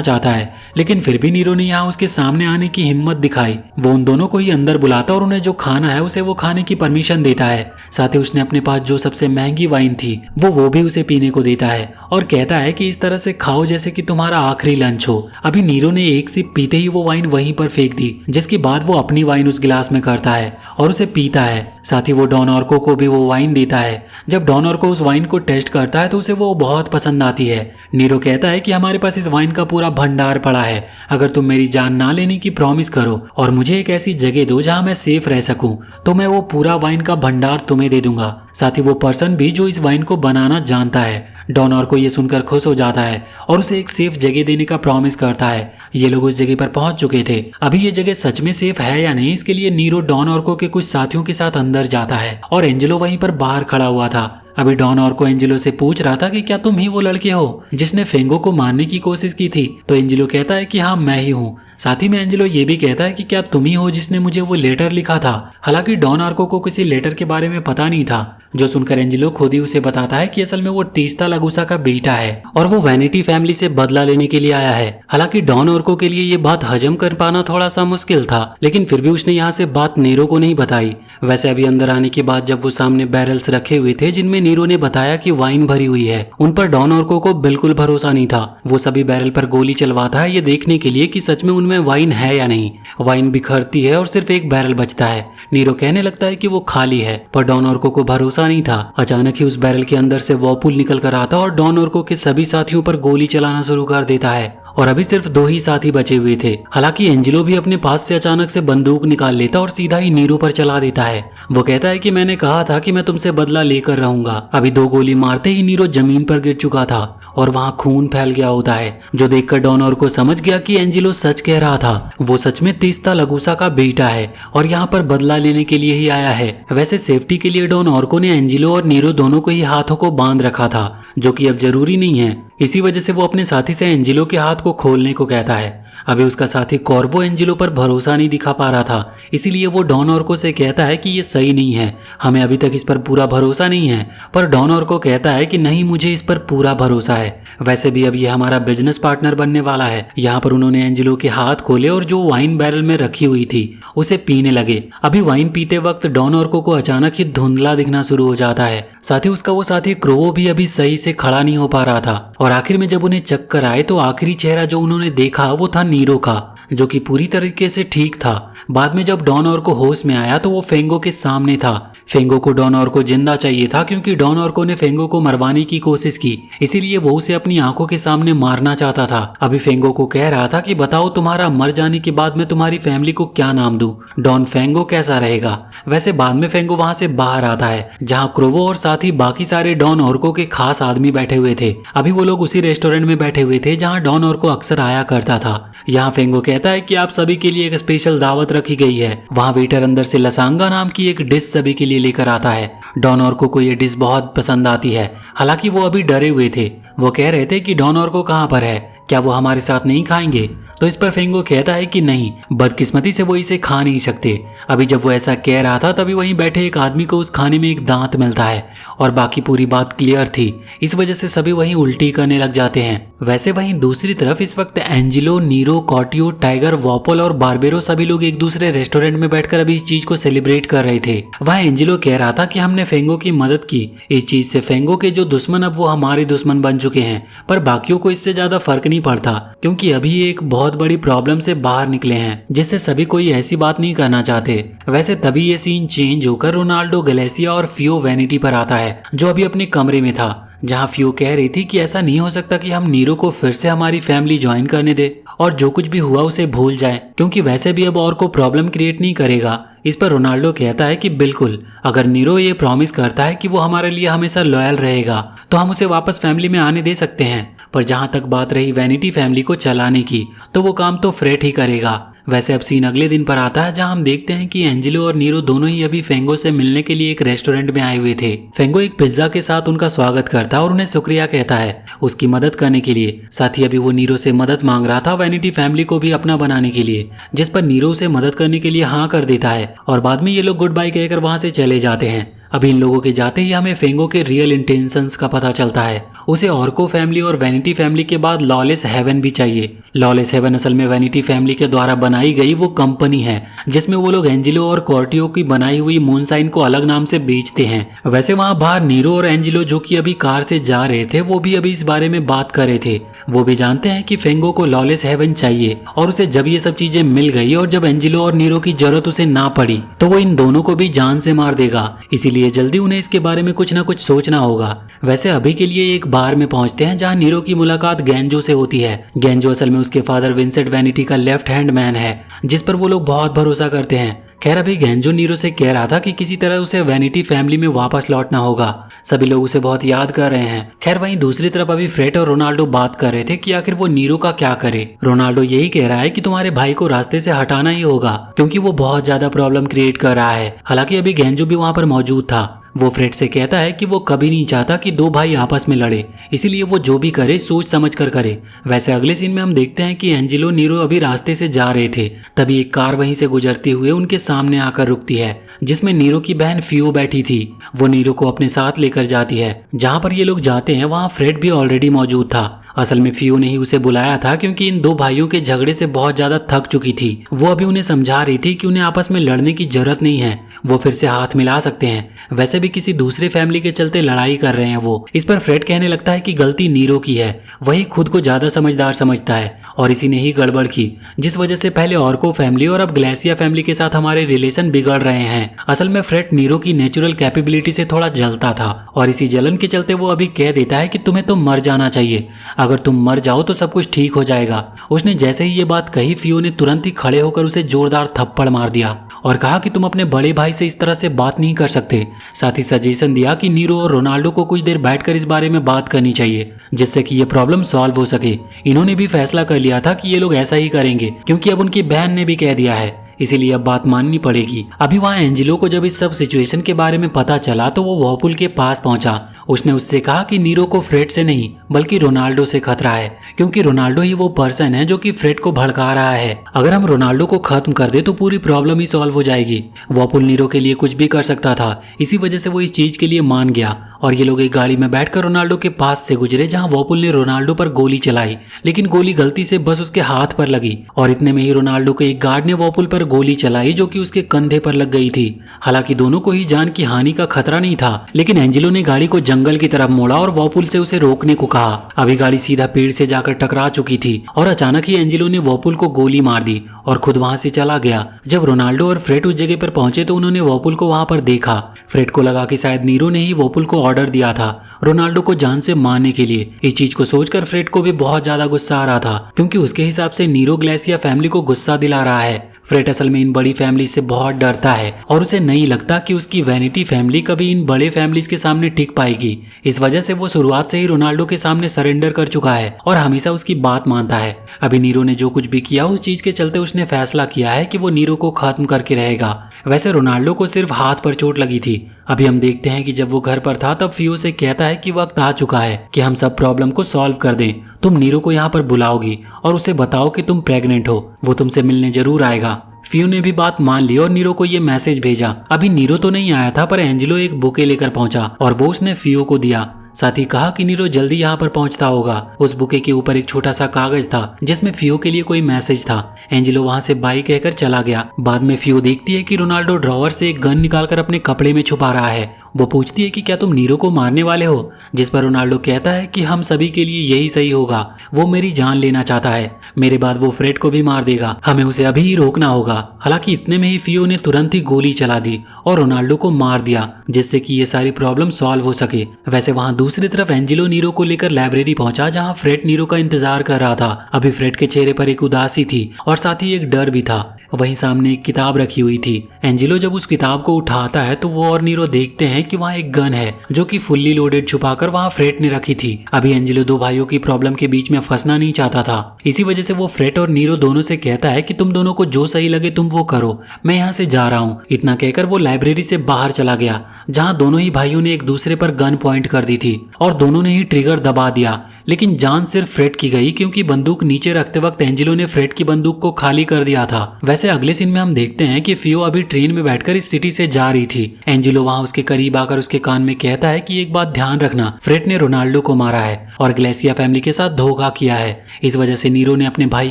A: चाहता है, लेकिन फिर भी नीरो ने यहाँ उसके सामने आने की हिम्मत दिखाई। वो उन दोनों को ही अंदर बुलाता और उन्हें जो खाना है उसे वो खाने की परमिशन देता है। साथ ही उसने अपने पास जो सबसे महंगी वाइन थी वो भी उसे पीने को देता है और कहता है कि इस तरह से खाओ जैसे कि तुम्हारा आखिरी लंच हो। अभी नीरो ने एक सिप पीते ही वो वाइन वहीं पर फेंक दी, जिसके बाद वो अपनी वाइन उस गिलास में करता है और उसे पीता है। साथ ही वो डॉन ऑर्को को भी वो वाइन देता है। जब डॉन ऑर्को उस वाइन को टेस्ट करता है तो उसे वो बहुत पसंद आती है। नीरो कहता है कि हमारे पास इस वाइन का पूरा भंडार पड़ा है, अगर तुम मेरी जान ना लेने की प्रॉमिस करो और मुझे एक ऐसी जगह दो जहां मैं सेफ रह सकूं, तो मैं वो पूरा वाइन का भंडार तुम्हें दे दूंगा, साथ ही वो पर्सन भी जो इस वाइन को बनाना जानता है। डॉन ऑर्को ये सुनकर खुश हो जाता है और उसे एक सेफ जगह देने का प्रॉमिस करता है। ये लोग उस जगह पर पहुंच चुके थे। अभी ये जगह सच में सेफ है या नहीं, इसके लिए नीरो डॉन ऑर्को के कुछ साथियों के साथ अंदर जाता है और एंजेलो वहीं पर बाहर खड़ा हुआ था। अभी डॉन ऑर्को एंजेलो से पूछ रहा था कि क्या तुम ही वो लड़के हो जिसने फेंगो को मारने की कोशिश की थी। तो एंजेलो कहता है कि हाँ मैं ही हूँ। साथ ही में एंजेलो ये भी कहता है कि क्या तुम ही हो जिसने मुझे वो लेटर लिखा था। हालांकि डॉन ऑर्को को किसी लेटर के बारे में पता नहीं था, जो सुनकर एंजेलो खुद ही उसे बताता है कि असल में वो तीस्ता लगूसा का बेटा है और वो वैनिटी फैमिली से बदला लेने के लिए आया है। हालांकि डॉन ऑर्को के लिए ये बात हजम कर पाना थोड़ा सा मुश्किल था, लेकिन फिर भी उसने यहाँ से बात नीरो को नहीं बताई। वैसे अभी अंदर आने के बाद जब वो सामने बैरल्स रखे हुए थे जिनमें नीरो ने बताया कि वाइन भरी हुई है, उन पर डॉन ऑर्को को बिल्कुल भरोसा नहीं था। वो सभी बैरल पर गोली चलवाता है ये देखने के लिए कि सच में उनमें वाइन है या नहीं। वाइन बिखरती है और सिर्फ एक बैरल बचता है। नीरो कहने लगता है कि वो खाली है, पर डॉन ऑर्को को भरोसा नहीं था। अचानक ही उस बैरल के अंदर से वॉपुल निकल कर आता और डॉन ऑर्को के सभी साथियों पर गोली चलाना शुरू कर देता है और अभी सिर्फ 2 ही साथी बचे हुए थे। हालांकि एंजेलो भी अपने पास से अचानक से बंदूक निकाल लेता और सीधा ही नीरो पर चला देता है। वो कहता है कि मैंने कहा था कि मैं तुमसे बदला लेकर रहूंगा। अभी 2 गोली मारते ही नीरो जमीन पर गिर चुका था और वहां खून फैल गया होता है, जो देखकर डॉन ऑर्को समझ गया कि एंजेलो सच कह रहा था। वो सच में तीस्ता लगूसा का बेटा है और यहाँ पर बदला लेने के लिए ही आया है। वैसे सेफ्टी के लिए डॉन ऑर्को ने एंजेलो और नीरो दोनों को ही हाथों को बांध रखा था, जो कि अब जरूरी नहीं है। इसी वजह से वो अपने साथी से एंजेलो के हाथ को खोलने को कहता है। अभी उसका साथी कॉर्वो एंजेलो पर भरोसा नहीं दिखा पा रहा था, इसीलिए वो डॉन ऑर्को से कहता है कि ये सही नहीं है, हमें अभी तक इस पर पूरा भरोसा नहीं है। पर डॉन ऑर्को कहता है कि नहीं, मुझे इस पर पूरा भरोसा है। वैसे भी अब ये हमारा बिजनेस पार्टनर बनने वाला है। यहाँ पर उन्होंने एंजेलो के हाथ खोले और जो वाइन बैरल में रखी हुई थी उसे पीने लगे। अभी वाइन पीते वक्त डॉन ऑर्को को अचानक ही धुंधला दिखना शुरू हो जाता है। साथ ही उसका वो साथी क्रोवो भी अभी सही से खड़ा नहीं हो पा रहा था और आखिर में जब उन्हें चक्कर आए तो आखिरी चेहरा जो उन्होंने देखा वो था नीरो का, जो कि पूरी तरीके से ठीक था। बाद में जब डॉन ऑर्को होश में आया तो वो फेंगो के सामने था। फेंगो को डॉन ऑर्को जिंदा चाहिए था क्योंकि डॉन ऑर्को ने फेंगो को मरवाने की कोशिश की, इसीलिए वो उसे अपनी आंखों के सामने मारना चाहता था। अभी फेंगो को कह रहा था कि बताओ तुम्हारा मर जाने के बाद मैं तुम्हारी फैमिली को क्या नाम दूं, डॉन फेंगो कैसा रहेगा। वैसे बाद में फेंगो वहां से बाहर आता है जहाँ क्रोवो और साथ ही बाकी सारे डॉन ऑर्को के खास आदमी बैठे हुए थे। अभी वो लोग उसी रेस्टोरेंट में बैठे हुए थे जहाँ डॉन ऑर्को अक्सर आया करता था। यहाँ फेंगो कहता है कि आप सभी के लिए एक स्पेशल दावत रखी गई है। वहाँ वेटर अंदर से लसांगा नाम की एक डिश सभी के लिए लेकर आता है। डॉन ऑर्को को ये डिश बहुत पसंद आती है। हालांकि वो अभी डरे हुए थे। वो कह रहे थे कि डॉन ऑर्को कहाँ पर है, क्या वो हमारे साथ नहीं खाएंगे? तो इस पर फेंगो कहता है कि नहीं, बदकिस्मती से वो इसे खा नहीं सकते। अभी जब वो ऐसा कह रहा था तभी वहीं बैठे एक आदमी को उस खाने में एक दांत मिलता है और बाकी पूरी बात क्लियर थी। इस वजह से सभी वहीं उल्टी करने लग जाते हैं। वैसे वहीं दूसरी तरफ इस वक्त एंजिलो, नीरो, कॉर्टियो, टाइगर, वॉपल और बारबेरो सभी लोग एक दूसरे रेस्टोरेंट में बैठकर अभी इस चीज को सेलिब्रेट कर रहे थे। वह एंजिलो कह रहा था कि हमने फेंगो की मदद की, इस चीज से फेंगो के जो दुश्मन अब वो हमारे दुश्मन बन चुके हैं, पर बाकियों को इससे ज्यादा फर्क नहीं पड़ता क्योंकि अभी एक बहुत बड़ी प्रॉब्लम से बाहर निकले हैं जिससे सभी कोई ऐसी बात नहीं करना चाहते। वैसे तभी ये सीन चेंज होकर रोनाल्डो, गलेसिया और फियो वैनिटी पर आता है जो अभी अपने कमरे में था, जहां फियो कह रही थी कि ऐसा नहीं हो सकता कि हम नीरो को फिर से हमारी फैमिली ज्वाइन करने दे और जो कुछ भी हुआ उसे भूल जाए क्योंकि वैसे भी अब और को प्रॉब्लम क्रिएट नहीं करेगा। इस पर रोनाल्डो कहता है कि बिल्कुल, अगर नीरो ये प्रॉमिस करता है कि वो हमारे लिए हमेशा लॉयल रहेगा तो हम उसे वापस फैमिली में आने दे सकते हैं। पर जहां तक बात रही वैनिटी फैमिली को चलाने की, तो वो काम तो फ्रेड ही करेगा। वैसे अब सीन अगले दिन पर आता है जहां हम देखते हैं कि एंजिलो और नीरो दोनों ही अभी फेंगो से मिलने के लिए एक रेस्टोरेंट में आए हुए थे। फेंगो एक पिज्जा के साथ उनका स्वागत करता है और उन्हें शुक्रिया कहता है उसकी मदद करने के लिए। साथ ही अभी वो नीरो से मदद मांग रहा था वैनिटी फैमिली को भी अपना बनाने के लिए, जिस पर नीरो उसे मदद करने के लिए हाँ कर देता है और बाद में ये लोग गुड बाय कहकर वहां से चले जाते हैं। अभी इन लोगों के जाते ही हमें फेंगो के रियल इंटेंशंस का पता चलता है। उसे ऑर्को फैमिली और वैनिटी फैमिली के बाद लॉलेस हेवन भी चाहिए। लॉलेस हेवन असल में वैनिटी फैमिली के द्वारा बनाई गई वो कंपनी है जिसमें वो लोग एंजिलो और कॉर्टियो की बनाई हुई मूनसाइन को अलग नाम से बेचते हैं। वैसे वहां बाहर नीरो और एंजिलो जो कि अभी कार से जा रहे थे वो भी अभी इस बारे में बात कर रहे थे। वो भी जानते हैं कि फेंगो को लॉलेस हेवन चाहिए और उसे जब ये सब चीजें मिल गई और जब एंजिलो और नीरो की जरूरत उसे ना पड़ी तो वो इन दोनों को भी जान से मार देगा। इसीलिए जल्दी उन्हें इसके बारे में कुछ ना कुछ सोचना होगा। वैसे अभी के लिए एक बार में पहुंचते हैं जहां नीरो की मुलाकात गेंजो से होती है। गेंजो असल में उसके फादर विंसेंट वैनिटी का लेफ्ट हैंड मैन है जिस पर वो लोग बहुत भरोसा करते हैं। खैर अभी गेंजो नीरो से कह रहा था कि किसी तरह उसे वैनिटी फैमिली में वापस लौटना होगा। सभी लोग उसे बहुत याद कर रहे हैं। खैर वहीं दूसरी तरफ अभी फ्रेड और रोनाल्डो बात कर रहे थे कि आखिर वो नीरो का क्या करे। रोनाल्डो यही कह रहा है कि तुम्हारे भाई को रास्ते से हटाना ही होगा क्योंकि वो बहुत ज्यादा प्रॉब्लम क्रिएट कर रहा है। हालांकि अभी गेंजो भी वहां पर मौजूद था। वो फ्रेड से कहता है कि वो कभी नहीं चाहता कि दो भाई आपस में लड़े, इसीलिए वो जो भी करे सोच समझ कर करे। वैसे अगले सीन में हम देखते हैं कि एंजिलो, नीरो अभी रास्ते से जा रहे थे तभी एक कार वहीं से गुजरते हुए उनके सामने आकर रुकती है जिसमें नीरो की बहन फियो बैठी थी। वो नीरो को अपने साथ लेकर जाती है। जहां पर ये लोग जाते हैं वहां फ्रेड भी ऑलरेडी मौजूद था। असल में फियो ने ही उसे बुलाया था क्योंकि इन दो भाइयों के झगड़े से बहुत ज्यादा थक चुकी थी। वो अभी उन्हें समझा रही थी कि उन्हें आपस में लड़ने की जरूरत नहीं है, वो फिर से हाथ मिला सकते हैं। वैसे भी किसी दूसरे फैमिली के चलते लड़ाई कर रहे हैं वो। इस पर फ्रेड कहने लगता है कि गलती नीरो की है, वही खुद को ज्यादा समझदार समझता है और इसी ने ही गड़बड़ की जिस वजह से पहले ऑर्को फैमिली और अब ग्लेसिया फैमिली के साथ हमारे रिलेशन बिगड़ रहे हैं। असल में फ्रेड नीरो की नेचुरल कैपेबिलिटी से थोड़ा जलता था और इसी जलन के चलते वो अभी कह देता है कि तुम्हें तो मर जाना चाहिए, अगर तुम मर जाओ तो सब कुछ ठीक हो जाएगा। उसने जैसे ही ये बात कही फियो ने तुरंत ही खड़े होकर उसे जोरदार थप्पड़ मार दिया और कहा कि तुम अपने बड़े भाई से इस तरह से बात नहीं कर सकते। साथ ही सजेशन दिया कि नीरो और रोनाल्डो को कुछ देर बैठकर इस बारे में बात करनी चाहिए जिससे कि ये प्रॉब्लम सॉल्व हो सके। इन्होंने भी फैसला कर लिया था कि ये लोग ऐसा ही करेंगे क्योंकि अब उनकी बहन ने भी कह दिया है, इसीलिए अब बात माननी पड़ेगी। अभी वहाँ एंजिलो को जब इस सब सिचुएशन के बारे में पता चला तो वो वॉपुल के पास पहुंचा। उसने उससे कहा कि नीरो को फ्रेड से नहीं बल्कि रोनाल्डो से खतरा है क्योंकि रोनाल्डो ही वो पर्सन है जो कि फ्रेड को भड़का रहा है। अगर हम रोनाल्डो को खत्म कर दे तो पूरी प्रॉब्लम ही सॉल्व हो जाएगी। वॉपुल नीरो के लिए कुछ भी कर सकता था, इसी वजह से वो इस चीज के लिए मान गया और ये लोग एक गाड़ी में बैठकर रोनाल्डो के पास से गुजरे जहां वॉपुल ने रोनाल्डो पर गोली चलाई, लेकिन गोली गलती से बस उसके हाथ पर लगी और इतने में ही रोनाल्डो के एक गार्ड ने वॉपुल पर गोली चलाई जो कि उसके कंधे पर लग गई थी। हालांकि दोनों को ही जान की हानि का खतरा नहीं था, लेकिन एंजिलो ने गाड़ी को जंगल की तरफ मोड़ा और वॉपुल से उसे रोकने को कहा। अभी गाड़ी सीधा पेड़ से जाकर टकरा चुकी थी और अचानक ही एंजिलो ने वॉपुल को गोली मार दी और खुद वहां से चला गया। जब रोनाल्डो और फ्रेड उस जगह पर पहुंचे तो उन्होंने वॉपुल को वहां पर देखा। फ्रेड को लगा कि शायद नीरो ने ही वॉपुल को ऑर्डर दिया था रोनाल्डो को जान से मारने के लिए। इस चीज को सोचकर फ्रेड को भी बहुत ज्यादा गुस्सा आ रहा था क्योंकि उसके हिसाब से नीरो ग्लेसिया फैमिली को गुस्सा दिला रहा है। फ्रेड असल में इन बड़ी फैमिली से बहुत डरता है और उसे नहीं लगता कि उसकी वैनिटी फैमिली कभी इन बड़े फैमिलीज के सामने टिक पाएगी। इस वजह से वो शुरुआत से ही रोनाल्डो के सामने सरेंडर कर चुका है और हमेशा उसकी बात मानता है। अभी नीरो ने जो कुछ भी किया उस चीज के चलते उसने फैसला किया है कि वो नीरो को खत्म करके रहेगा। वैसे रोनाल्डो को सिर्फ हाथ पर चोट लगी थी। अभी हम देखते हैं कि जब वो घर पर था तब फियो से कहता है कि वक्त आ चुका है कि हम सब प्रॉब्लम को सॉल्व कर दें। तुम नीरो को यहाँ पर बुलाओगी और उसे बताओ कि तुम प्रेग्नेंट हो, वो तुमसे मिलने जरूर आएगा। फियो ने भी बात मान ली और नीरो को ये मैसेज भेजा। अभी नीरो तो नहीं आया था पर एंजेलो एक बुके लेकर पहुंचा और वो उसने फियो को दिया। साथ ही कहा कि नीरो जल्दी यहाँ पर पहुंचता होगा। उस बुके के ऊपर एक छोटा सा कागज था जिसमें फियो के लिए कोई मैसेज था। एंजेलो वहां से बाई कहकर चला गया। बाद में फियो देखती है कि रोनाल्डो ड्रॉवर से एक गन निकालकर अपने कपड़े में छुपा रहा है। वो पूछती है कि क्या तुम नीरो को मारने वाले हो, जिस पर रोनाल्डो कहता है कि हम सभी के लिए यही सही होगा। वो मेरी जान लेना चाहता है, मेरे बाद वो फ्रेड को भी मार देगा, हमें उसे अभी ही रोकना होगा। हालांकि इतने में ही फियो ने तुरंत ही गोली चला दी और रोनाल्डो को मार दिया जिससे कि ये सारी प्रॉब्लम सॉल्व हो सके। वैसे वहां दूसरी तरफ एंजेलो नीरो को लेकर लाइब्रेरी पहुंचा जहां फ्रेड नीरो का इंतजार कर रहा था। अभी फ्रेड के चेहरे पर एक उदासी थी और साथ ही एक डर भी था। वहीं सामने एक किताब रखी हुई थी। एंजेलो जब उस किताब को उठाता है तो वो और नीरो देखते हैं कि वहाँ एक गन है जो कि फुल्ली लोडेड छुपाकर वहाँ फ्रेड ने रखी थी। अभी एंजेलो दो भाइयों की प्रॉब्लम के बीच में फंसना नहीं चाहता था। इसी वजह से वो फ्रेड और नीरो दोनों से कहता है कि तुम दोनों को जो सही लगे तुम वो करो, मैं यहाँ से जा रहा हूँ। इतना कहकर वो लाइब्रेरी से बाहर चला गया जहाँ दोनों ही भाइयों ने एक दूसरे पर गन पॉइंट कर दी थी और दोनों ने ही ट्रिगर दबा दिया। लेकिन जान सिर्फ फ्रेड की गई क्योंकि बंदूक नीचे रखते वक्त एंजेलो ने फ्रेड की बंदूक को खाली कर दिया था। वैसे अगले सीन में हम देखते हैं कि फियो अभी ट्रेन में बैठकर इस सिटी से जा रही थी। एंजेलो वहां उसके करीब आकर उसके कान में कहता है कि एक बात ध्यान रखना, फ्रेड ने रोनाल्डो को मारा है और ग्लेसिया फैमिली के साथ धोखा किया है। इस वजह से नीरो ने अपने भाई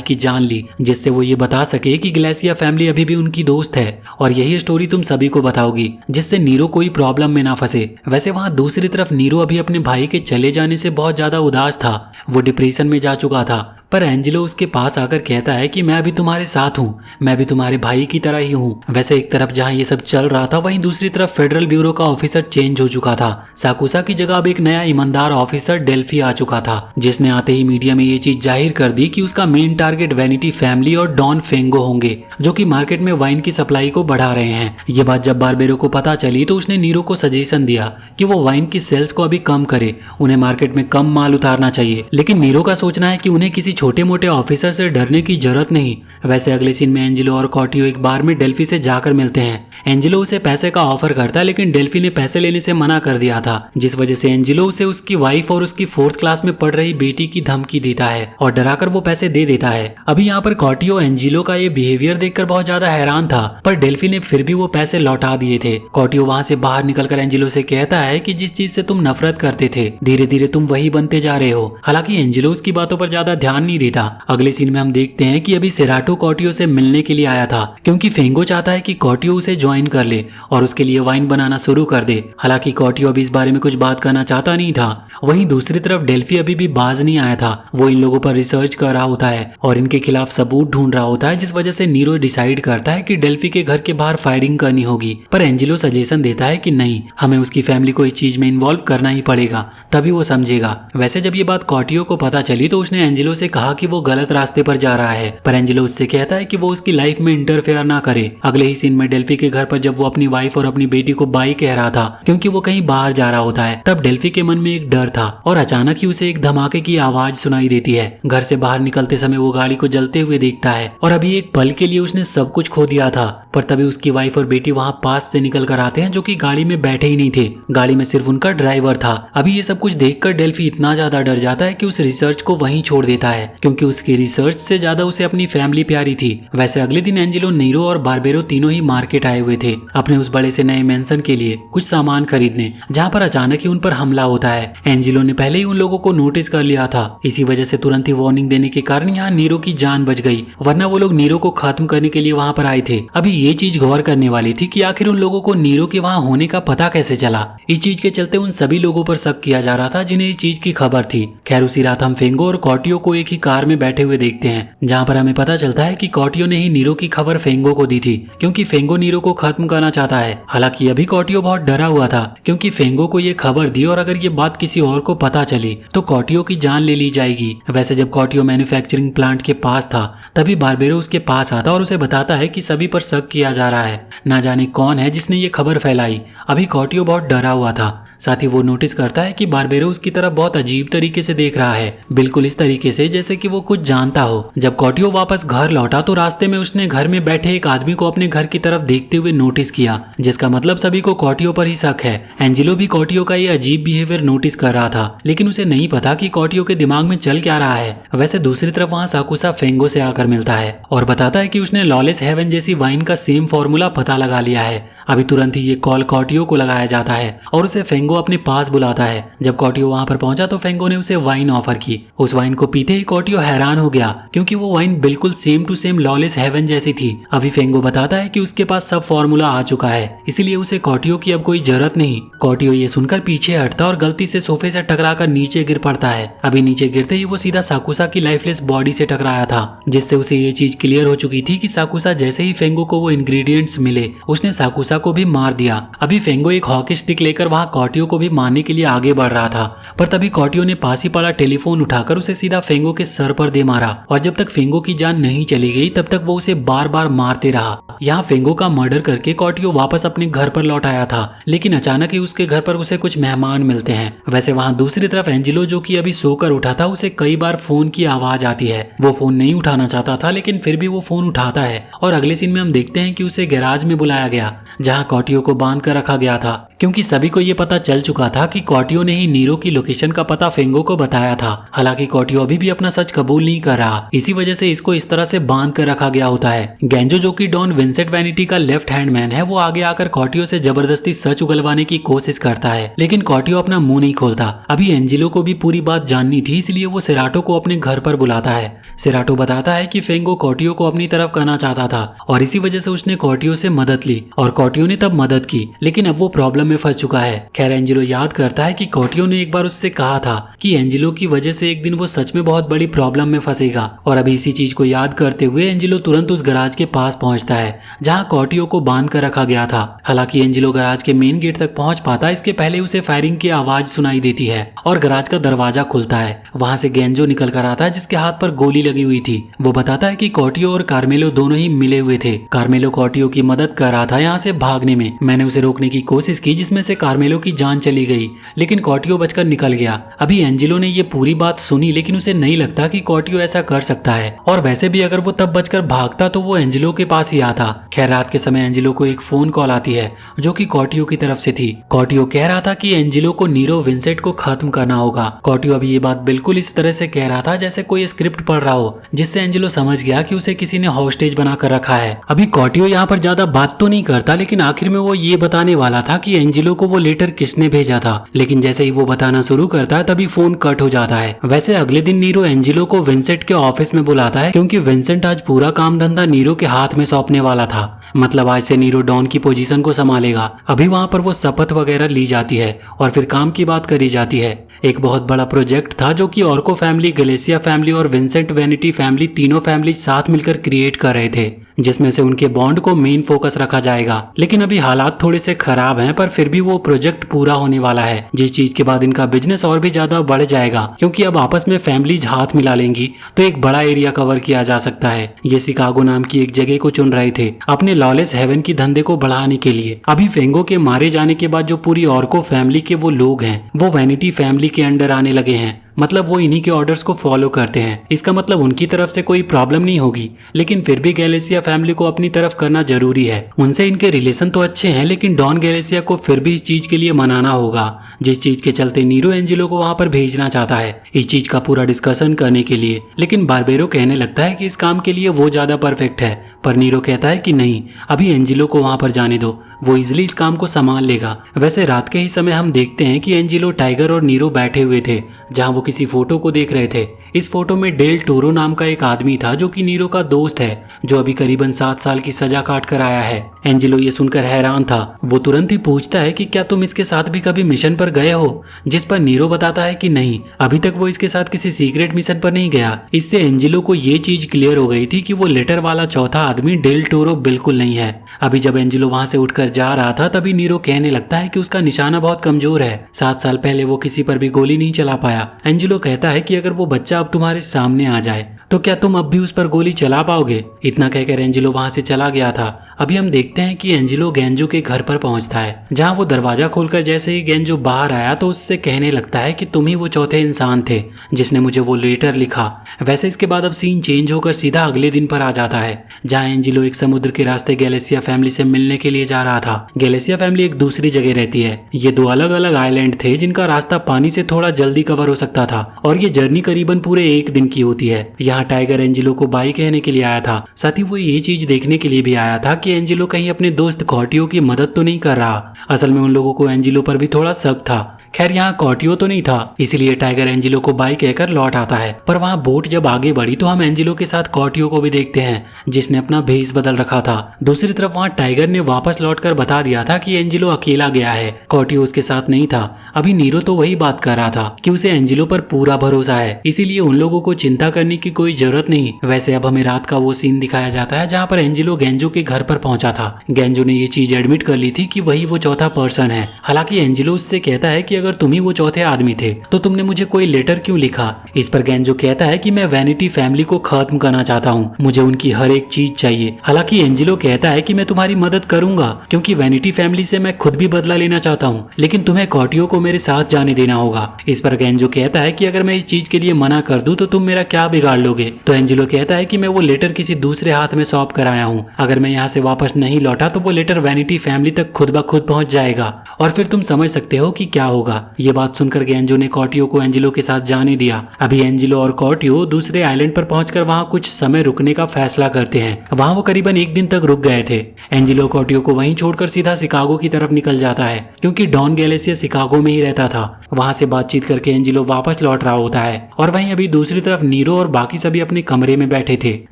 A: की जान ली जिससे वो ये बता सके कि ग्लेसिया फैमिली अभी भी उनकी दोस्त है और यही स्टोरी तुम सभी को बताओगी जिससे नीरो कोई प्रॉब्लम में ना फंसे। वैसे वहां दूसरी तरफ नीरो अभी अपने भाई के चले जाने से बहुत ज्यादा उदास था। वो डिप्रेशन में जा चुका था पर एंजेलो उसके पास आकर कहता है कि मैं भी तुम्हारे साथ हूँ, मैं भी तुम्हारे भाई की तरह ही हूँ। वैसे एक तरफ जहाँ ये सब चल रहा था वहीं दूसरी तरफ फेडरल ब्यूरो का ऑफिसर चेंज हो चुका था। साकुसा की जगह अब एक नया ईमानदार ऑफिसर डेल्फी आ चुका था जिसने आते ही मीडिया में ये चीज जाहिर कर दी कि उसका मेन टारगेट वैनिटी फैमिली और डॉन फेंगो होंगे जो कि मार्केट में वाइन की सप्लाई को बढ़ा रहे हैं। ये बात जब बारबेरो को पता चली तो उसने नीरो को सजेशन दिया कि वो वाइन की सेल्स को अभी कम करे, उन्हें मार्केट में कम माल उतारना चाहिए। लेकिन नीरो का सोचना है कि उन्हें किसी छोटे मोटे ऑफिसर से डरने की जरूरत नहीं। वैसे अगले सीन में एंजेलो और कॉटियो एक बार में डेल्फी से जाकर मिलते हैं। एंजेलो उसे पैसे का ऑफर करता है लेकिन डेल्फी ने पैसे लेने से मना कर दिया था जिस वजह से एंजेलो उसे उसकी वाइफ और उसकी 4th क्लास में पढ़ रही बेटी की धमकी देता है और डराकर वो पैसे दे देता है। अभी यहाँ पर कॉटियो एंजेलो का ये बिहेवियर देखकर बहुत ज्यादा हैरान था पर डेल्फी ने फिर भी वो पैसे लौटा दिए थे। कॉटियो वहां से बाहर निकलकर एंजेलो से कहता है कि जिस चीज से तुम नफरत करते थे धीरे धीरे तुम वही बनते जा रहे हो। हालांकि एंजेलो उसकी बातों पर ज्यादा ध्यान नहीं देता। अगले सीन में हम देखते हैं कि अभी सेराटो कॉटियो से मिलने के लिए आया था क्योंकि फेंगो चाहता है कि कॉटियो उसे ज्वाइन कर ले और उसके लिए वाइन बनाना शुरू कर दे। हालांकि कॉटियो अभी इस बारे में कुछ बात करना चाहता नहीं था। वहीं दूसरी तरफ डेल्फी अभी भी बाज नहीं आया था। वो इन लोगों पर रिसर्च कर रहा होता है और इनके खिलाफ सबूत ढूंढ रहा होता है जिस वजह से नीरो डिसाइड करता है कि डेल्फी के घर के बाहर फायरिंग करनी होगी। पर एंजेलो सजेशन देता है कि नहीं, हमें उसकी फैमिली को इस चीज में इन्वॉल्व करना ही पड़ेगा तभी वो समझेगा। वैसे जब ये बात कॉटियो को पता चली तो उसने एंजेलो से कहा कि वो गलत रास्ते पर जा रहा है पर एंजेलो उससे कहता है कि वो उसकी लाइफ में इंटरफेयर ना करे। अगले ही सीन में डेल्फी के घर पर जब वो अपनी वाइफ और अपनी बेटी को बाई कह रहा था क्योंकि वो कहीं बाहर जा रहा होता है तब डेल्फी के मन में एक डर था और अचानक ही उसे एक धमाके की आवाज सुनाई देती है। घर से बाहर निकलते समय वो गाड़ी को जलते हुए देखता है और अभी एक पल के लिए उसने सब कुछ खो दिया था पर तभी उसकी वाइफ और बेटी वहां पास से निकल कर आते हैं जो कि गाड़ी में बैठे ही नहीं थे। गाड़ी में सिर्फ उनका ड्राइवर था। अभी ये सब कुछ देखकर डेल्फी इतना ज्यादा डर जाता है कि उस रिसर्च को वहीं छोड़ देता है क्योंकि उसकी रिसर्च से ज्यादा उसे अपनी फैमिली प्यारी थी। वैसे अगले दिन एंजेलो, नीरो और बारबेरो तीनों ही मार्केट आए हुए थे अपने उस बड़े से नए मेंशन के लिए कुछ सामान खरीदने, जहाँ पर अचानक ही उन पर हमला होता है। एंजेलो ने पहले ही उन लोगों को नोटिस कर लिया था, इसी वजह से तुरंत ही वार्निंग देने के कारण यहाँ नीरो की जान बच गई, वरना वो लोग नीरो को खत्म करने के लिए वहाँ पर आए थे। अभी ये चीज गौर करने वाली थी कि आखिर उन लोगों को नीरो के वहां होने का पता कैसे चला। इस चीज के चलते उन सभी लोगों पर शक किया जा रहा था जिन्हें इस चीज की खबर थी। खैर उसी रात हम फेंगो और कॉटियो को एक ही कार में बैठे हुए देखते हैं, जहाँ पर हमें पता चलता है कि कॉटियो ने ही नीरो की खबर फेंगो को दी थी, क्योंकि फेंगो नीरो को खत्म करना चाहता है। हालांकि अभी कॉटियो बहुत डरा हुआ था, क्योंकि फेंगो को ये खबर दी और अगर ये बात किसी और को पता चली तो कॉटियो की जान ले ली जाएगी। वैसे जब कॉटियो मैन्युफैक्चरिंग प्लांट के पास था तभी बारबेरो उसके पास आता और उसे बताता है कि सभी पर शक किया जा रहा है, ना जाने कौन है जिसने ये खबर फैलाई। अभी कॉटियो बहुत डरा हुआ था। साथ ही वो नोटिस करता है कि बारबेरो उसकी तरफ बहुत अजीब तरीके से देख रहा है, बिल्कुल इस तरीके से जैसे कि वो कुछ जानता हो। जब कॉटियो वापस घर लौटा तो रास्ते में उसने घर में बैठे एक आदमी को अपने घर की तरफ देखते हुए नोटिस किया, जिसका मतलब सभी को कॉटियो पर ही शक है। एंजिलो भी कॉटियो का ये अजीब बिहेवियर नोटिस कर रहा था, लेकिन उसे नहीं पता कि कॉटियो के दिमाग में चल क्या रहा है। वैसे दूसरी तरफ वहाँ साकुसा फेंगो से आकर मिलता है और बताता है कि उसने लॉलेस हेवन जैसी वाइन का सेम फॉर्मूला पता लगा लिया है। अभी तुरंत ही ये कॉल कॉटियो को लगाया जाता है और उसे फेंगो अपने पास बुलाता है। जब कॉटियो वहां पर पहुंचा तो फेंगो ने उसे वाइन ऑफर की। उस वाइन को पीते ही कॉटियो हैरान हो गया, क्योंकि वो वाइन बिल्कुल same to same lawless heaven जैसी थी। अभी फेंगो बताता है कि उसके पास सब फॉर्मूला आ चुका है, इसीलिए उसे कॉटियो की अब कोई जरूरत नहीं। कॉटियो ये सुनकर पीछे हटता और गलती से सोफे से टकराकर नीचे गिर पड़ता है। अभी नीचे गिरते ही वो सीधा साकुसा की लाइफलेस बॉडी से टकराया था, जिससे उसे ये चीज क्लियर हो चुकी थी कि साकुसा जैसे ही फेंगो को वो इंग्रेडिएंट्स मिले उसने साकुसा को भी मार दिया। अभी फेंगो एक हॉकी स्टिक लेकर वहां कॉटियो को भी मारने के लिए आगे बढ़ रहा था, पर तभी कॉटियो ने पास ही पड़ा टेलीफोन उठाकर उसे सीधा फेंगो के सर पर दे मारा और जब तक फेंगो की जान नहीं चली गई तब तक वो उसे बार बार मारते रहा। यहाँ फेंगो का मर्डर करके कॉटियो वापस अपने घर पर लौट आया था, लेकिन अचानक ही उसके घर पर उसे कुछ मेहमान मिलते हैं। वैसे वहाँ दूसरी तरफ एंजिलो, जो कि अभी सोकर उठा था, उसे कई बार फोन की आवाज आती है। वो फोन नहीं उठाना चाहता था, लेकिन फिर भी वो फोन उठाता है और अगले सीन में हम देखते हैं कि उसे गैराज में बुलाया गया, जहाँ कॉटियो को बांध कर रखा गया था, क्योंकि सभी को ये पता चल चुका था कि कॉटियो ने ही नीरो की लोकेशन का पता फेंगो को बताया था। हालांकि कॉटियो अभी भी अपना सच कबूल नहीं कर रहा, इसी वजह से इसको इस तरह से बांध कर रखा गया होता है। गेंजो, जो कि डॉन विंसेंट वैनिटी का लेफ्ट हैंड मैन है, वो आगे आकर कॉटियो से जबरदस्ती सच उगलवाने की कोशिश करता है, लेकिन कॉटियो अपना मुंह नहीं खोलता। अभी एंजिलो को भी पूरी बात जाननी थी, इसलिए वो सेराटो को अपने घर पर बुलाता है। सेराटो बताता है कि फेंगो कॉटियो को अपनी तरफ करना चाहता था और इसी वजह से उसने कॉटियो से मदद ली और कॉटियो ने तब मदद की, लेकिन अब वो प्रॉब्लम में फंस चुका है। खैर एंजिलो याद करता है कि कॉटियो ने एक बार उससे कहा था कि एंजिलो की वजह से एक दिन वो सच में बहुत बड़ी प्रॉब्लम में फंसेगा, और अभी इसी चीज को याद करते हुए एंजिलो तुरंत उस गराज के पास पहुंचता है जहां कॉटियो को बांध कर रखा गया था। हालांकि एंजिलो गराज के मेन गेट तक पहुंच पाता इसके पहले उसे फायरिंग की आवाज सुनाई देती है और गराज का दरवाजा खुलता है। वहां से गेंजो निकल कर आता है जिसके हाथ पर गोली लगी हुई थी। वो बताता है कि कॉटियो और कार्मेलो दोनों ही मिले हुए थे। कार्मेलो कॉटियो की मदद कर रहा था यहाँ से भागने में। मैंने उसे रोकने की कोशिश की, जिसमें से कार्मेलो की जान चली गई, लेकिन कॉटियो बचकर निकल गया। अभी एंजिलो ने ये पूरी बात सुनी, लेकिन उसे नहीं लगता कि कॉटियो ऐसा कर सकता है, और वैसे भी अगर वो तब बचकर भागता तो वो एंजिलो के पास ही आता। खैर रात के समय एंजिलो को एक फोन कॉल आती है जो कि कॉटियो की तरफ से थी। कॉटियो कह रहा था कि एंजिलो को नीरो विंसेंट को खत्म करना होगा। कॉटियो अभी ये बात बिल्कुल इस तरह से कह रहा था जैसे कोई स्क्रिप्ट पढ़ रहा हो, जिससे एंजिलो समझ गया कि उसे किसी ने हॉस्टेज बनाकर रखा है। अभी कॉटियो यहाँ पर ज्यादा बात तो नहीं करता, लेकिन आखिर में वो ये बताने वाला था कि एंजिलो को वो लेटर किसने भेजा था, लेकिन जैसे ही वो बताना शुरू करता है तभी फोन कट हो जाता है। वैसे अगले दिन नीरो एंजिलो को विंसेंट के ऑफिस में बुलाता है, क्योंकि विंसेंट आज पूरा काम धंधा नीरो के हाथ में सौंपने वाला था। मतलब आज से नीरो डॉन की पोजीशन को संभालेगा। अभी वहां पर वो शपथ वगैरह ली जाती है और फिर काम की बात करी जाती है। एक बहुत बड़ा प्रोजेक्ट था जो कि ऑर्को फैमिली, गलेसिया फैमिली और विंसेंट वैनिटी फैमिली, तीनों फैमिली साथ मिलकर क्रिएट कर रहे थे, जिसमें से उनके बॉन्ड को मेन फोकस रखा जाएगा। लेकिन अभी हालात थोड़े से खराब हैं, पर फिर भी वो प्रोजेक्ट पूरा होने वाला है, जिस चीज के बाद इनका बिजनेस और भी ज्यादा बढ़ जाएगा, क्योंकि अब आपस में फैमिलीज हाथ मिला लेंगी तो एक बड़ा एरिया कवर किया जा सकता है। ये शिकागो नाम की एक जगह को चुन रहे थे अपने लॉलेस हेवन की धंधे को बढ़ाने के लिए। अभी फेंगो के मारे जाने के बाद जो पूरी ऑर्को फैमिली के वो लोग हैं वो वैनिटी फैमिली के अंडर आने लगे हैं। मतलब वो इन्हीं के ऑर्डर्स को फॉलो करते हैं। इसका मतलब उनकी तरफ से कोई प्रॉब्लम नहीं होगी, लेकिन फिर भी गैलेसिया फैमिली को अपनी तरफ करना जरूरी है। उनसे इनके रिलेशन तो अच्छे हैं, लेकिन डॉन गैलेसिया को फिर भी इस चीज के लिए मनाना होगा, जिस चीज के चलते नीरो एंजिलो को वहां पर भेजना चाहता है इस चीज का पूरा डिस्कशन करने के लिए। लेकिन बारबेरो कहने लगता है कि इस काम के लिए वो ज्यादा परफेक्ट है, पर नीरो कहता है कि नहीं, अभी एंजिलो को वहां पर जाने दो, वो इजिली इस काम को संभाल लेगा। वैसे रात के ही समय हम देखते हैं कि एंजिलो, टाइगर और नीरो बैठे हुए थे जहां वो किसी फोटो को देख रहे थे। इस फोटो में डेल टोरो नाम का एक आदमी था जो कि नीरो का दोस्त है, जो अभी करीबन 7 साल की सजा काट कर आया है। एंजेलो ये सुनकर हैरान था। वो तुरंत ही पूछता है कि क्या तुम इसके साथ भी कभी मिशन पर गए हो, जिस पर नीरो बताता है कि नहीं, अभी तक वो इसके साथ किसी सीक्रेट मिशन पर नहीं गया। इससे एंजेलो को ये चीज क्लियर हो गई थी कि वो लेटर वाला चौथा आदमी डेल टोरो बिल्कुल नहीं है। अभी जब एंजेलो वहां से उठकर जा रहा था तभी नीरो कहने लगता है कि उसका निशाना बहुत कमजोर है। 7 साल पहले वो किसी पर भी गोली नहीं चला पाया। एंजेलो कहता है कि अगर वो बच्चा अब तुम्हारे सामने आ जाए तो क्या तुम अब भी उस पर गोली चला पाओगे। इतना कहकर एंजेलो वहां से चला गया था। अभी हम देखते हैं कि एंजेलो गेंजो के घर पर पहुंचता है, जहां वो दरवाजा खोलकर जैसे ही गेंजो बाहर आया तो उससे कहने लगता है कि तुम ही वो चौथे इंसान थे जिसने मुझे वो लेटर लिखा। वैसे इसके बाद अब सीन चेंज होकर सीधा अगले दिन पर आ जाता है, जहाँ एंजेलो एक समुद्र के रास्ते गैलेसिया फैमिली से मिलने के लिए जा रहा था। गैलेसिया फैमिली एक दूसरी जगह रहती है। ये 2 अलग अलग आइलैंड थे जिनका रास्ता पानी से थोड़ा जल्दी कवर हो सकता था, और ये जर्नी करीबन पूरे 1 दिन की होती है। यहाँ टाइगर एंजेलो को बाय कहने के लिए आया था। साथ ही वो ये चीज देखने के लिए भी आया था कि एंजेलो कहीं अपने दोस्त कॉर्टियो की मदद तो नहीं कर रहा। असल में उन लोगों को एंजेलो पर भी थोड़ा शक था। खैर यहाँ कॉर्टियो तो नहीं था, इसीलिए टाइगर एंजेलो को बाय कहकर लौट आता है। पर वहाँ बोट जब आगे बढ़ी तो हम एंजेलो के साथ कॉर्टियो को भी देखते हैं, जिसने अपना भेष बदल रखा था। दूसरी तरफ वहाँ टाइगर ने वापस लौटकर बता दिया था कि एंजेलो अकेला गया है, कॉर्टियो उसके साथ नहीं था। अभी नीरो तो वही बात कर रहा था कि उसे एंजेलो पर पूरा भरोसा है, इसीलिए उन लोगों को चिंता करने की कोई जरूरत नहीं। वैसे अब हमें रात का वो सीन दिखाया जाता है जहाँ पर एंजेलो गेंजो के घर पर पहुंचा था। गेंजो ने ये चीज एडमिट कर ली थी कि वही वो चौथा पर्सन है। हालांकि एंजेलो उससे कहता है कि अगर तुम ही वो चौथे आदमी थे तो तुमने मुझे कोई लेटर क्यों लिखा। इस पर गेंजो कहता है कि मैं वैनिटी फैमिली को खत्म करना चाहता हूँ, मुझे उनकी हर एक चीज चाहिए। हालांकि एंजेलो कहता है कि मैं तुम्हारी मदद करूंगा क्योंकि वैनिटी फैमिली से मैं खुद भी बदला लेना चाहता हूँ, लेकिन तुम्हें कॉर्टियो को मेरे साथ जाने देना होगा। इस पर गेंजो कहता है कि अगर मैं इस चीज के लिए मना कर दूं तो तुम मेरा क्या बिगाड़ लोगे। तो एंजेलो कहता है कि मैं वो लेटर किसी दूसरे हाथ में सौंप कर आया हूँ, अगर मैं यहाँ से वापस नहीं लौटा तो वो लेटर वैनिटी फैमिली तक खुद ब खुद पहुंच जाएगा और फिर तुम समझ सकते हो कि क्या होगा। ये बात सुनकर गेंजो ने कॉर्टियो को एंजेलो के साथ जाने दिया। अभी एंजेलो और कॉर्टियो दूसरे आइलैंड पर पहुंचकर वहां कुछ समय रुकने का फैसला करते हैं। वहां वो करीबन 1 दिन तक रुक गए थे। एंजेलो कॉर्टियो को वहीं छोड़कर सीधा शिकागो की तरफ निकल जाता है, क्योंकि डॉन गैलेसिया शिकागो में ही रहता था। वहां से बातचीत करके एंजेलो वापस लौट रहा होता है और वहीं अभी दूसरी तरफ नीरो और बाकी सभी अपने कमरे में बैठे थे,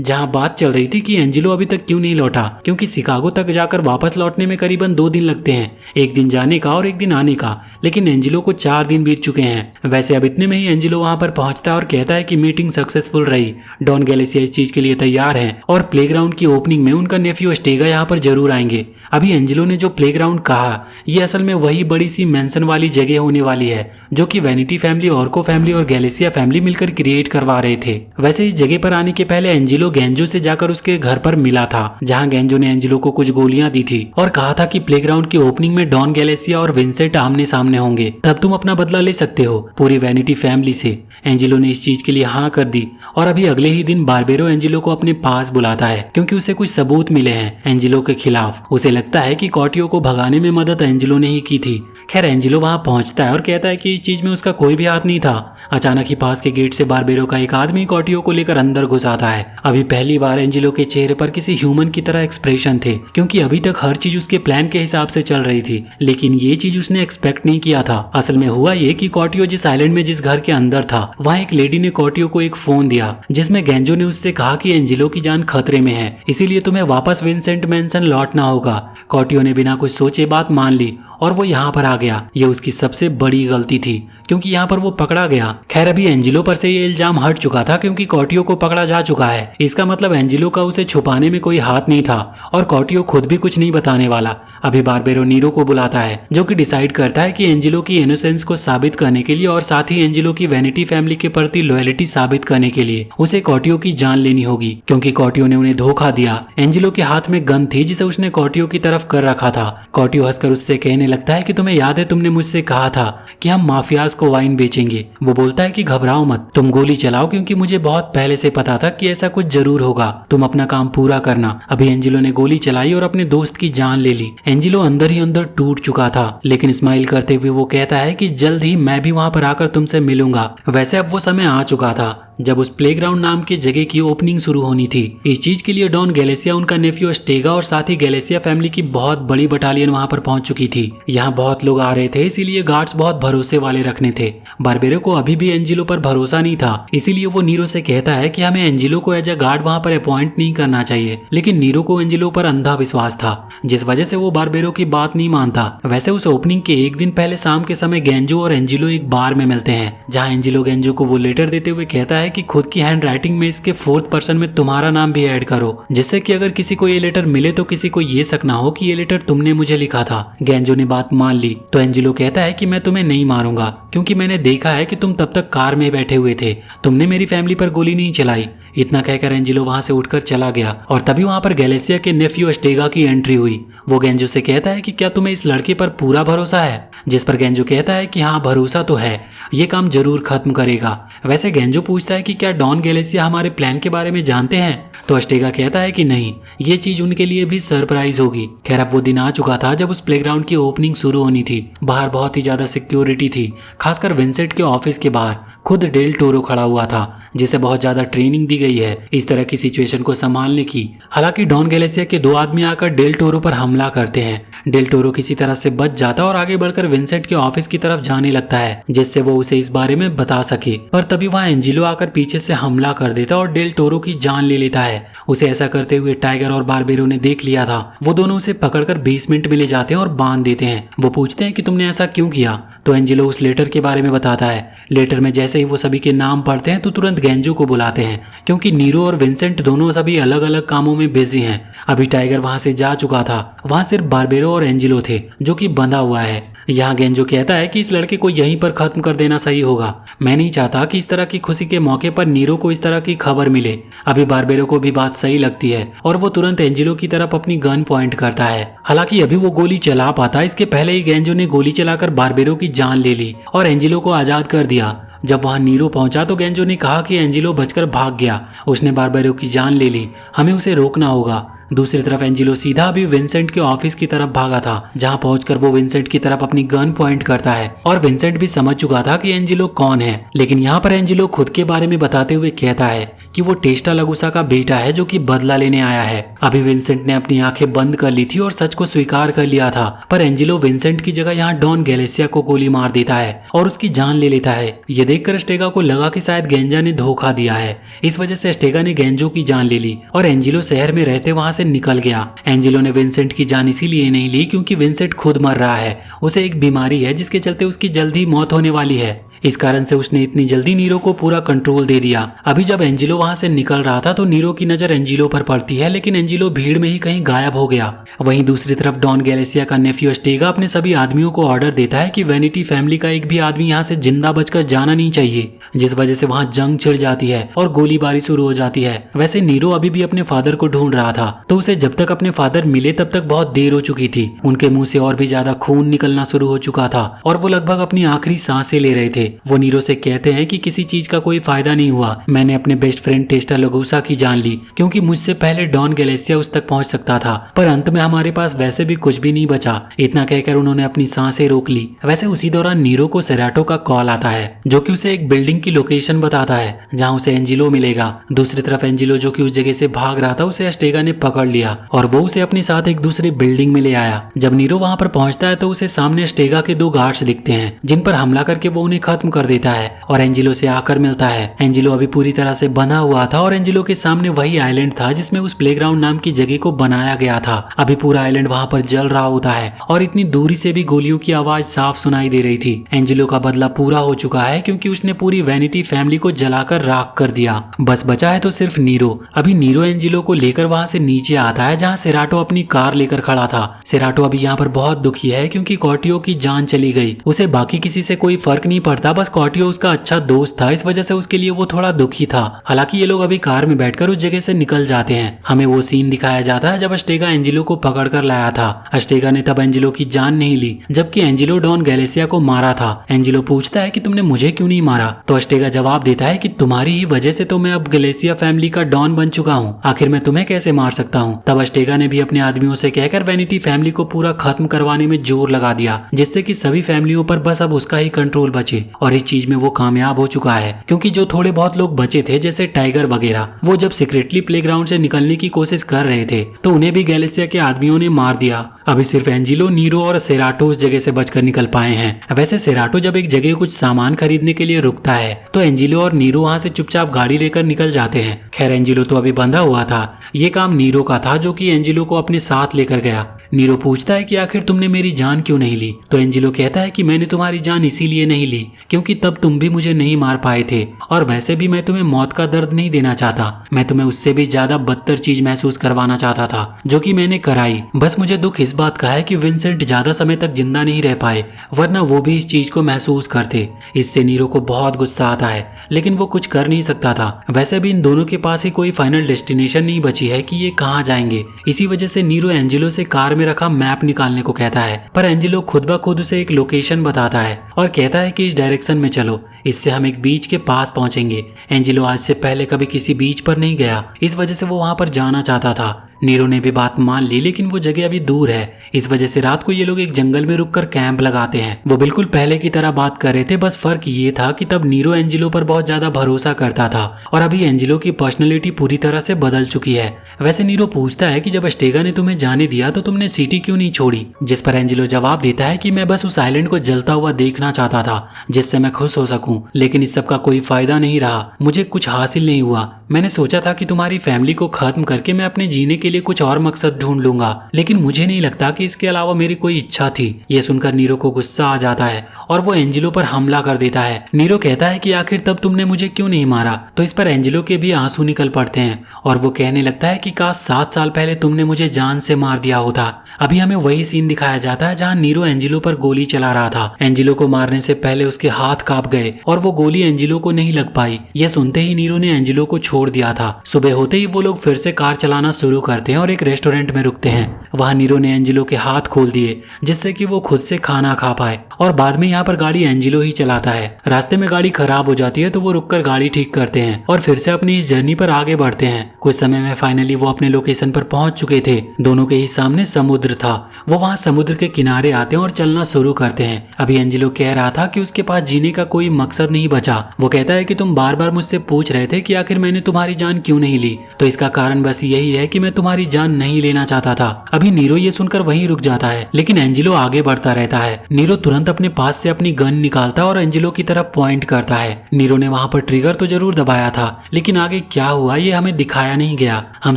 A: जहाँ बात चल रही थी कि एंजेलो अभी तक क्यों नहीं लौटा, क्योंकि शिकागो तक जाकर वापस लौटने में करीबन 2 दिन लगते हैं, 1 दिन जाने का और 1 दिन आने का। लेकिन एंजेलो को 4 दिन बीत चुके हैं। वैसे अब इतने में ही एंजेलो वहां पर पहुंचता है और कहता है कि मीटिंग सक्सेसफुल रही, डॉन गैलेसिया इस चीज के लिए तैयार हैं और प्लेग्राउंड की ओपनिंग में उनका नेफ्यू स्टेगा यहाँ पर जरूर आएंगे। अभी एंजेलो ने जो प्लेग्राउंड कहा ये असल में वही बड़ी सी मेंशन वाली जगह होने वाली है जो कि वैनिटी फैमिली, ऑर्को फैमिली और गैलेसिया फैमिली मिलकर क्रिएट करवा रहे थे। वैसे इस जगह पर आने के पहले एंजेलो गेंजो से जाकर उसके घर पर मिला था, जहाँ गेंजो ने एंजेलो को कुछ गोलियां दी थी और कहा था कि प्लेग्राउंड की ओपनिंग में डॉन गैलेसिया और विंसेंट आमने सामने होंगे, तब तुम अपना बदला ले सकते हो पूरी वैनिटी फैमिली से। एंजेलो ने इस चीज के लिए हाँ कर दी और अभी अगले ही दिन बारबेरो एंजेलो को अपने पास बुलाता है, क्योंकि उसे कुछ सबूत मिले हैं एंजेलो के खिलाफ। उसे लगता है कि कॉर्टियो को भगाने में मदद एंजेलो ने ही की थी। खैर एंजेलो वहां पहुंचता है और कहता है कि इस चीज में उसका कोई भी हाथ नहीं था। अचानक ही पास के गेट से बारबेरो का एक आदमी कॉर्टियो को लेकर अंदर घुस आता है। अभी पहली बार एंजेलो के चेहरे पर किसी ह्यूमन की तरह एक्सप्रेशन थे, क्योंकि अभी तक हर चीज उसके प्लान के हिसाब से चल रही थी, लेकिन ये चीज उसने एक्सपेक्ट नहीं किया था। असल में हुआ ये कि कॉर्टियो जिस आइलैंड में जिस घर के अंदर था वहाँ एक लेडी ने कॉर्टियो को एक फोन दिया, जिसमें गेंजो ने उससे कहा कि एंजेलो की जान खतरे में है, इसीलिए तुम्हें वापस विंसेंट मैंसन लौटना होगा। कॉर्टियो ने बिना कुछ सोचे बात मान ली और वो यहाँ पर आ गया। ये उसकी सबसे बड़ी गलती थी, क्योंकि यहाँ पर वो पकड़ा गया। खैर अभी एंजेलो पर से ये इल्जाम हट चुका था, क्योंकि कॉर्टियो को पकड़ा जा चुका है। इसका मतलब एंजेलो का उसे छुपाने में कोई हाथ नहीं था और कॉर्टियो खुद भी कुछ नहीं बताने वाला। अभी बारबेरो नीरो को बुलाता है, जो कि डिसाइड करता है कि एंजेलो की इनोसेंस को साबित करने के लिए और साथ ही एंजेलो की वैनिटी फैमिली के प्रति लॉयल्टी साबित करने के लिए उसे कॉर्टियो की जान लेनी होगी, क्योंकि कॉर्टियो ने उन्हें धोखा दिया। एंजेलो के हाथ में गन थी जिसे उसने कॉर्टियो की तरफ कर रखा था। कॉर्टियो हंसकर उससे कहने लगता है कि तुम्हें याद है तुमने मुझसे कहा था कि हम माफियाज को वाइन बेचेंगे। वो बोलता है कि घबराओ मत, तुम गोली चलाओ क्योंकि मुझे बहुत बहुत पहले से पता था कि ऐसा कुछ जरूर होगा, तुम अपना काम पूरा करना। अभी एंजिलो ने गोली चलाई और अपने दोस्त की जान ले ली। एंजिलो अंदर ही अंदर टूट चुका था, लेकिन स्माइल करते हुए वो कहता है कि जल्द ही मैं भी वहां पर आकर तुमसे मिलूंगा। वैसे अब वो समय आ चुका था जब उस प्लेग्राउंड नाम की जगह की ओपनिंग शुरू होनी थी। इस चीज के लिए डॉन गैलेसिया, उनका नेफ्यू अस्टेगा और साथ ही गैलेसिया फैमिली की बहुत बड़ी बटालियन वहां पर पहुंच चुकी थी। यहाँ बहुत लोग आ रहे थे, इसीलिए गार्ड्स बहुत भरोसे वाले रखने थे। बारबेरो को अभी भी एंजिलो पर भरोसा नहीं था, इसीलिए वो नीरो से कहता है कि हमें एंजिलो को एज अ गार्ड वहां पर अपॉइंट नहीं करना चाहिए। लेकिन नीरो को एंजिलो पर अंधा विश्वास था, जिस वजह से वो बारबेरो की बात नहीं मानता। वैसे उस ओपनिंग के एक दिन पहले शाम के समय गेंजो और एंजिलो एक बार में मिलते हैं, जहाँ एंजिलो गेंजो को वो लेटर देते हुए कहता है कि खुद की हैंड राइटिंग में इसके 4th पर्सन में तुम्हारा नाम भी ऐड करो, जिससे कि अगर किसी को ये लेटर मिले तो किसी को ये शक ना हो कि ये लेटर तुमने मुझे लिखा था। गेंजो ने बात मान ली तो एंजिलो कहता है कि मैं तुम्हें नहीं मारूंगा, क्योंकि मैंने देखा है कि तुम तब तक कार में बैठे हुए थे, तुमने मेरी फैमिली पर गोली नहीं चलाई। इतना कहकर एंजिलो वहां से उठकर चला गया और तभी वहां पर गैलेसिया के नेफ्यू अस्टेगा की एंट्री हुई। वो गेंजो से कहता है कि क्या तुम्हें इस लड़के पर पूरा भरोसा है, जिस पर गेंजो कहता है कि हाँ भरोसा तो है, ये काम जरूर खत्म करेगा। वैसे गेंजो पूछता है कि क्या डॉन गैलेसिया हमारे प्लान के बारे में जानते हैं, तो अस्टेगा कहता है कि नहीं, ये चीज उनके लिए भी सरप्राइज होगी। खैर अब वो दिन आ चुका था जब उस प्लेग्राउंड की ओपनिंग शुरू होनी थी। बाहर बहुत ही ज्यादा सिक्योरिटी थी, खासकर विंसेंट के ऑफिस के बाहर खुद डेल टोरो खड़ा हुआ था, जिसे बहुत ज्यादा ट्रेनिंग दी गई है इस तरह की सिचुएशन को संभालने की। हालांकि डॉन गैलेसिया के 2 आदमी आकर डेल टोरो पर हमला करते हैं। डेल टोरो किसी तरह से बच जाता और आगे बढ़कर विंसेंट के ऑफिस की तरफ जाने लगता है, जिससे वो उसे इस बारे में बता सके। पर तभी वहाँ एंजिलो आकर पीछे से हमला कर देता और डेल टोरो की जान ले लेता है। उसे ऐसा करते हुए टाइगर और बारबेरो ने देख लिया था। वो दोनों उसे पकड़कर बेसमेंट में ले जाते हैं और बांध देते हैं। वो पूछते हैं कि तुमने ऐसा क्यों किया, तो एंजिलो उस लेटर के बारे में बताता है। लेटर में जैसे ही वो सभी के नाम पढ़ते हैं तो तुरंत गेंजो को बुलाते हैं, क्योंकि नीरो और विंसेंट दोनों सभी अलग अलग कामों में बिजी हैं। अभी टाइगर वहां से जा चुका था, वहां सिर्फ बारबेरो और एंजिलो थे जो कि बंधा हुआ है। यहाँ गेंजो कहता है कि इस लड़के को यहीं पर खत्म कर देना सही होगा। मैं नहीं चाहता कि इस तरह की खुशी के मौके पर नीरो को इस तरह की खबर मिले। अभी बारबेरो को भी बात सही लगती है और वो तुरंत एंजिलो की तरफ अपनी गन पॉइंट करता है। हालांकि अभी वो गोली चला पाता, इसके पहले ही गेंजो ने गोली चलाकर बारबेरो की जान ले ली और एंजिलो को आजाद कर दिया। जब वहां नीरो पहुंचा तो गेंजो ने कहा कि एंजिलो बचकर भाग गया, उसने बारबेरो की जान ले ली, हमें उसे रोकना होगा। दूसरी तरफ एंजिलो सीधा अभी विंसेंट के ऑफिस की तरफ भागा था, जहां पहुंचकर वो विंसेंट की तरफ अपनी गन पॉइंट करता है और विंसेंट भी समझ चुका था कि एंजिलो कौन है। लेकिन यहाँ पर एंजिलो खुद के बारे में बताते हुए कहता है कि वो टेस्टा लगुसा का बेटा है जो कि बदला लेने आया है। अभी विंसेंट ने अपनी आंखें बंद कर ली थी और सच को स्वीकार कर लिया था, पर एंजिलो विंसेंट की जगह यहाँ डॉन गैलेसिया को गोली मार देता है और उसकी जान ले लेता है। ये देखकर अस्टेगा को लगा कि शायद गेंजा ने धोखा दिया है, इस वजह से अस्टेगा ने गेंजो की जान ले ली और एंजिलो शहर में रहते वहां से निकल गया। एंजिलो ने विंसेंट की जान इसीलिए नहीं ली क्योंकि विंसेंट खुद मर रहा है, उसे एक बीमारी है जिसके चलते उसकी जल्दी मौत होने वाली है। इस कारण से उसने इतनी जल्दी नीरो को पूरा कंट्रोल दे दिया। अभी जब एंजिलो वहां से निकल रहा था तो नीरो की नजर एंजिलो पर पड़ती है, लेकिन एंजिलो भीड़ में ही कहीं गायब हो गया। वहीं दूसरी तरफ डॉन गैलेसिया का नेफ्यू अस्टेगा अपने सभी आदमियों को ऑर्डर देता है कि वैनिटी फैमिली का एक भी आदमी यहाँ से जिंदा बचकर जाना नहीं चाहिए, जिस वजह से वहां जंग छिड़ जाती है और गोलीबारी शुरू हो जाती है। वैसे नीरो अभी भी अपने फादर को ढूंढ रहा था, तो उसे जब तक अपने फादर मिले तब तक बहुत देर हो चुकी थी। उनके मुंह से और भी ज्यादा खून निकलना शुरू हो चुका था और वो लगभग अपनी आखिरी सांसें ले रहे थे। वो नीरो से कहते हैं कि किसी चीज का कोई फायदा नहीं हुआ, मैंने अपने बेस्ट फ्रेंड टेस्टा लगुसा की जान ली क्योंकि मुझसे पहले डॉन गैलेसिया उस तक पहुंच सकता था, पर अंत में हमारे पास वैसे भी कुछ भी नहीं बचा। इतना कहकर उन्होंने अपनी सांसें रोक ली। वैसे उसी दौरान नीरो को सेराटो का कॉल आता है जो कि उसे एक बिल्डिंग की लोकेशन बताता है जहां उसे एंजिलो मिलेगा। दूसरी तरफ एंजिलो जो कि उस जगह से भाग रहा था, उसे अस्टेगा ने पकड़ लिया और वो उसे अपने साथ एक दूसरी बिल्डिंग में ले आया। जब नीरो वहां पर पहुंचता है तो उसे सामने अस्टेगा के 2 गार्ड्स दिखते हैं जिन पर हमला करके वो उन्हें खत्म कर देता है और एंजिलो से आकर मिलता है। एंजिलो अभी पूरी तरह से बंधा हुआ था और एंजिलो के सामने वही आइलैंड था जिसमें उस प्लेग्राउंड नाम की जगह को बनाया गया था। अभी पूरा आइलैंड वहां पर जल रहा होता है और इतनी दूरी से भी गोलियों की आवाज साफ सुनाई दे रही थी। एंजिलो का बदला पूरा हो चुका है क्योंकि उसने पूरी वैनिटी फैमिली को जलाकर राख कर दिया। बस बचा है तो सिर्फ नीरो। अभी नीरो एंजिलो को लेकर वहां से नीचे आता है जहां सेराटो अपनी कार लेकर खड़ा था। सेराटो अभी यहाँ पर बहुत दुखी है क्योंकि कॉर्टियो की जान चली गई। उसे बाकी किसी से कोई फर्क नहीं पड़ता था, बस कॉटियो उसका अच्छा दोस्त था, इस वजह से उसके लिए वो थोड़ा दुखी था। हालांकि ये लोग अभी कार में बैठकर उस जगह से निकल जाते हैं। हमें वो सीन दिखाया जाता है जब अस्टेगा एंजिलो को पकड़ कर लाया था। अस्टेगा ने तब एंजिलो की जान नहीं ली, जबकि एंजिलो डॉन गैलेसिया को मारा था। एंजिलो पूछता है कि तुमने मुझे क्यों नहीं मारा, तो अस्टेगा जवाब देता है कि तुम्हारी ही वजह से तो मैं अब गैलेसिया फैमिली का डॉन बन चुका हूँ, आखिर मैं तुम्हें कैसे मार सकता हूँ। तब अस्टेगा ने भी अपने आदमियों से कहकर वैनिटी फैमिली को पूरा खत्म करवाने में जोर लगा दिया, जिससे कि सभी फैमिलियों पर बस अब उसका ही कंट्रोल बचे। और इस चीज में वो कामयाब हो चुका है, क्योंकि जो थोड़े बहुत लोग बचे थे जैसे टाइगर वगैरह, वो जब सीक्रेटली प्लेग्राउंड से निकलने की कोशिश कर रहे थे तो उन्हें भी गैलेसिया के आदमियों ने मार दिया। अभी सिर्फ एंजिलो, नीरो और सेराटो उस जगह से बचकर निकल पाए हैं। वैसे सेराटो जब एक जगह कुछ सामान खरीदने के लिए रुकता है तो एंजिलो और नीरो वहां से चुपचाप गाड़ी लेकर निकल जाते हैं। खैर एंजिलो तो अभी बंधा हुआ था, ये काम नीरो का था जो कि एंजिलो को अपने साथ लेकर गया। नीरो पूछता है कि आखिर तुमने मेरी जान क्यों नहीं ली, तो एंजिलो कहता है कि मैंने तुम्हारी जान इसीलिए नहीं ली क्योंकि तब तुम भी मुझे नहीं मार पाए थे, और वैसे भी मैं तुम्हें मौत का दर्द नहीं देना चाहता, मैं तुम्हें उससे भी ज्यादा बदतर चीज महसूस करवाना चाहता था जो कि मैंने कराई। बस मुझे दुख इस बात का है कि विंसेंट ज्यादा समय तक जिंदा नहीं रह पाए, वरना वो भी इस चीज को महसूस करते। इससे नीरो को बहुत गुस्सा आता है, लेकिन वो कुछ कर नहीं सकता था। वैसे भी इन दोनों के पास ही कोई फाइनल डेस्टिनेशन नहीं बची है कि ये कहाँ जाएंगे। इसी वजह से नीरो एंजिलो से कार में रखा मैप निकालने को कहता है, पर एंजिलो खुद ब खुद उसे एक लोकेशन बताता है और कहता है कि इस डायरेक्शन में चलो, इससे हम एक बीच के पास पहुंचेंगे। एंजिलो आज से पहले कभी किसी बीच पर नहीं गया, इस वजह से वो वहां पर जाना चाहता था। नीरो ने भी बात मान ली, लेकिन वो जगह अभी दूर है, इस वजह से रात को ये लोग एक जंगल में रुककर कैंप लगाते हैं। वो बिल्कुल पहले की तरह बात कर रहे थे, बस फर्क ये था कि तब नीरो एंजिलो पर बहुत ज्यादा भरोसा करता था और अभी एंजिलो की पर्सनैलिटी पूरी तरह से बदल चुकी है। वैसे नीरो पूछता है कि जब अस्टेगा ने तुम्हें जाने दिया तो तुमने सिटी क्यों नहीं छोड़ी, जिस पर एंजिलो जवाब देता है कि मैं बस उस आइलैंड को जलता हुआ देखना चाहता था जिससे मैं खुश हो सकूं, लेकिन इस सब का कोई फायदा नहीं रहा, मुझे कुछ हासिल नहीं हुआ। मैंने सोचा था कि तुम्हारी फैमिली को खत्म करके मैं अपने जीने के लिए कुछ और मकसद ढूंढ लूंगा, लेकिन मुझे नहीं लगता कि इसके अलावा मेरी कोई इच्छा थी। यह सुनकर नीरो को गुस्सा आ जाता है और वो एंजिलो पर हमला कर देता है। नीरो कहता है कि आखिर तब तुमने मुझे क्यों नहीं मारा, तो इस पर एंजिलो के भी आंसू निकल पड़ते हैं और वो कहने लगता है कि काश 7 साल पहले तुमने मुझे जान से मार दिया होता। अभी हमें वही सीन दिखाया जाता है जहाँ नीरो एंजिलो पर गोली चला रहा था। एंजिलो को मारने से पहले उसके हाथ कांप गए और वो गोली एंजिलो को नहीं लग पाई। यह सुनते ही नीरो ने एंजिलो को छोड़ दिया था। सुबह होते ही वो लोग फिर से कार चलाना शुरू करते हैं और एक रेस्टोरेंट में रुकते हैं। वहाँ नीरो ने एंजिलो के हाथ खोल दिए जिससे कि वो खुद से खाना खा पाए, और बाद में यहाँ पर गाड़ी एंजिलो ही चलाता है। रास्ते में गाड़ी खराब हो जाती है तो वो रुककर गाड़ी ठीक करते हैं और फिर से अपनी इस जर्नी पर आगे बढ़ते हैं। कुछ समय में फाइनली वो अपने लोकेशन पर पहुंच चुके थे। दोनों के ही सामने समुद्र था। वो वहाँ समुद्र के किनारे आते हैं और चलना शुरू करते हैं। अभी एंजिलो कह रहा था कि उसके पास जीने का कोई मकसद नहीं बचा। वो कहता है कि तुम बार बार मुझसे पूछ रहे थे कि आखिर मैंने तुम्हारी जान क्यों नहीं ली, तो इसका कारण बस यही है कि मैं तुम्हारी जान नहीं लेना चाहता था। अभी नीरो ये सुनकर वहीं रुक जाता है, लेकिन एंजिलो आगे बढ़ता रहता है। नीरो तुरंत अपने पास से अपनी गन निकालता है और एंजिलो की तरफ पॉइंट करता है। नीरो ने वहां पर ट्रिगर तो जरूर दबाया था, लेकिन आगे क्या हुआ ये हमें दिखाया नहीं गया। हम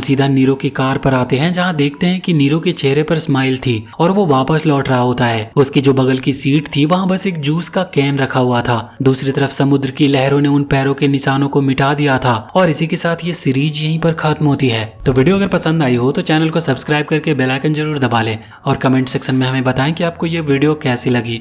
A: सीधा नीरो की कार पर आते हैं जहाँ देखते हैं कि नीरो के चेहरे पर स्माइल थी और वो वापस लौट रहा होता है। उसकी जो बगल की सीट थी वहाँ बस एक जूस का कैन रखा हुआ था। दूसरी तरफ समुद्र की लहरों ने उन पैरों के निशानों को मिटा दिया था और इसी के साथ ये सीरीज यहीं पर खत्म होती है। तो वीडियो अगर पसंद आई हो तो चैनल को सब्सक्राइब करके बेल आइकन जरूर दबा लें और कमेंट सेक्शन में हमें बताएं कि आपको ये वीडियो कैसी लगी।